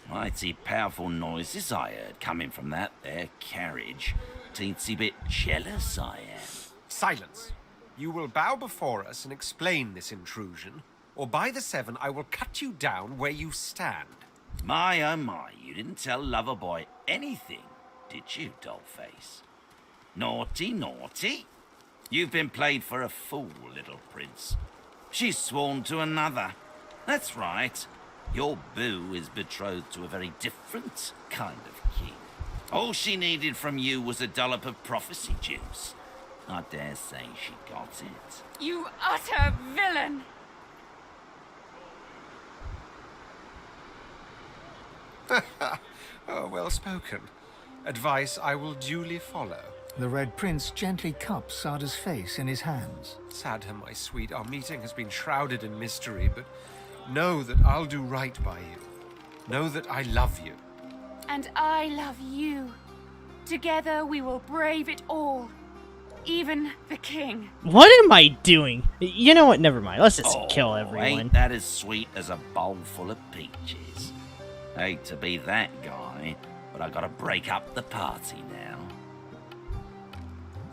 Mighty powerful noises I heard coming from that there carriage. Teensy bit jealous I am. Silence. You will bow before us and explain this intrusion, or by the seven I will cut you down where you stand. My, oh my, you didn't tell Loverboy anything, did you, Dollface? Naughty, naughty. You've been played for a fool, little prince. She's sworn to another. That's right. Your boo is betrothed to a very different kind of king. All she needed from you was a dollop of prophecy juice. I dare say she got it. You utter villain! Oh, well spoken. Advice I will duly follow. The Red Prince gently cups Sada's face in his hands. Sadha, my sweet, our meeting has been shrouded in mystery, but know that I'll do right by you. Know that I love you. And I love you. Together we will brave it all. Even the king. What am I doing? You know what? Never mind. Let's just kill everyone. Ain't that as sweet as a bowl full of peaches? Hate to be that guy, but I gotta break up the party now.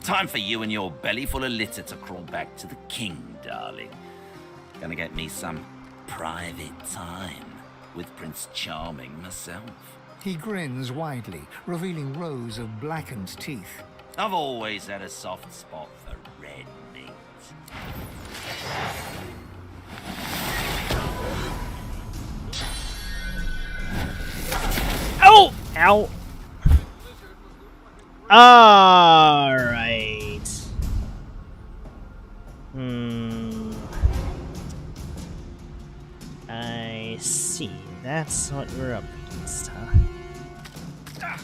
Time for you and your belly full of litter to crawl back to the king, darling. Gonna get me some private time with Prince Charming myself. He grins widely, revealing rows of blackened teeth. I've always had a soft spot for red meat. Oh! Ow! Alright. I see. That's what we're up against, huh?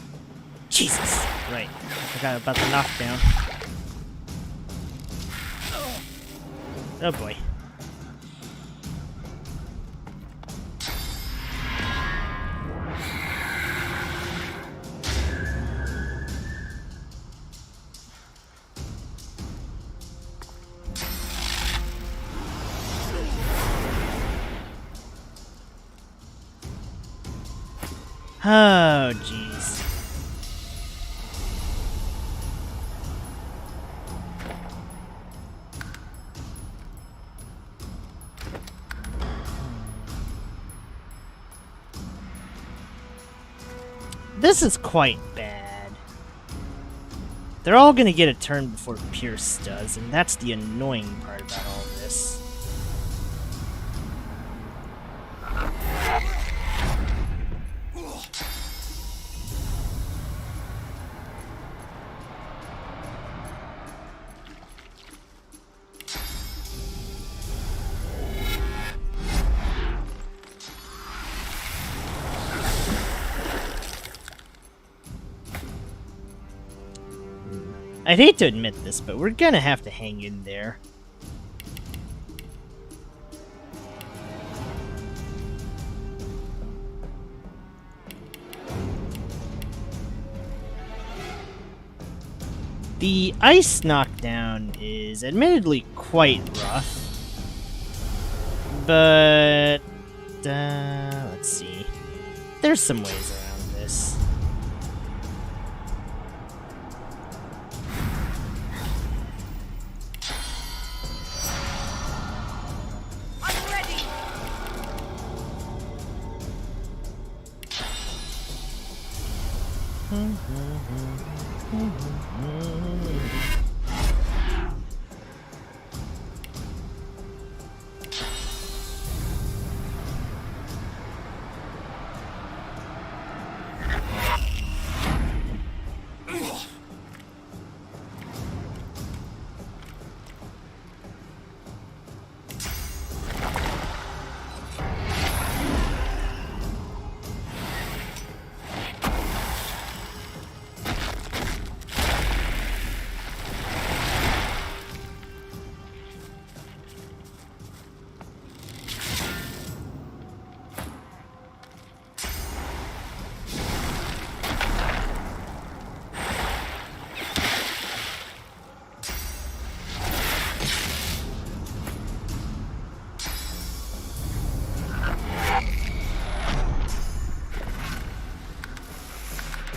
Jesus! Right. Forgot about the knockdown. Oh boy. Oh, jeez. This is quite bad. They're all gonna get a turn before Pierce does, and that's the annoying part about all this. I'd hate to admit this, but we're gonna have to hang in there. The ice knockdown is admittedly quite rough, but let's see. There's some ways around this.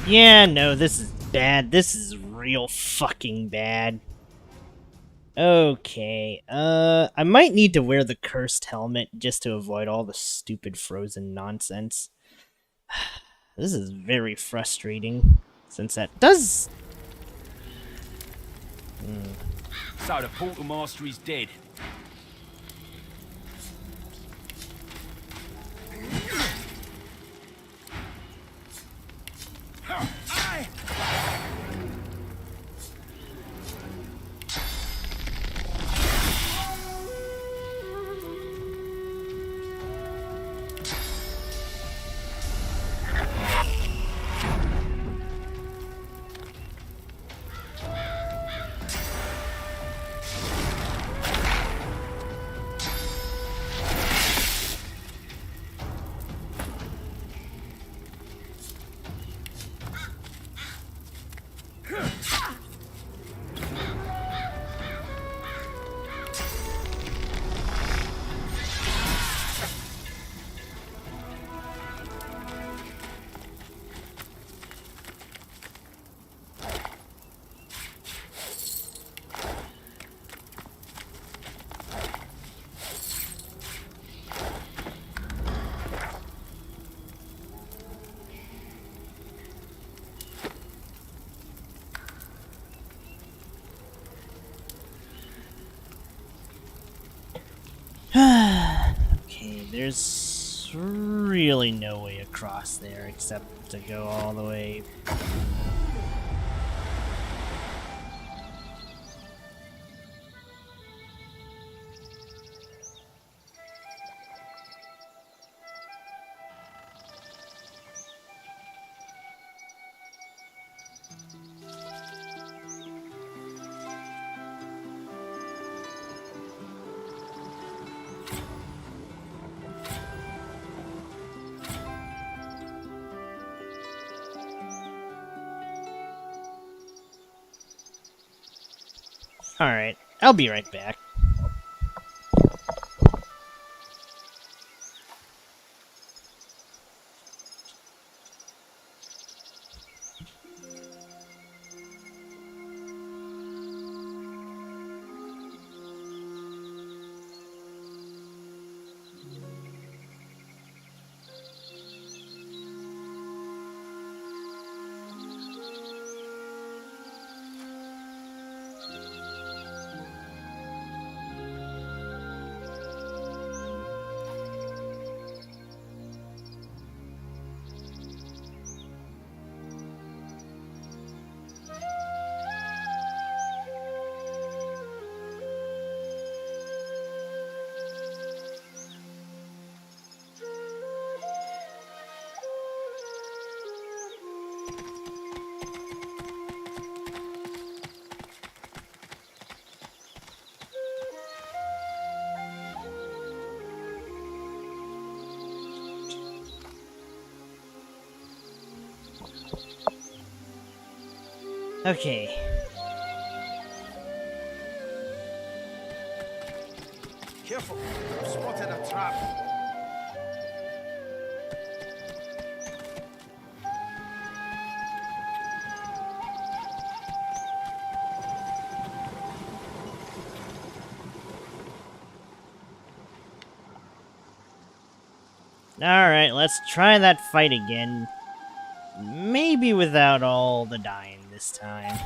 Yeah, no, this is bad. This is real fucking bad. Okay, I might need to wear the cursed helmet just to avoid all the stupid frozen nonsense. This is very frustrating, since that does... So the Portal Master is dead. Okay, there's really no way across there except to go all the way. Alright, I'll be right back. Okay. Careful, I've spotted a trap. Alright, let's try that fight again. Maybe without all the dying this time.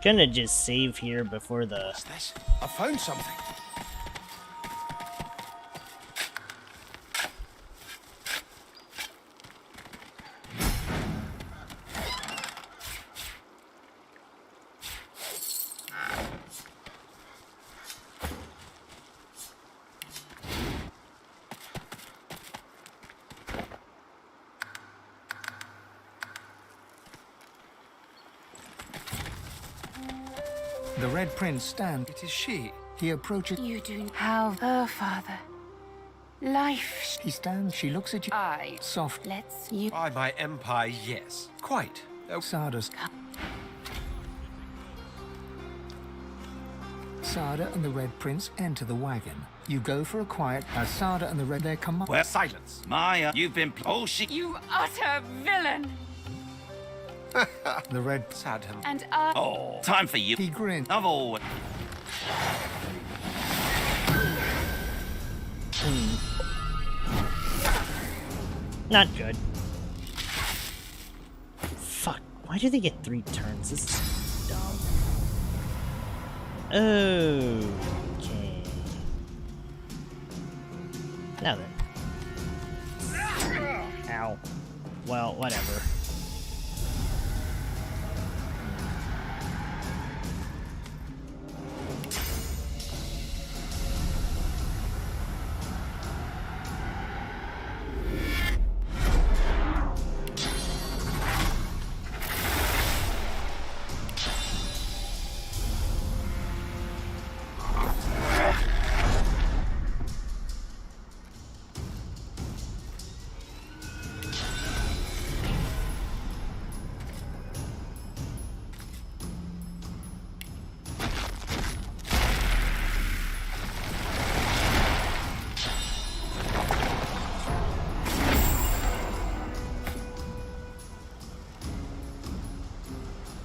Gonna just save here before the... What's this? I found something. The Red Prince stands. It is she. He approaches. You do how, Father. Life. He stands. She looks at you. I. Soft. Let's you. By my empire, yes. Quite. Sada and the Red Prince enter the wagon. You go for a quiet. As Sada and the Red, there come. Well, silence. Maya, you've been. Oh, You utter villain! The Red. Sad him. And Oh, time for you. He grins. I've always. Not good. Fuck, why do they get 3 turns? This is dumb. Okay. Now then. Ow. Well, whatever.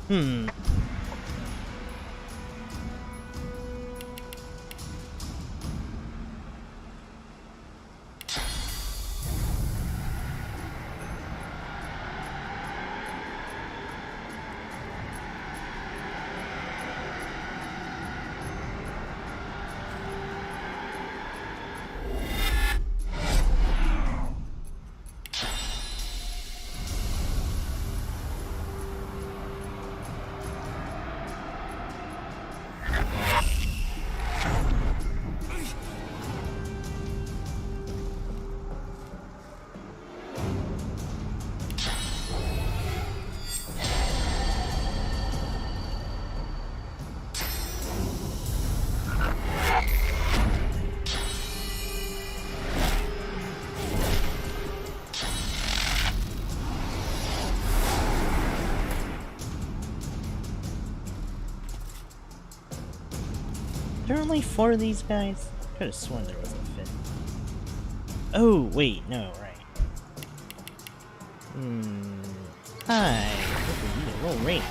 Hmm. There are only 4 of these guys? Could have sworn there was a 5th. Oh, wait, no, right. Hi. Roll rate.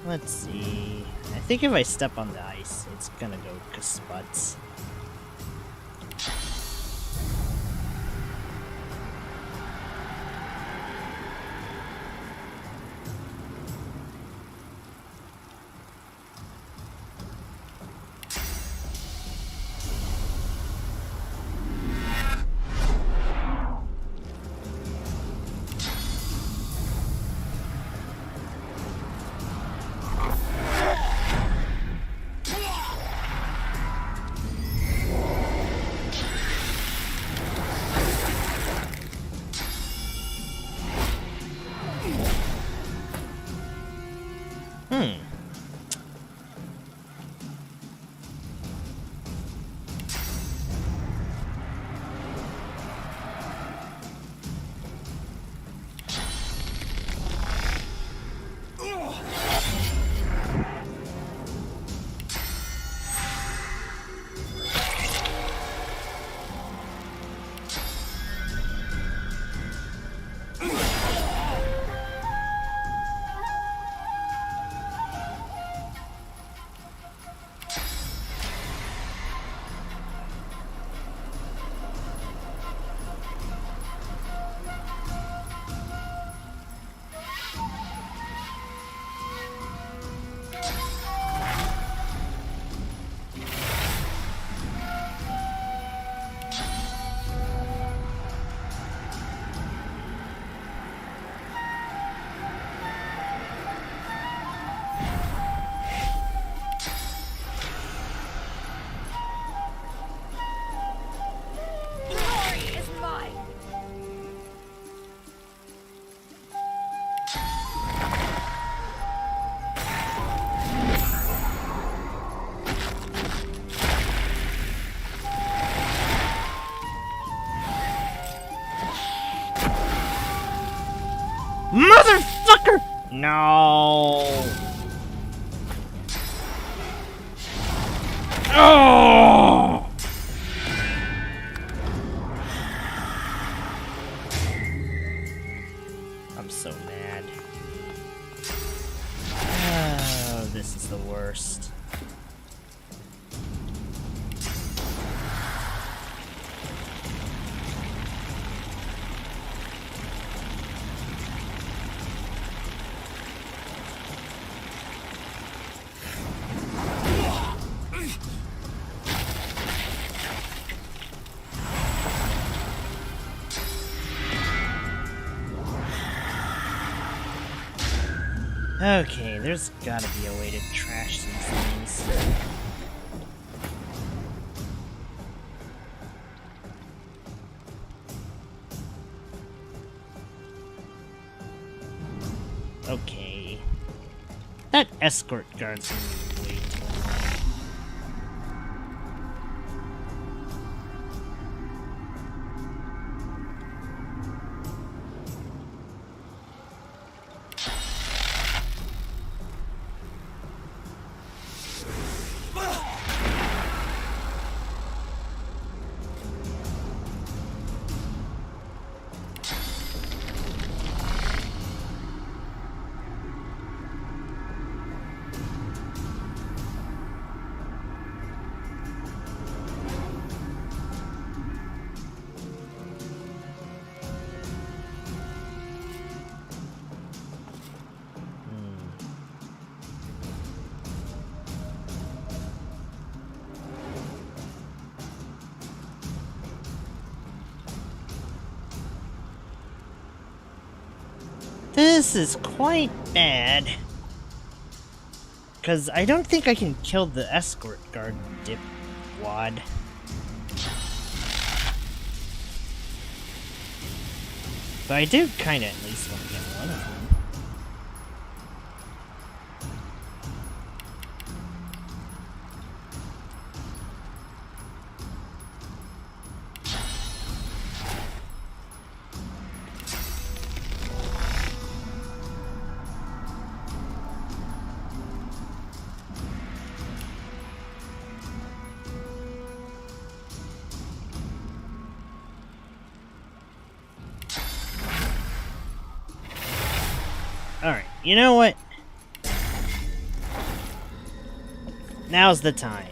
Let's see. I think if I step on the ice, it's gonna go kasputs. Motherfucker! No. Oh! I'm so mad. Oh, this is the worst. Okay, there's gotta be a way to trash these things. Okay. That escort guard's gonna be way too long. This is quite bad. Because I don't think I can kill the escort guard dipwad. But I do kind of at least want to get one of them. Alright, you know what? Now's the time.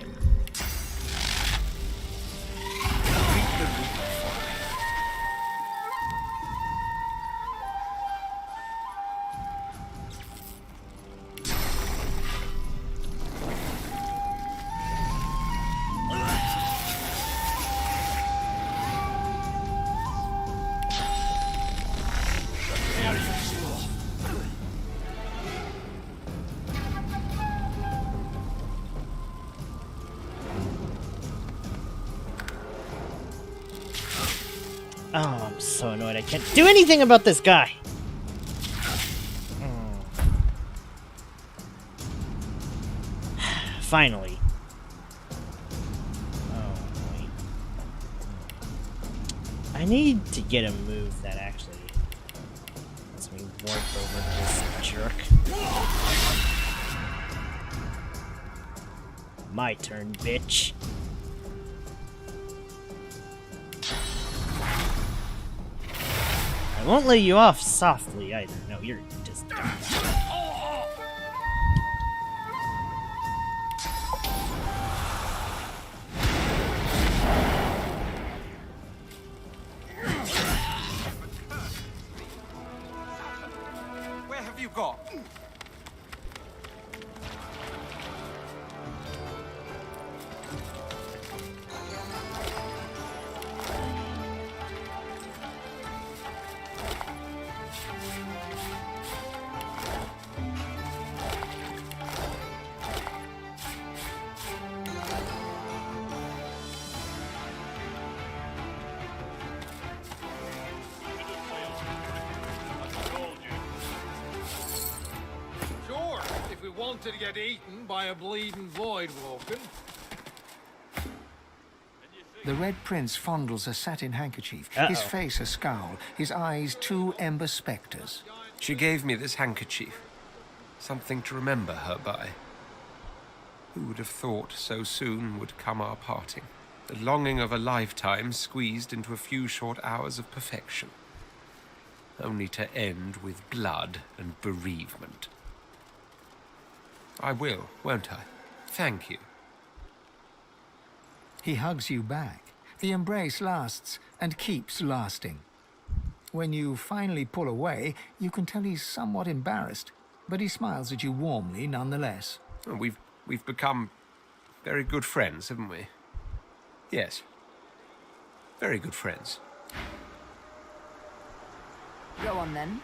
Oh, I'm so annoyed I can't do anything about this guy! Finally. Oh, wait. I need to get a move that actually lets me warp over to this jerk. My turn, bitch. I won't lay you off softly either. No, you're just done. Where have you got? Sure, if we wanted to get eaten by a bleeding void walking. The Red Prince fondles a satin handkerchief, his face a scowl, his eyes two ember spectres. She gave me this handkerchief. Something to remember her by. Who would have thought so soon would come our parting? The longing of a lifetime squeezed into a few short hours of perfection. Only to end with blood and bereavement. I will, won't I? Thank you. He hugs you back. The embrace lasts and keeps lasting. When you finally pull away, you can tell he's somewhat embarrassed, but he smiles at you warmly nonetheless. Well, we've become very good friends, haven't we? Yes. Very good friends. Go on then.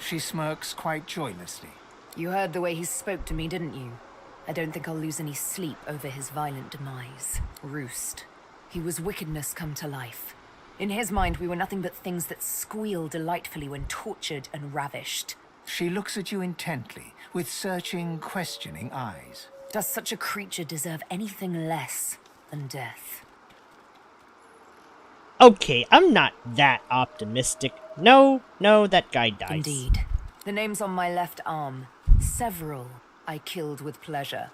She smirks quite joylessly. You heard the way he spoke to me, didn't you? I don't think I'll lose any sleep over his violent demise. Roost. He was wickedness come to life. In his mind, we were nothing but things that squeal delightfully when tortured and ravished. She looks at you intently, with searching, questioning eyes. Does such a creature deserve anything less than death? Okay, I'm not that optimistic. No, that guy dies. Indeed. The name's on my left arm. Several I killed with pleasure.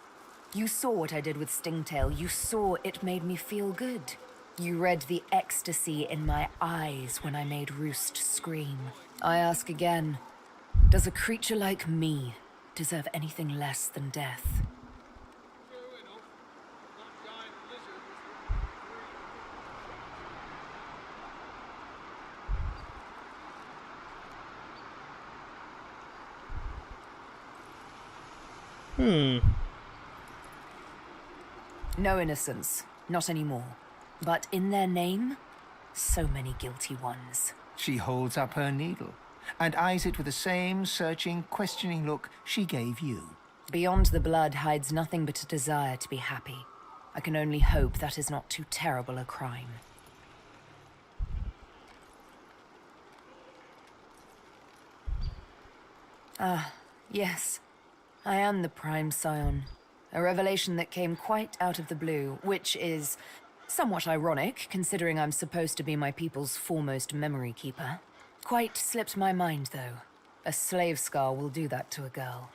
You saw what I did with Stingtail. You saw it made me feel good. You read the ecstasy in my eyes when I made Roost scream. I ask again, does a creature like me deserve anything less than death? No innocence. Not anymore. But in their name, So many guilty ones. She holds up her needle and eyes it with the same searching, questioning look she gave you. Beyond the blood hides nothing but a desire to be happy. I can only hope that is not too terrible a crime. Ah, yes. I am the Prime Scion. A revelation that came quite out of the blue, which is somewhat ironic, considering I'm supposed to be my people's foremost memory keeper. Quite slipped my mind, though. A slave scar will do that to a girl.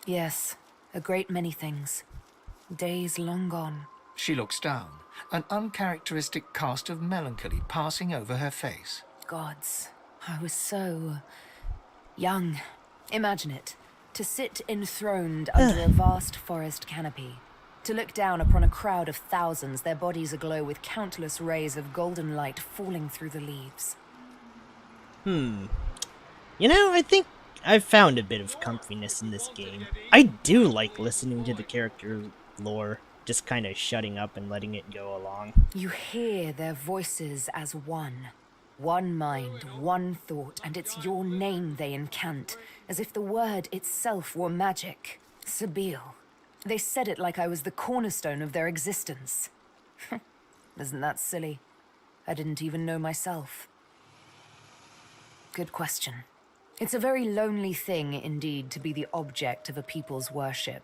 Yes, a great many things. Days long gone. She looks down, an uncharacteristic cast of melancholy passing over her face. Gods, I was so young. Imagine it. To sit enthroned under a vast forest canopy. To look down upon a crowd of thousands, their bodies aglow with countless rays of golden light falling through the leaves. You know, I think I've found a bit of comfiness in this game. I do like listening to the character lore, just kind of shutting up and letting it go along. You hear their voices as one. One mind, one thought, and it's your name they incant, as if the word itself were magic. Sabeel. They said it like I was the cornerstone of their existence. Isn't that silly? I didn't even know myself. Good question. It's a very lonely thing, indeed, to be the object of a people's worship.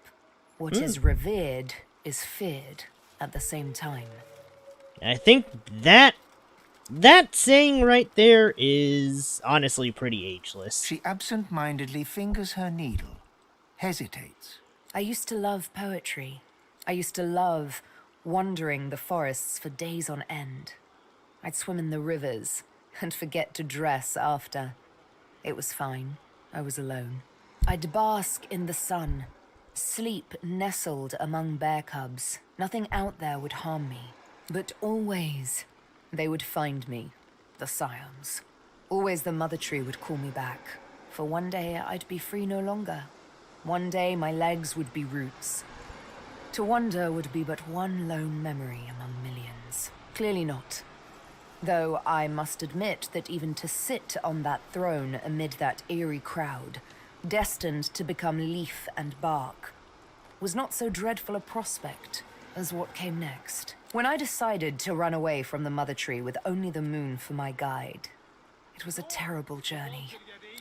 What is revered is feared at the same time. I think that saying right there is honestly pretty ageless. She absent-mindedly fingers her needle, hesitates. I used to love poetry. I used to love wandering the forests for days on end. I'd swim in the rivers and forget to dress after. It was fine. I was alone. I'd bask in the sun, sleep nestled among bear cubs. Nothing out there would harm me. But always, they would find me, the scions. Always the mother tree would call me back. For one day I'd be free no longer. One day my legs would be roots. To wander would be but one lone memory among millions. Clearly not. Though I must admit that even to sit on that throne amid that eerie crowd, destined to become leaf and bark, was not so dreadful a prospect as what came next. When I decided to run away from the mother tree with only the moon for my guide, it was a terrible journey.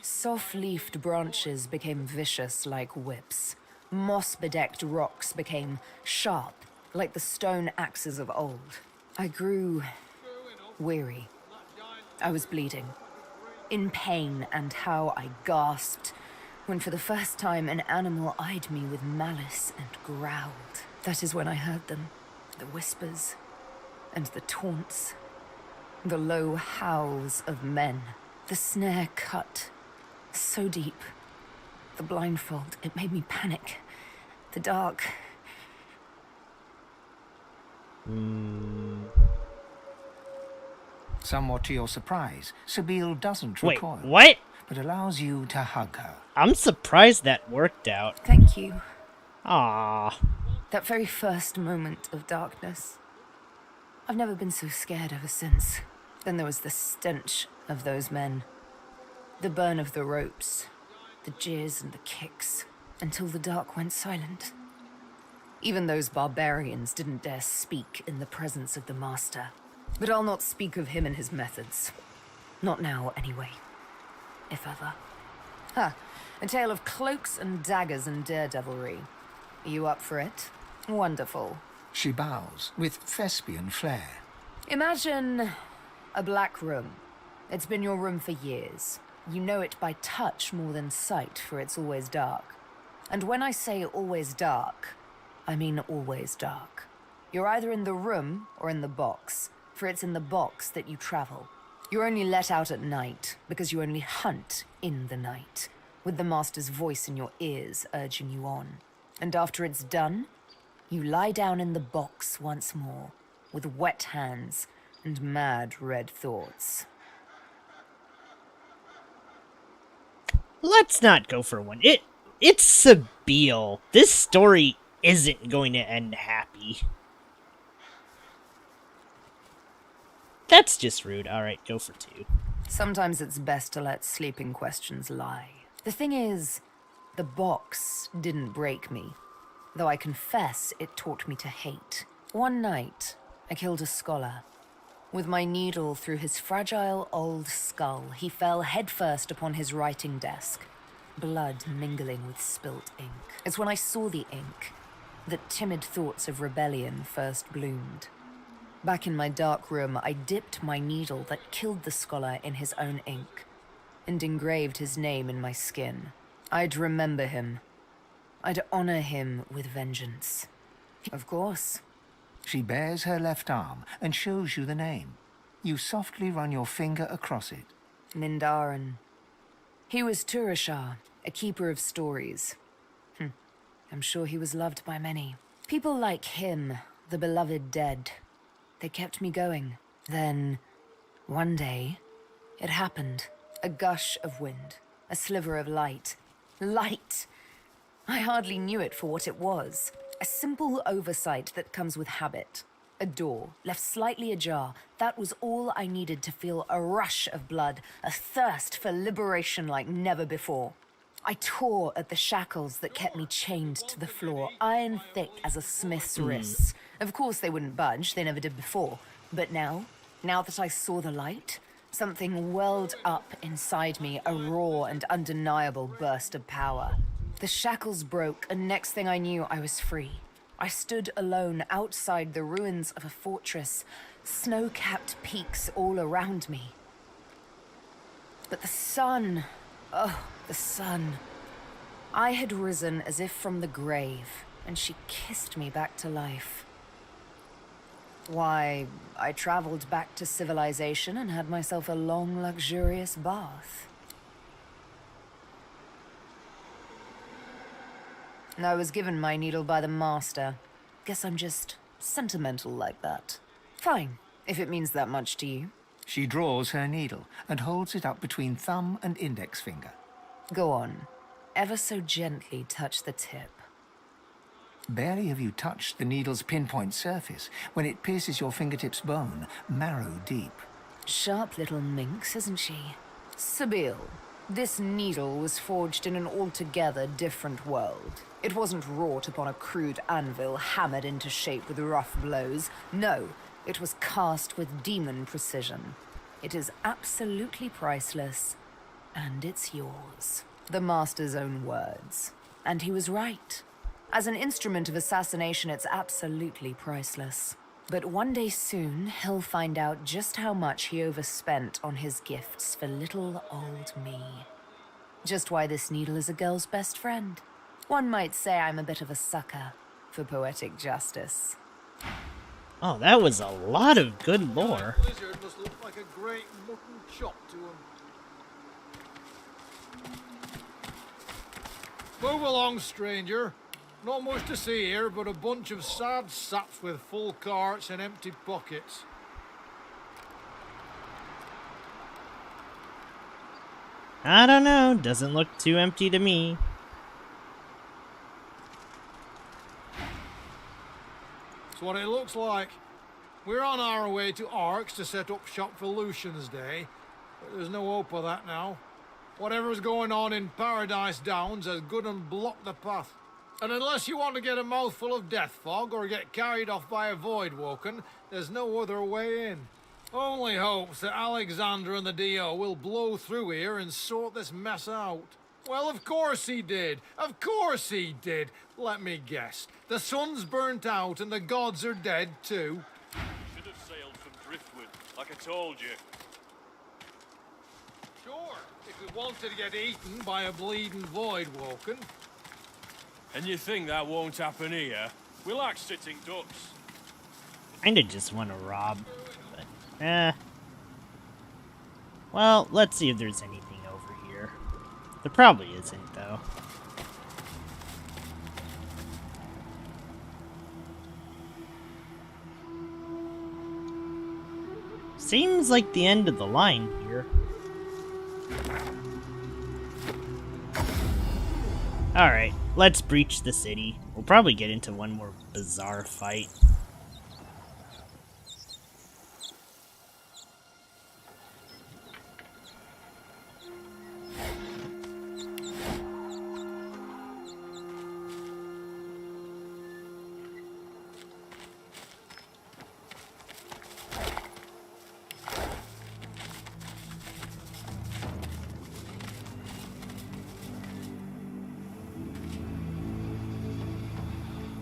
Soft-leafed branches became vicious like whips. Moss-bedecked rocks became sharp like the stone axes of old. I grew weary. I was bleeding. In pain, and how I gasped when for the first time an animal eyed me with malice and growled. That is when I heard them. The whispers and the taunts. The low howls of men. The snare cut so deep. The blindfold, it made me panic. The dark. Somewhat to your surprise, Sabeel doesn't recoil. Wait, what? But allows you to hug her. I'm surprised that worked out. Thank you. Ah. That very first moment of darkness. I've never been so scared ever since. Then there was the stench of those men. The burn of the ropes. The jeers and the kicks. Until the dark went silent. Even those barbarians didn't dare speak in the presence of the master. But I'll not speak of him and his methods. Not now, anyway. If ever. Ha! A tale of cloaks and daggers and daredevilry. Are you up for it? Wonderful. She bows with thespian flair. Imagine a black room. It's been your room for years. You know it by touch more than sight, for it's always dark. And when I say always dark, I mean always dark. You're either in the room or in the box, for it's in the box that you travel. You're only let out at night, because you only hunt in the night, with the master's voice in your ears urging you on. And after it's done, you lie down in the box once more, with wet hands and mad red thoughts. Let's not go for one. It's Sabeel. This story isn't going to end happy. That's just rude. Alright, go for 2. Sometimes it's best to let sleeping questions lie. The thing is, the box didn't break me, though I confess it taught me to hate. One night, I killed a scholar. With my needle through his fragile old skull, he fell headfirst upon his writing desk, blood mingling with spilt ink. It's when I saw the ink that timid thoughts of rebellion first bloomed. Back in my dark room, I dipped my needle that killed the scholar in his own ink and engraved his name in my skin. I'd remember him. I'd honor him with vengeance. Of course. She bares her left arm and shows you the name. You softly run your finger across it. Mindarin. He was Turashar, a keeper of stories. I'm sure he was loved by many. People like him, the beloved dead, they kept me going. Then, one day, it happened. A gush of wind, a sliver of light. Light! I hardly knew it for what it was. A simple oversight that comes with habit. A door, left slightly ajar. That was all I needed to feel a rush of blood, a thirst for liberation like never before. I tore at the shackles that kept me chained to the floor, iron thick as a smith's wrists. Of course they wouldn't budge, they never did before. But now that I saw the light, something welled up inside me, a raw and undeniable burst of power. The shackles broke, and next thing I knew, I was free. I stood alone outside the ruins of a fortress, snow-capped peaks all around me. But the sun, oh, the sun. I had risen as if from the grave, and she kissed me back to life. Why, I traveled back to civilization and had myself a long, luxurious bath. I was given my needle by the master. Guess I'm just sentimental like that. Fine, if it means that much to you. She draws her needle and holds it up between thumb and index finger. Go on. Ever so gently touch the tip. Barely have you touched the needle's pinpoint surface when it pierces your fingertips' bone, marrow deep. Sharp little minx, isn't she? Sabine, this needle was forged in an altogether different world. It wasn't wrought upon a crude anvil hammered into shape with rough blows. No, it was cast with demon precision. It is absolutely priceless, and it's yours. The master's own words. And he was right. As an instrument of assassination, it's absolutely priceless. But one day soon, he'll find out just how much he overspent on his gifts for little old me. Just why this needle is a girl's best friend. One might say I'm a bit of a sucker for poetic justice. Oh, that was a lot of good lore. That lizard must look like a great mutton chop to him. Move along, stranger. Not much to see here, but a bunch of sad saps with full carts and empty pockets. I don't know, doesn't look too empty to me. That's what it looks like. We're on our way to Arx to set up shop for Lucian's Day, but there's no hope of that now. Whatever's going on in Paradise Downs has good and blocked the path. And unless you want to get a mouthful of death fog or get carried off by a void woken, there's no other way in. Only hopes that Alexander and the D.O. will blow through here and sort this mess out. Well, of course he did. Of course he did. Let me guess. The sun's burnt out and the gods are dead too. Should have sailed from Driftwood, like I told you. Sure, if we wanted to get eaten by a bleeding void woken. And you think that won't happen here? We like sitting ducks. Kinda just want to rob, but well, let's see if there's anything over here. There probably isn't, though. Seems like the end of the line here. Alright, let's breach the city. We'll probably get into one more bizarre fight.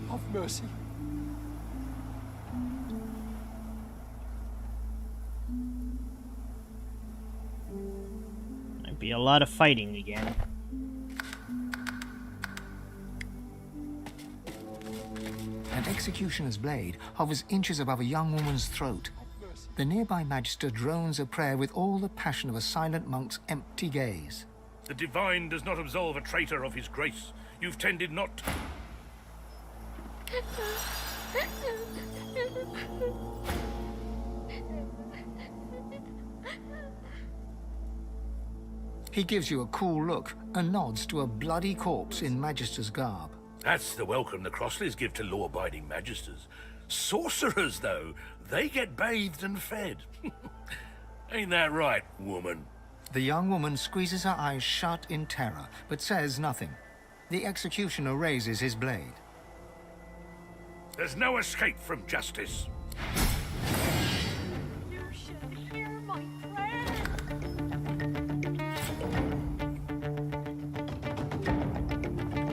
Have mercy. Might be a lot of fighting again. An executioner's blade hovers inches above a young woman's throat. The nearby magister drones a prayer with all the passion of a silent monk's empty gaze. The divine does not absolve a traitor of his grace. You've tended not... He gives you a cool look and nods to a bloody corpse in magister's garb. That's the welcome the Crossleys give to law-abiding magisters. Sorcerers, though, they get bathed and fed. Ain't that right, woman? The young woman squeezes her eyes shut in terror, but says nothing. The executioner raises his blade. There's no escape from justice. You should hear my prayer.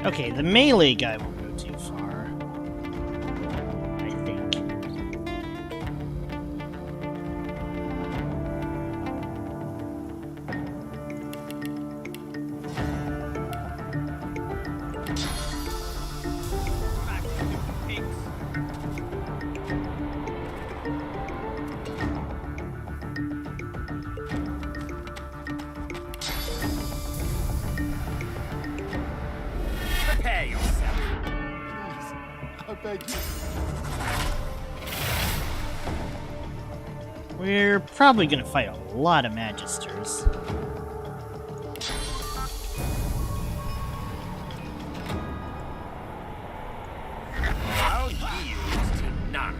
Okay, the melee guy won't go too far. I think. Prepare yourself. I beg you. We're probably gonna fight a lot of magisters. I'll yield to none.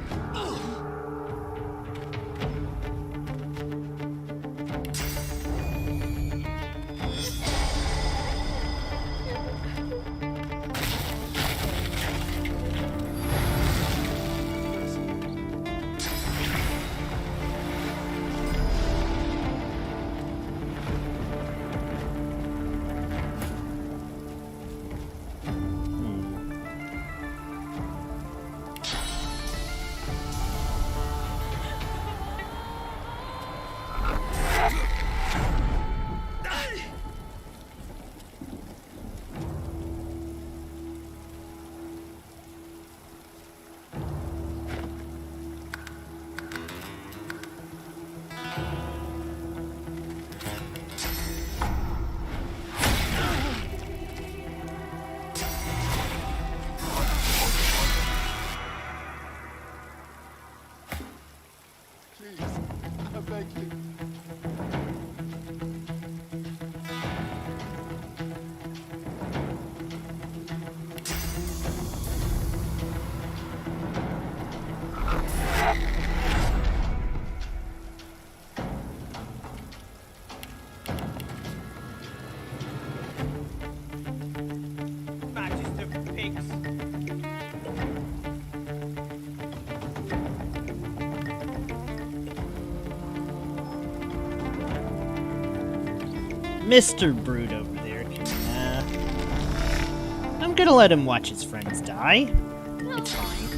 Please, I beg you. Magister pigs. Mr. Brood over there can, I'm gonna let him watch his friends die. It's fine.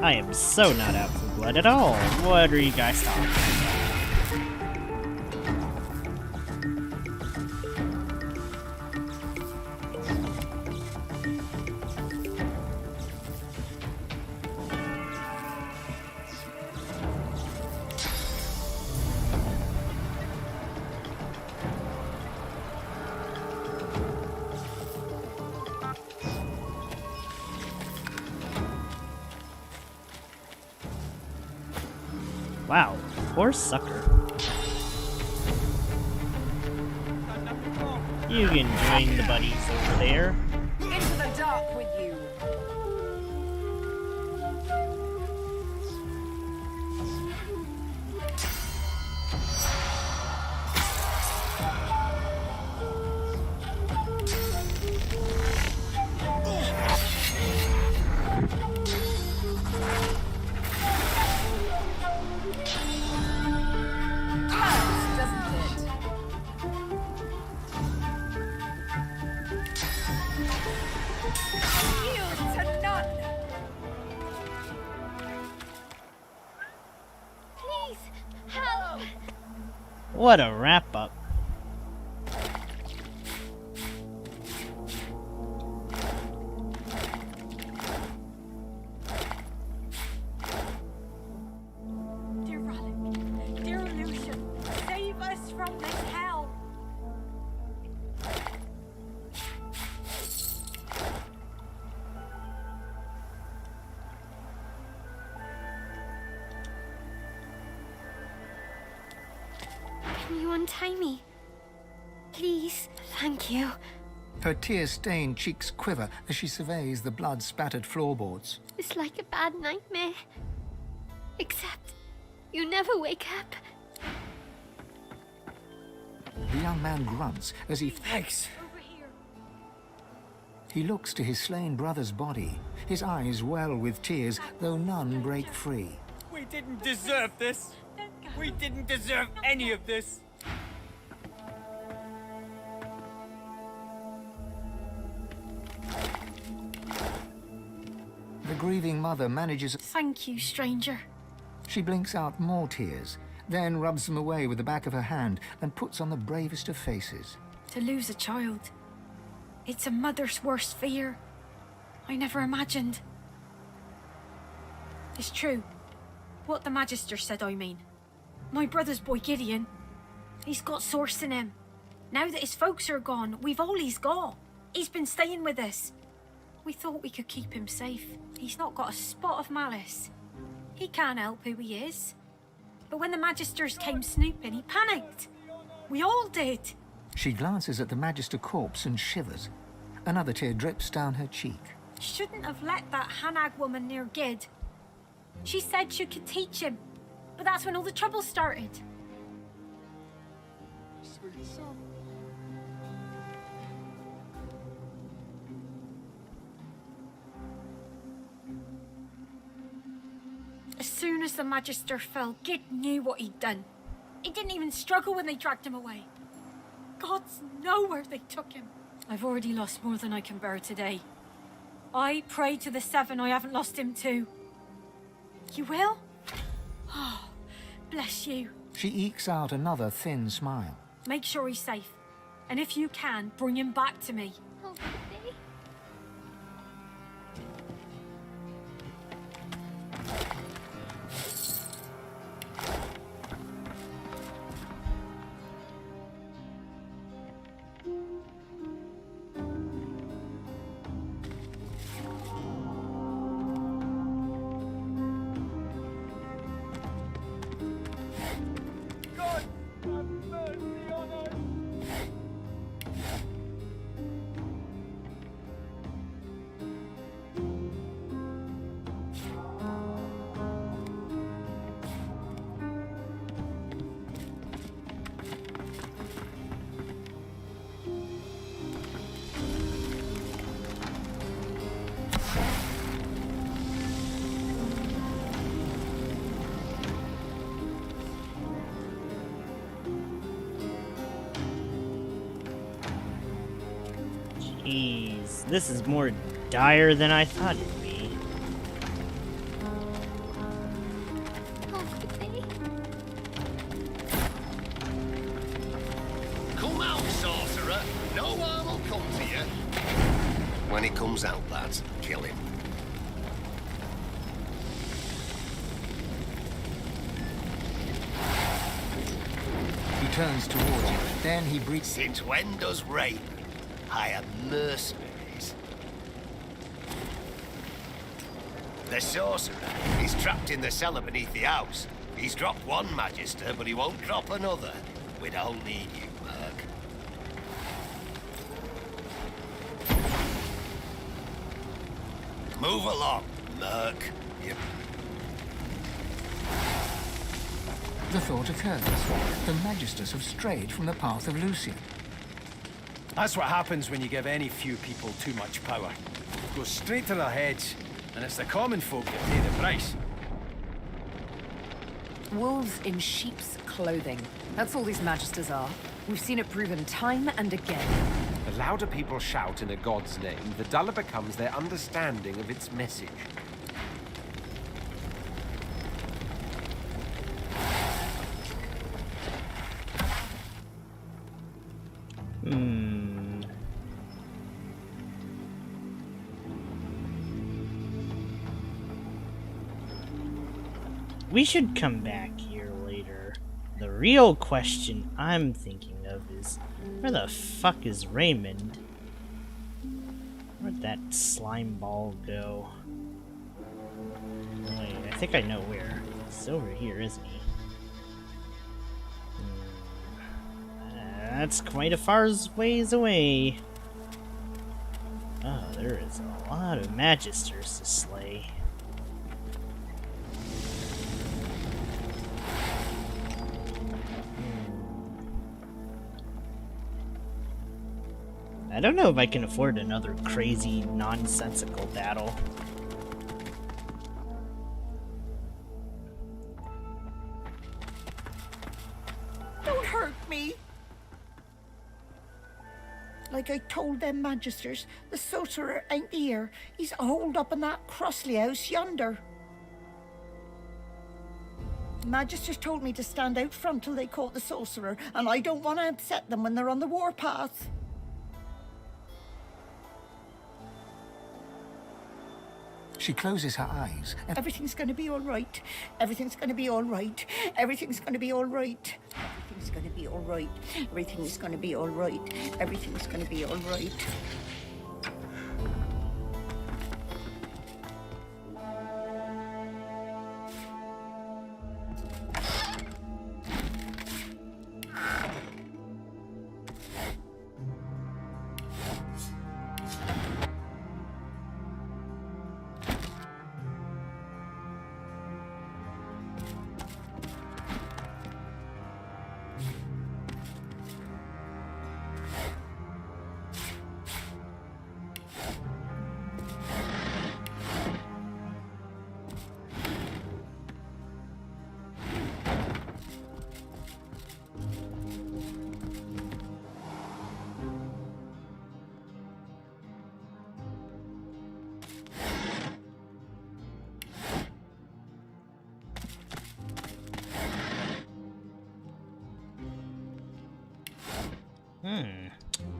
I am so not out for blood at all. What are you guys talking about? Wow, poor sucker. Got nothing more. You can join the buddies over there. Into the dark with you. What a wrap up. Dear Relic, dear Lucian, save us from this hell. Can you untie me? Please, thank you. Her tear-stained cheeks quiver as she surveys the blood-spattered floorboards. It's like a bad nightmare. Except you never wake up. The young man grunts as he... Thanks. He looks to his slain brother's body. His eyes well with tears, though none break free. We didn't deserve this. We didn't deserve any of this. The grieving mother manages... Thank you, stranger. She blinks out more tears, then rubs them away with the back of her hand and puts on the bravest of faces. To lose a child. It's a mother's worst fear. I never imagined. It's true. What the Magister said, I mean. My brother's boy Gideon. He's got source in him. Now that his folks are gone, we've all he's got. He's been staying with us. We thought we could keep him safe. He's not got a spot of malice. He can't help who he is. But when the Magisters came snooping, he panicked. We all did. She glances at the Magister corpse and shivers. Another tear drips down her cheek. Shouldn't have let that Hanag woman near Gid. She said she could teach him, but that's when all the trouble started. Sweet son. As soon as the Magister fell, Gid knew what he'd done. He didn't even struggle when they dragged him away. Gods know where they took him. I've already lost more than I can bear today. I pray to the Seven I haven't lost him too. You will? Oh, bless you. She ekes out another thin smile. Make sure he's safe. And if you can, bring him back to me. Oh, baby. Jeez, this is more dire than I thought it'd be. Come out, sorcerer. No harm will come to you. When he comes out, lads, kill him. He turns towards you. Then he breathes. Since when does rain hire mercenaries? The sorcerer is trapped in the cellar beneath the house. He's dropped one Magister, but he won't drop another. We don't need you, Merc. Move along, Merc. You... The thought occurs. The Magisters have strayed from the path of Lucian. That's what happens when you give any few people too much power. It goes straight to their heads, and it's the common folk that pay the price. Wolves in sheep's clothing. That's all these Magisters are. We've seen it proven time and again. The louder people shout in a god's name, the duller becomes their understanding of its message. We should come back here later. The real question I'm thinking of is, where the fuck is Raymond? Where'd that slime ball go? Wait, I think I know where. He's over here, isn't he? That's quite a far ways away. Oh, there is a lot of Magisters to slay. I don't know if I can afford another crazy, nonsensical battle. Don't hurt me. Like I told them Magisters, the sorcerer ain't here. He's holed up in that Crossley house yonder. Magisters told me to stand out front till they caught the sorcerer, and I don't want to upset them when they're on the warpath. She closes her eyes. Everything's going to be all right. Everything's going to be all right. Everything's going to be all right. Everything's going to be all right. Everything's going to be all right. Everything's going to be all right.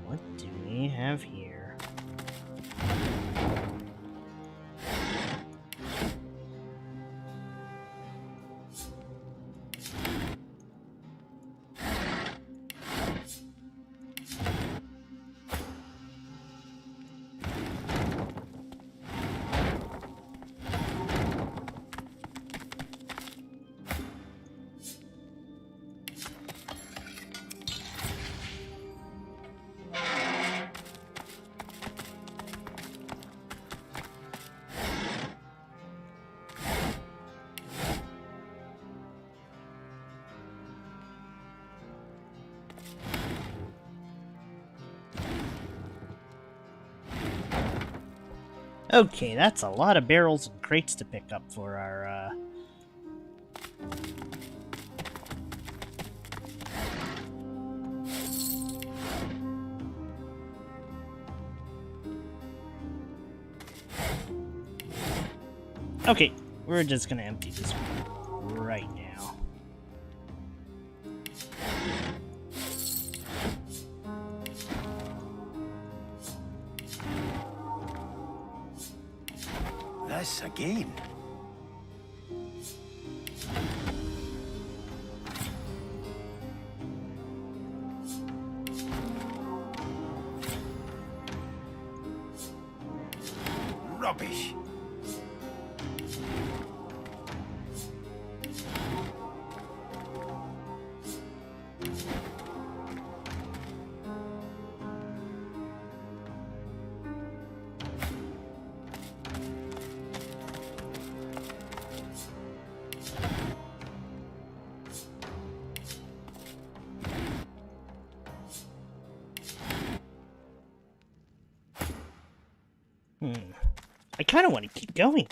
What do we have here? Okay, that's a lot of barrels and crates to pick up for our, Okay, we're just gonna empty this right now. This again. Rubbish. I kind of want to keep going.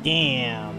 Damn.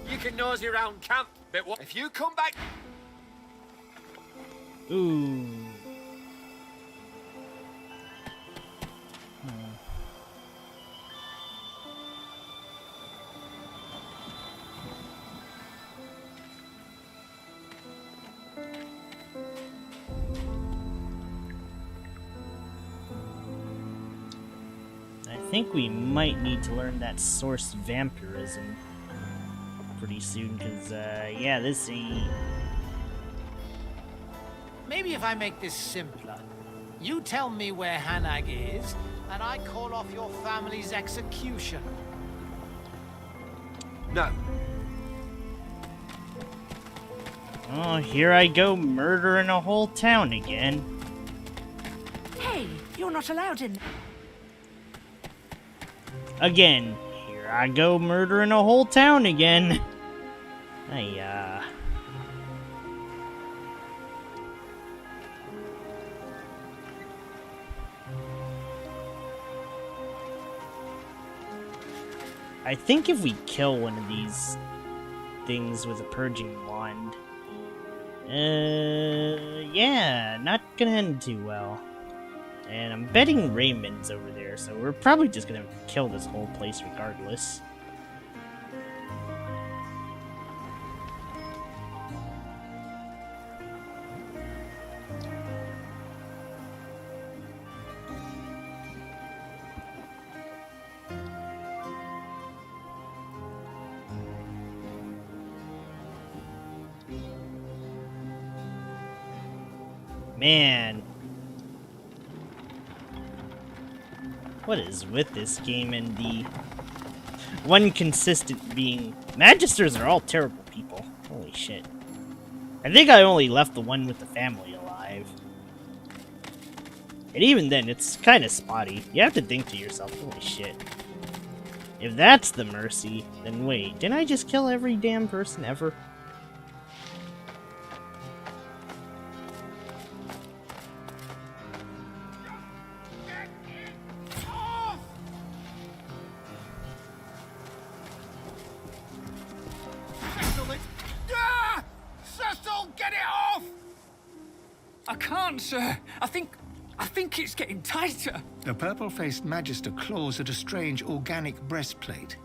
You can nosy around camp, but what if you come back? Ooh. I think we might need to learn that source vampirism pretty soon, because, yeah, this ain't... Maybe if I make this simpler, you tell me where Hanag is, and I call off your family's execution. No. Oh, here I go murdering a whole town again. Hey, you're not allowed in. Again, here I go murdering a whole town again. I think if we kill one of these things with a purging wand, yeah, not gonna end too well. And I'm betting Raymond's over there, so we're probably just gonna kill this whole place regardless. man. What is with this game and the one consistent being... Magisters are all terrible people. Holy shit. I think I only left the one with the family alive. And even then, it's kind of spotty. You have to think to yourself, holy shit. If that's the mercy, then wait, didn't I just kill every damn person ever? Cecil, get it off! I can't, sir. I think it's getting tighter. The purple-faced Magister claws at a strange organic breastplate.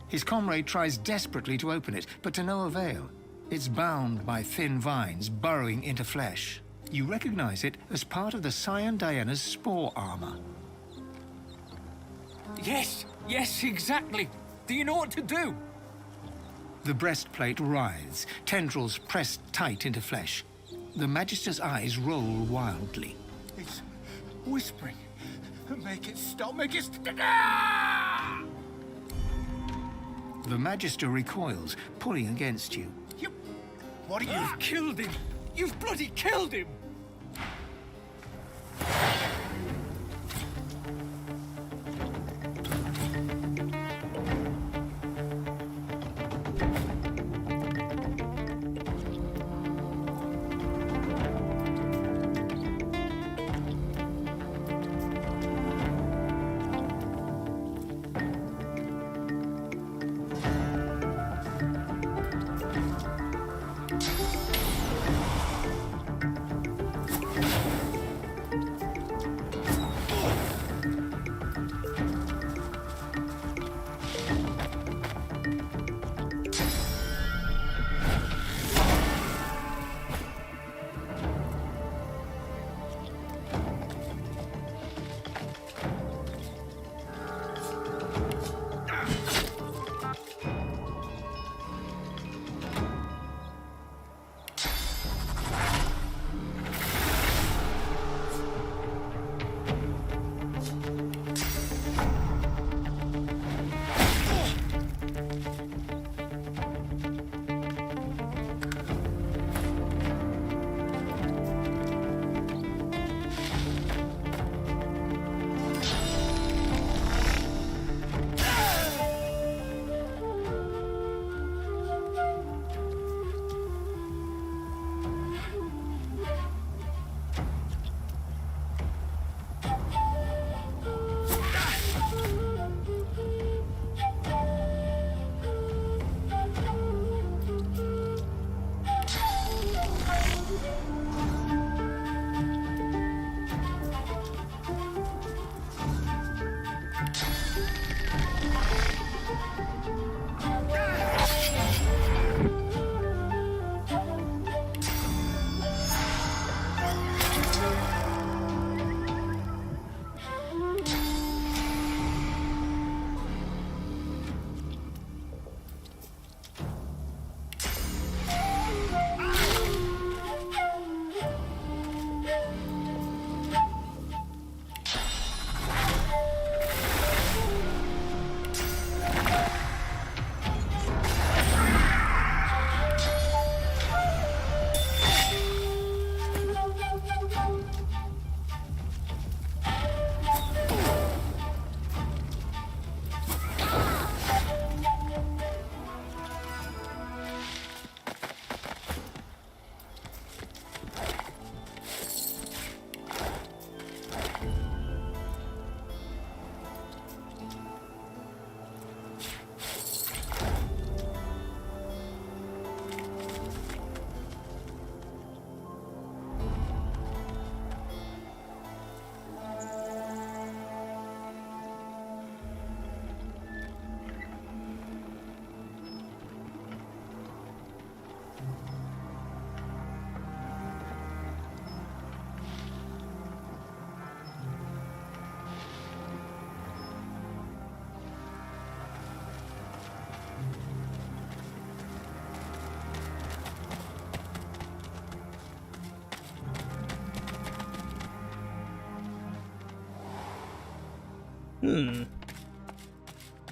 His comrade tries desperately to open it, but to no avail. It's bound by thin vines burrowing into flesh. You recognize it as part of the Scion Diana's spore armor. Yes, exactly. Do you know what to do? The breastplate writhes, tendrils pressed tight into flesh. The Magister's eyes roll wildly. It's whispering. Make it stop, make it stop! The Magister recoils, pulling against you. What are you... You've killed him! You've bloody killed him!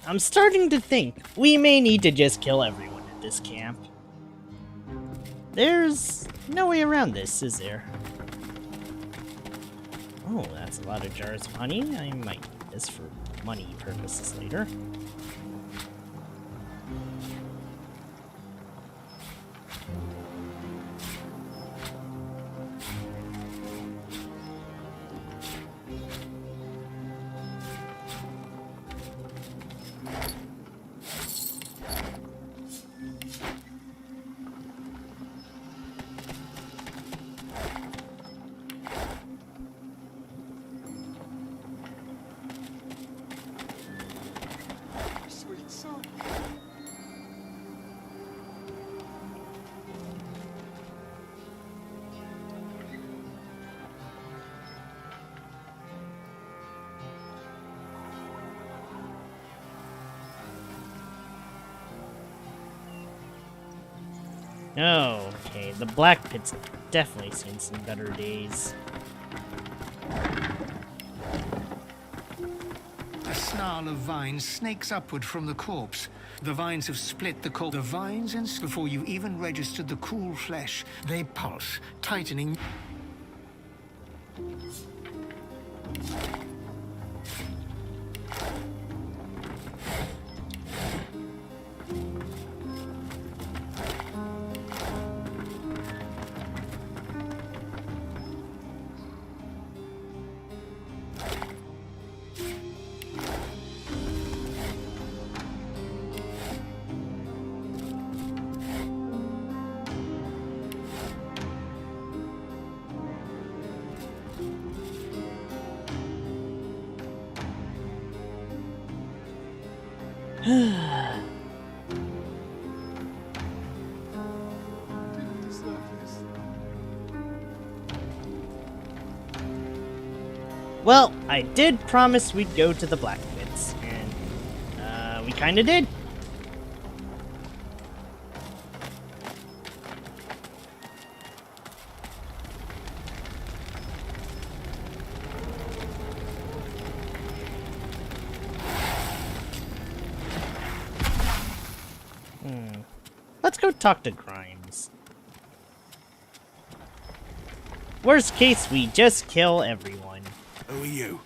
I'm starting to think we may need to just kill everyone at this camp. There's no way around this, is there? Oh, that's a lot of jars of honey. I might need this for money purposes later. Sweet son. Oh, okay. The blackpits have definitely seen some better days. A snarl of vines snakes upward from the corpse. The vines have split the corpse. The vines, and before you even registered the cool flesh, they pulse, tightening. Well, I did promise we'd go to the blackpits, and we kinda did. Let's go talk to Grimes. Worst case, we just kill everyone. Who are you?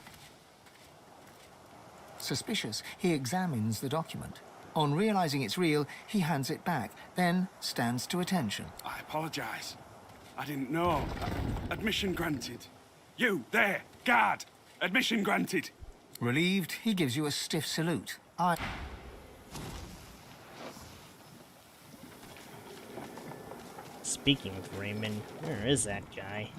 Suspicious, he examines the document. On realizing it's real, he hands it back, then stands to attention. I apologize. I didn't know. Admission granted. You, there, guard! Admission granted. Relieved, he gives you a stiff salute. Speaking of Raymond, where is that guy?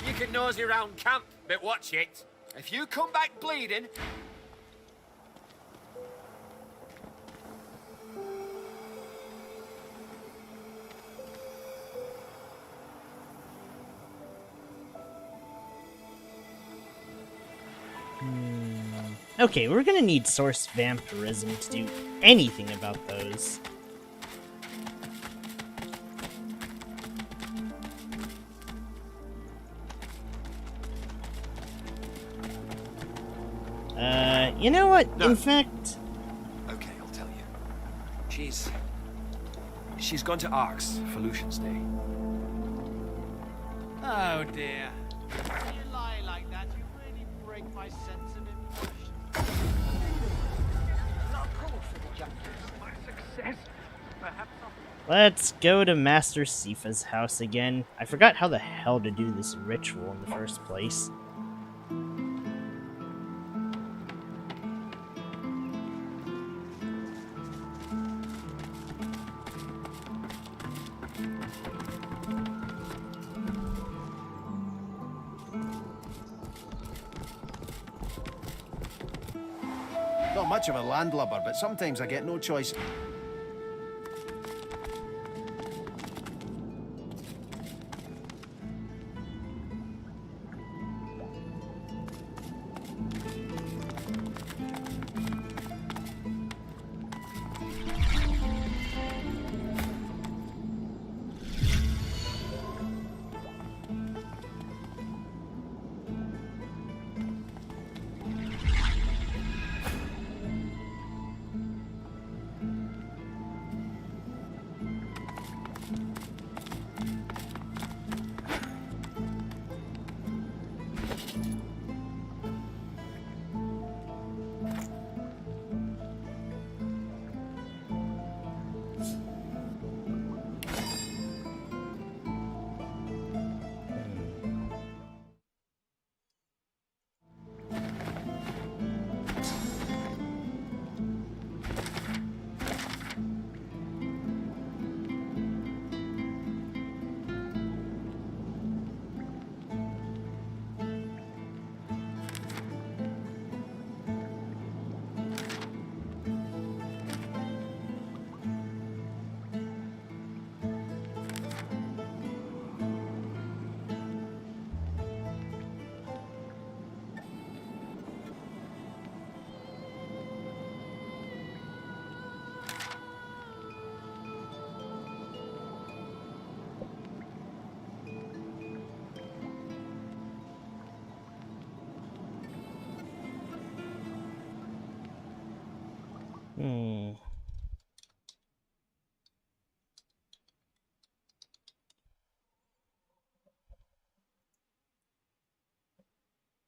You can nosy around camp, but watch it. If you come back bleeding... Okay, we're gonna need source vampirism to do anything about those. You know what? No. In fact... Okay, I'll tell you. She's gone to Arx for Lucian's Day. Oh dear. When you lie like that, you really break my sense of emotion. Not cool for the junkies. My success. Perhaps Let's go to Master Sifa's house again. I forgot how the hell to do this ritual in the first place. Not much of a landlubber, but sometimes I get no choice.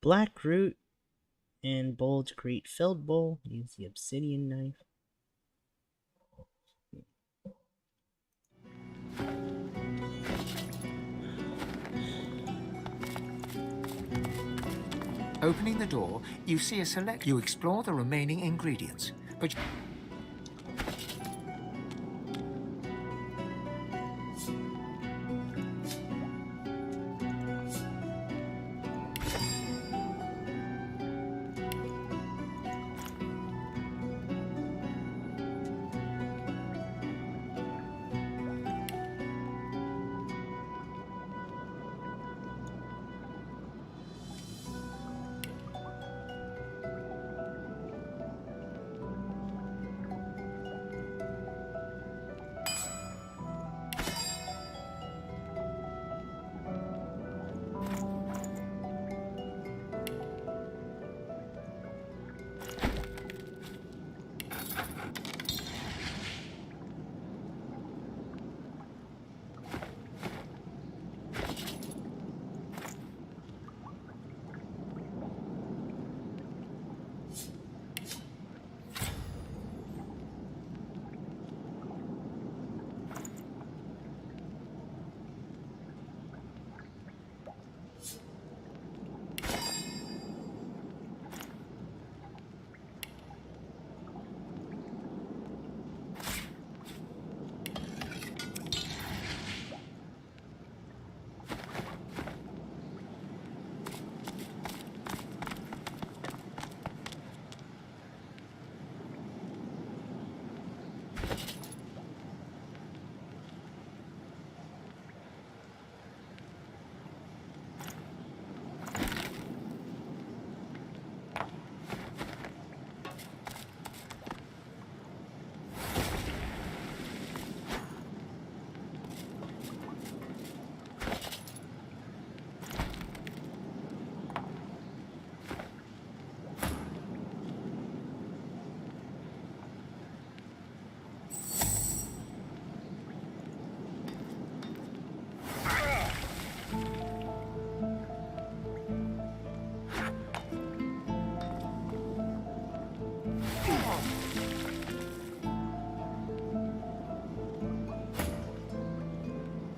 Black root and bulge create filled bowl. Use the obsidian knife. Opening the door, you see a select. You explore the remaining ingredients, but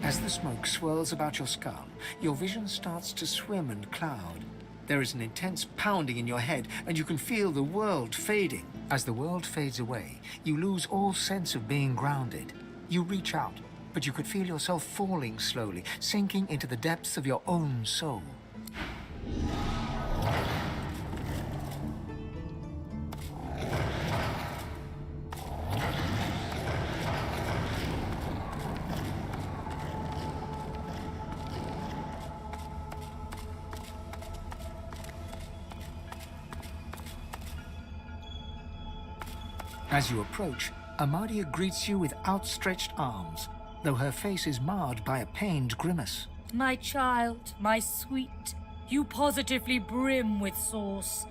as the smoke swirls about your skull, your vision starts to swim and cloud. There is an intense pounding in your head, and you can feel the world fading. As the world fades away, you lose all sense of being grounded. You reach out, but you could feel yourself falling slowly, sinking into the depths of your own soul. As you approach, Amadia greets you with outstretched arms, though her face is marred by a pained grimace. My child, my sweet, you positively brim with sauce.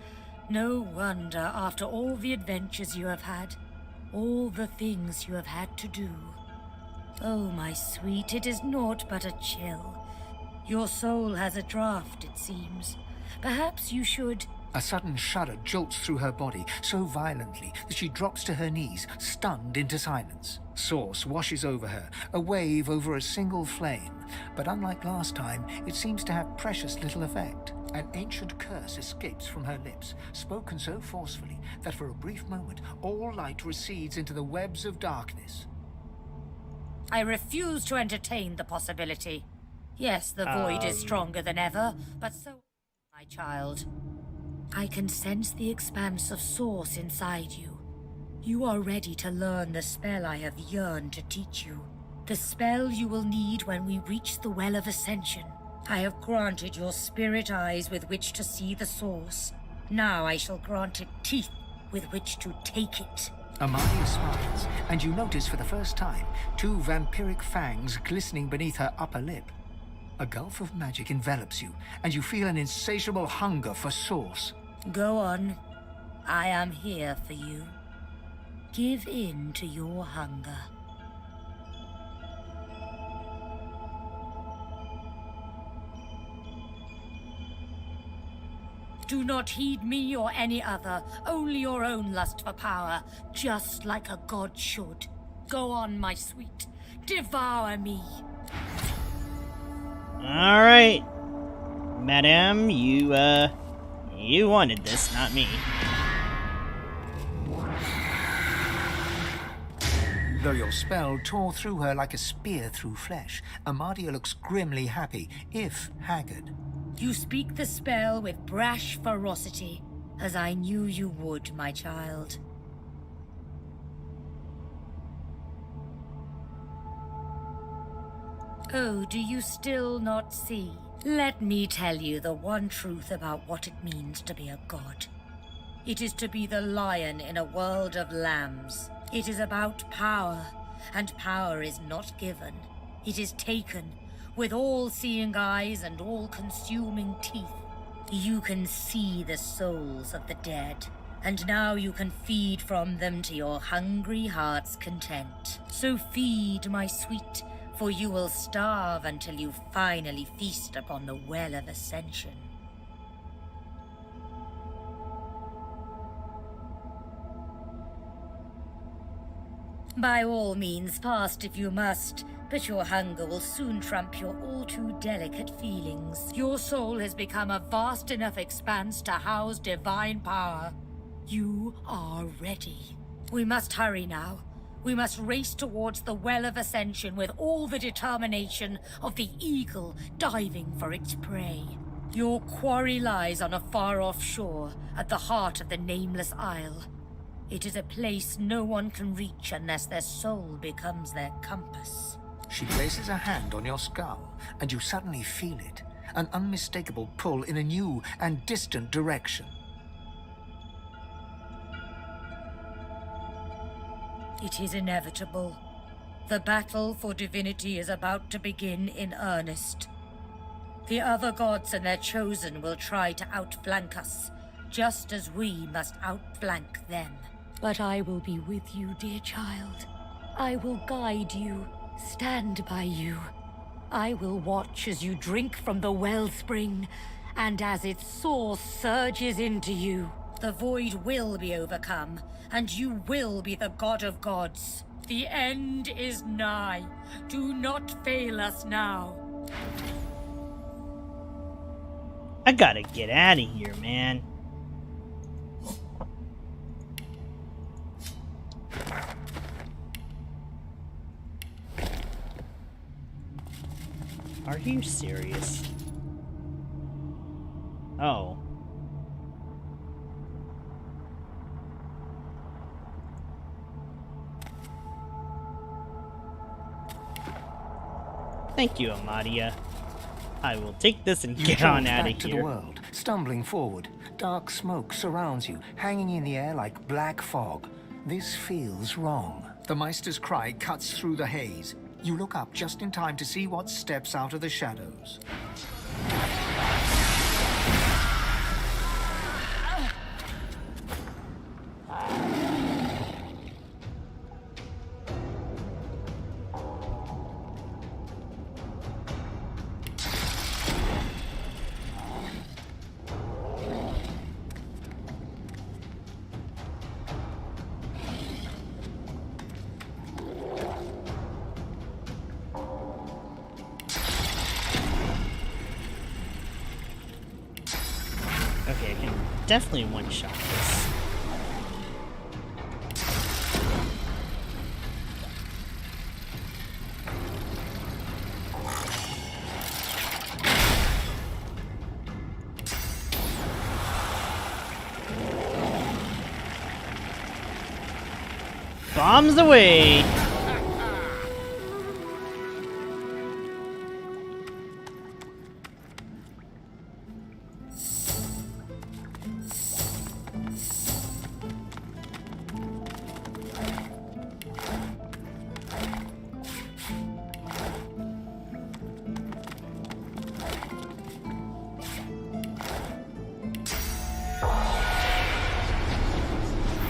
No wonder after all the adventures you have had, all the things you have had to do. Oh, my sweet, it is naught but a chill. Your soul has a draft, it seems. Perhaps you should... A sudden shudder jolts through her body so violently that she drops to her knees, stunned into silence. Sauce washes over her, a wave over a single flame. But unlike last time, it seems to have precious little effect. An ancient curse escapes from her lips, spoken so forcefully that for a brief moment, all light recedes into the webs of darkness. I refuse to entertain the possibility. Yes, the void is stronger than ever, but so, my child. I can sense the expanse of source inside you. You are ready to learn the spell I have yearned to teach you. The spell you will need when we reach the Well of Ascension. I have granted your spirit eyes with which to see the source. Now I shall grant it teeth with which to take it. Amadia smiles, and you notice for the first time 2 vampiric fangs glistening beneath her upper lip. A gulf of magic envelops you, and you feel an insatiable hunger for source. Go on. I am here for you. Give in to your hunger. Do not heed me or any other, only your own lust for power, just like a god should. Go on, my sweet. Devour me. Alright. Madame, you wanted this, not me. Though your spell tore through her like a spear through flesh, Amadia looks grimly happy, if haggard. You speak the spell with brash ferocity, as I knew you would, my child. Oh, do you still not see? Let me tell you the one truth about what it means to be a god. It is to be the lion in a world of lambs. It is about power, and power is not given. It is taken, with all-seeing eyes and all-consuming teeth. You can see the souls of the dead, and now you can feed from them to your hungry heart's content. So feed, my sweet, for you will starve until you finally feast upon the Well of Ascension. By all means, fast if you must, but your hunger will soon trump your all-too-delicate feelings. Your soul has become a vast enough expanse to house divine power. You are ready. We must hurry now. We must race towards the Well of Ascension with all the determination of the eagle diving for its prey. Your quarry lies on a far-off shore at the heart of the Nameless Isle. It is a place no one can reach unless their soul becomes their compass. She places a hand on your skull, and you suddenly feel it. An unmistakable pull in a new and distant direction. It is inevitable. The battle for divinity is about to begin in earnest. The other gods and their chosen will try to outflank us, just as we must outflank them. But I will be with you, dear child. I will guide you, stand by you. I will watch as you drink from the wellspring, and as its source surges into you. The void will be overcome, and you will be the god of gods. The end is nigh. Do not fail us now. I gotta get out of here, man. Are you serious? Oh. Thank you, Amadia. I will take this and get on out of here. Back to the world, stumbling forward. Dark smoke surrounds you, hanging in the air like black fog. This feels wrong. The Meister's cry cuts through the haze. You look up just in time to see what steps out of the shadows. Okay, I can definitely one-shot this. Bombs away!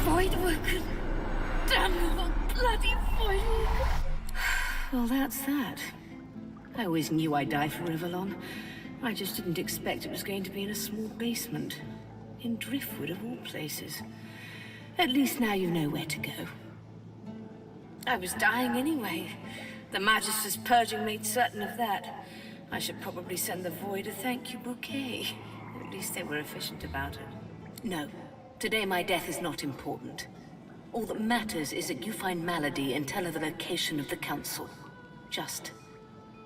Voidworker, Well, that's that. I always knew I'd die for Rivellon. I just didn't expect it was going to be in a small basement. In Driftwood, of all places. At least now you know where to go. I was dying anyway. The Magister's purging made certain of that. I should probably send the Void a thank you bouquet. At least they were efficient about it. No, today my death is not important. All that matters is that you find Malady and tell her the location of the Council. Just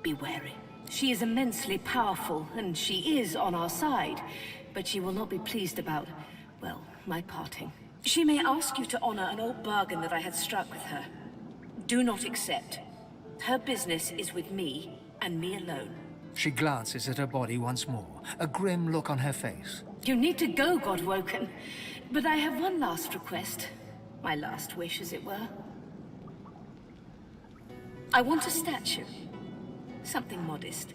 be wary. She is immensely powerful, and she is on our side. But she will not be pleased about, well, my parting. She may ask you to honor an old bargain that I had struck with her. Do not accept. Her business is with me, and me alone. She glances at her body once more, a grim look on her face. You need to go, Godwoken. But I have one last request. My last wish, as it were. I want a statue. Something modest.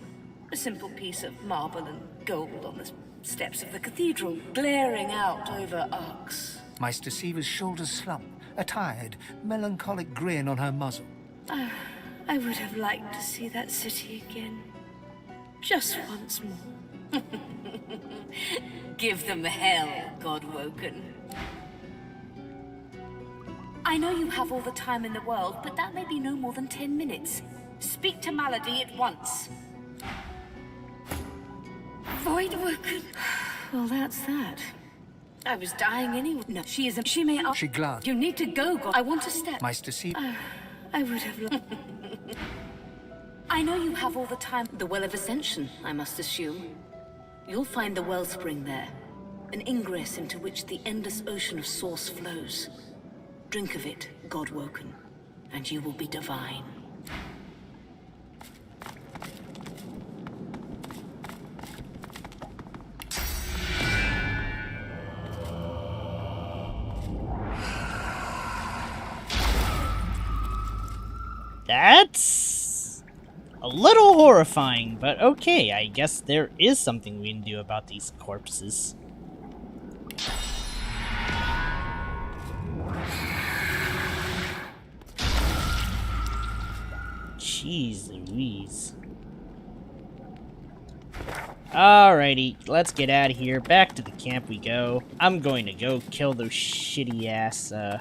A simple piece of marble and gold on the steps of the cathedral, glaring out over arcs. Meister Siever's shoulders slump, a tired, melancholic grin on her muzzle. I would have liked to see that city again. Just once more. Give them hell, Godwoken. I know you have all the time in the world, but that may be no more than 10 minutes. Speak to Malady at once. Voidwoken. Well, that's that. I was dying anyway. No, she isn't. She may. She glanced. You need to go, God. I want to step. Meister Siever. I would have. I know you have all the time. The Well of Ascension, I must assume. You'll find the wellspring there, an ingress into which the endless ocean of source flows. Drink of it, Godwoken, and you will be divine. That's a little horrifying, but okay, I guess there is something we can do about these corpses. Jeez Louise. Alrighty, let's get out of here. Back to the camp we go. I'm going to go kill those shitty ass, or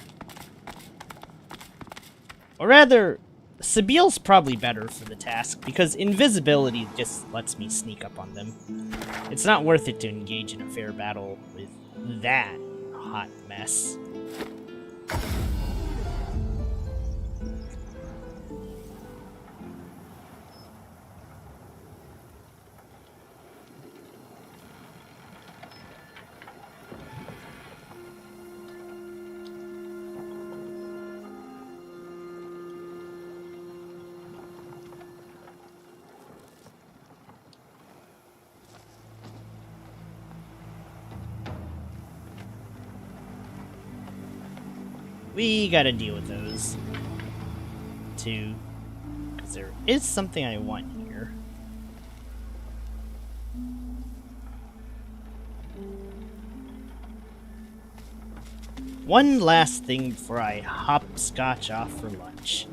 rather, Sabiel's probably better for the task, because invisibility just lets me sneak up on them. It's not worth it to engage in a fair battle with that hot mess. We gotta deal with those two, because there is something I want here. One last thing before I hopscotch off for lunch.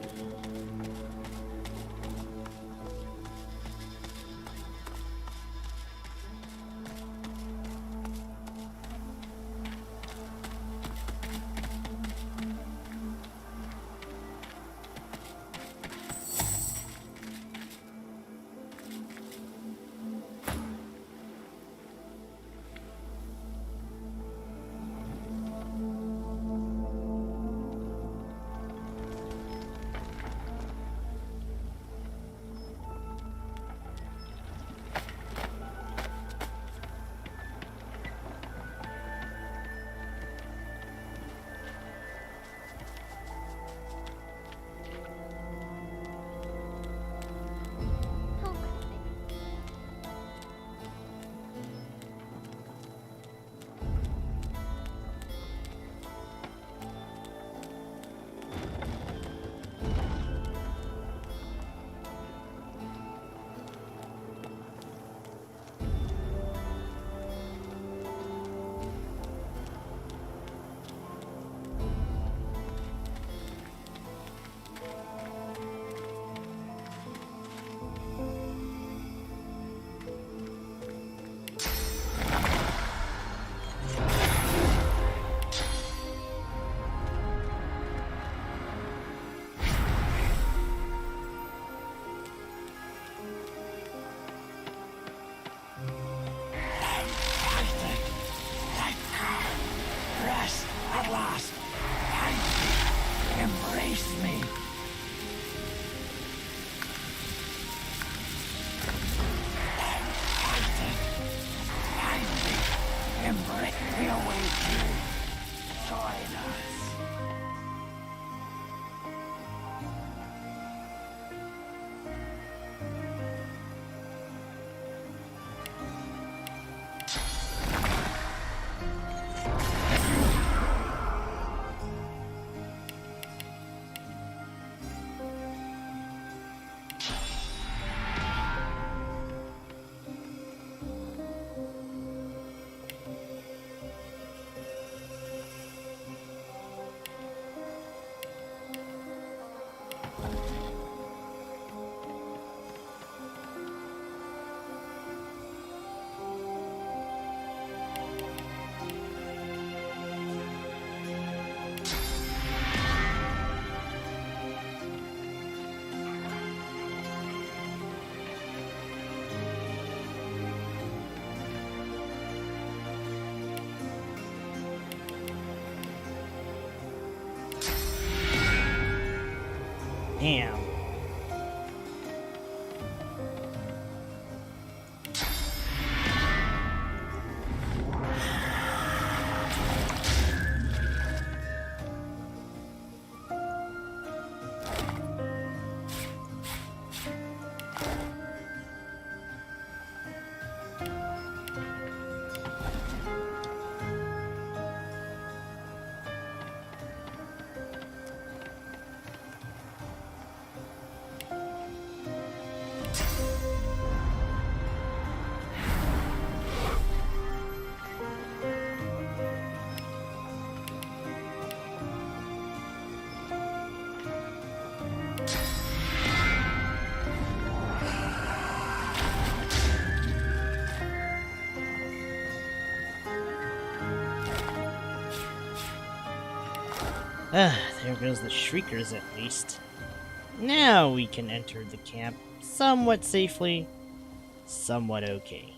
clasp. Embrace me. Embrace me away you. Join us. Damn. Ah, there goes the Shriekers at least. Now we can enter the camp somewhat safely, somewhat okay.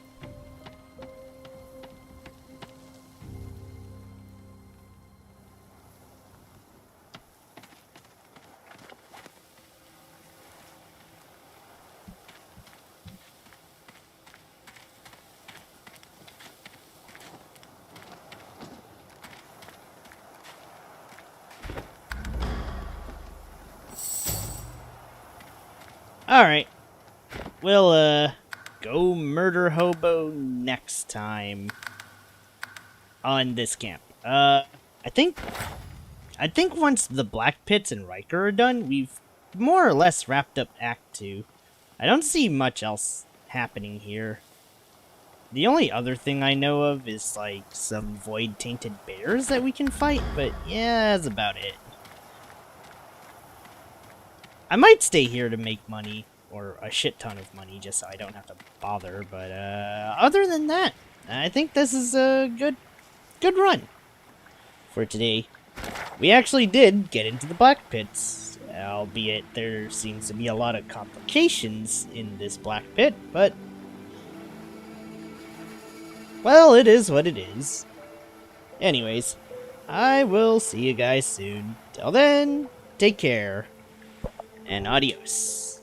Alright. We'll, go murder hobo next time on this camp. I think once the blackpits and Riker are done, we've more or less wrapped up Act 2. I don't see much else happening here. The only other thing I know of is, like, some void-tainted bears that we can fight, but yeah, that's about it. I might stay here to make money, or a shit ton of money, just so I don't have to bother, but other than that, I think this is a good run for today. We actually did get into the black pits, albeit there seems to be a lot of complications in this black pit, but well, it is what it is. Anyways, I will see you guys soon. Till then, take care. And adios.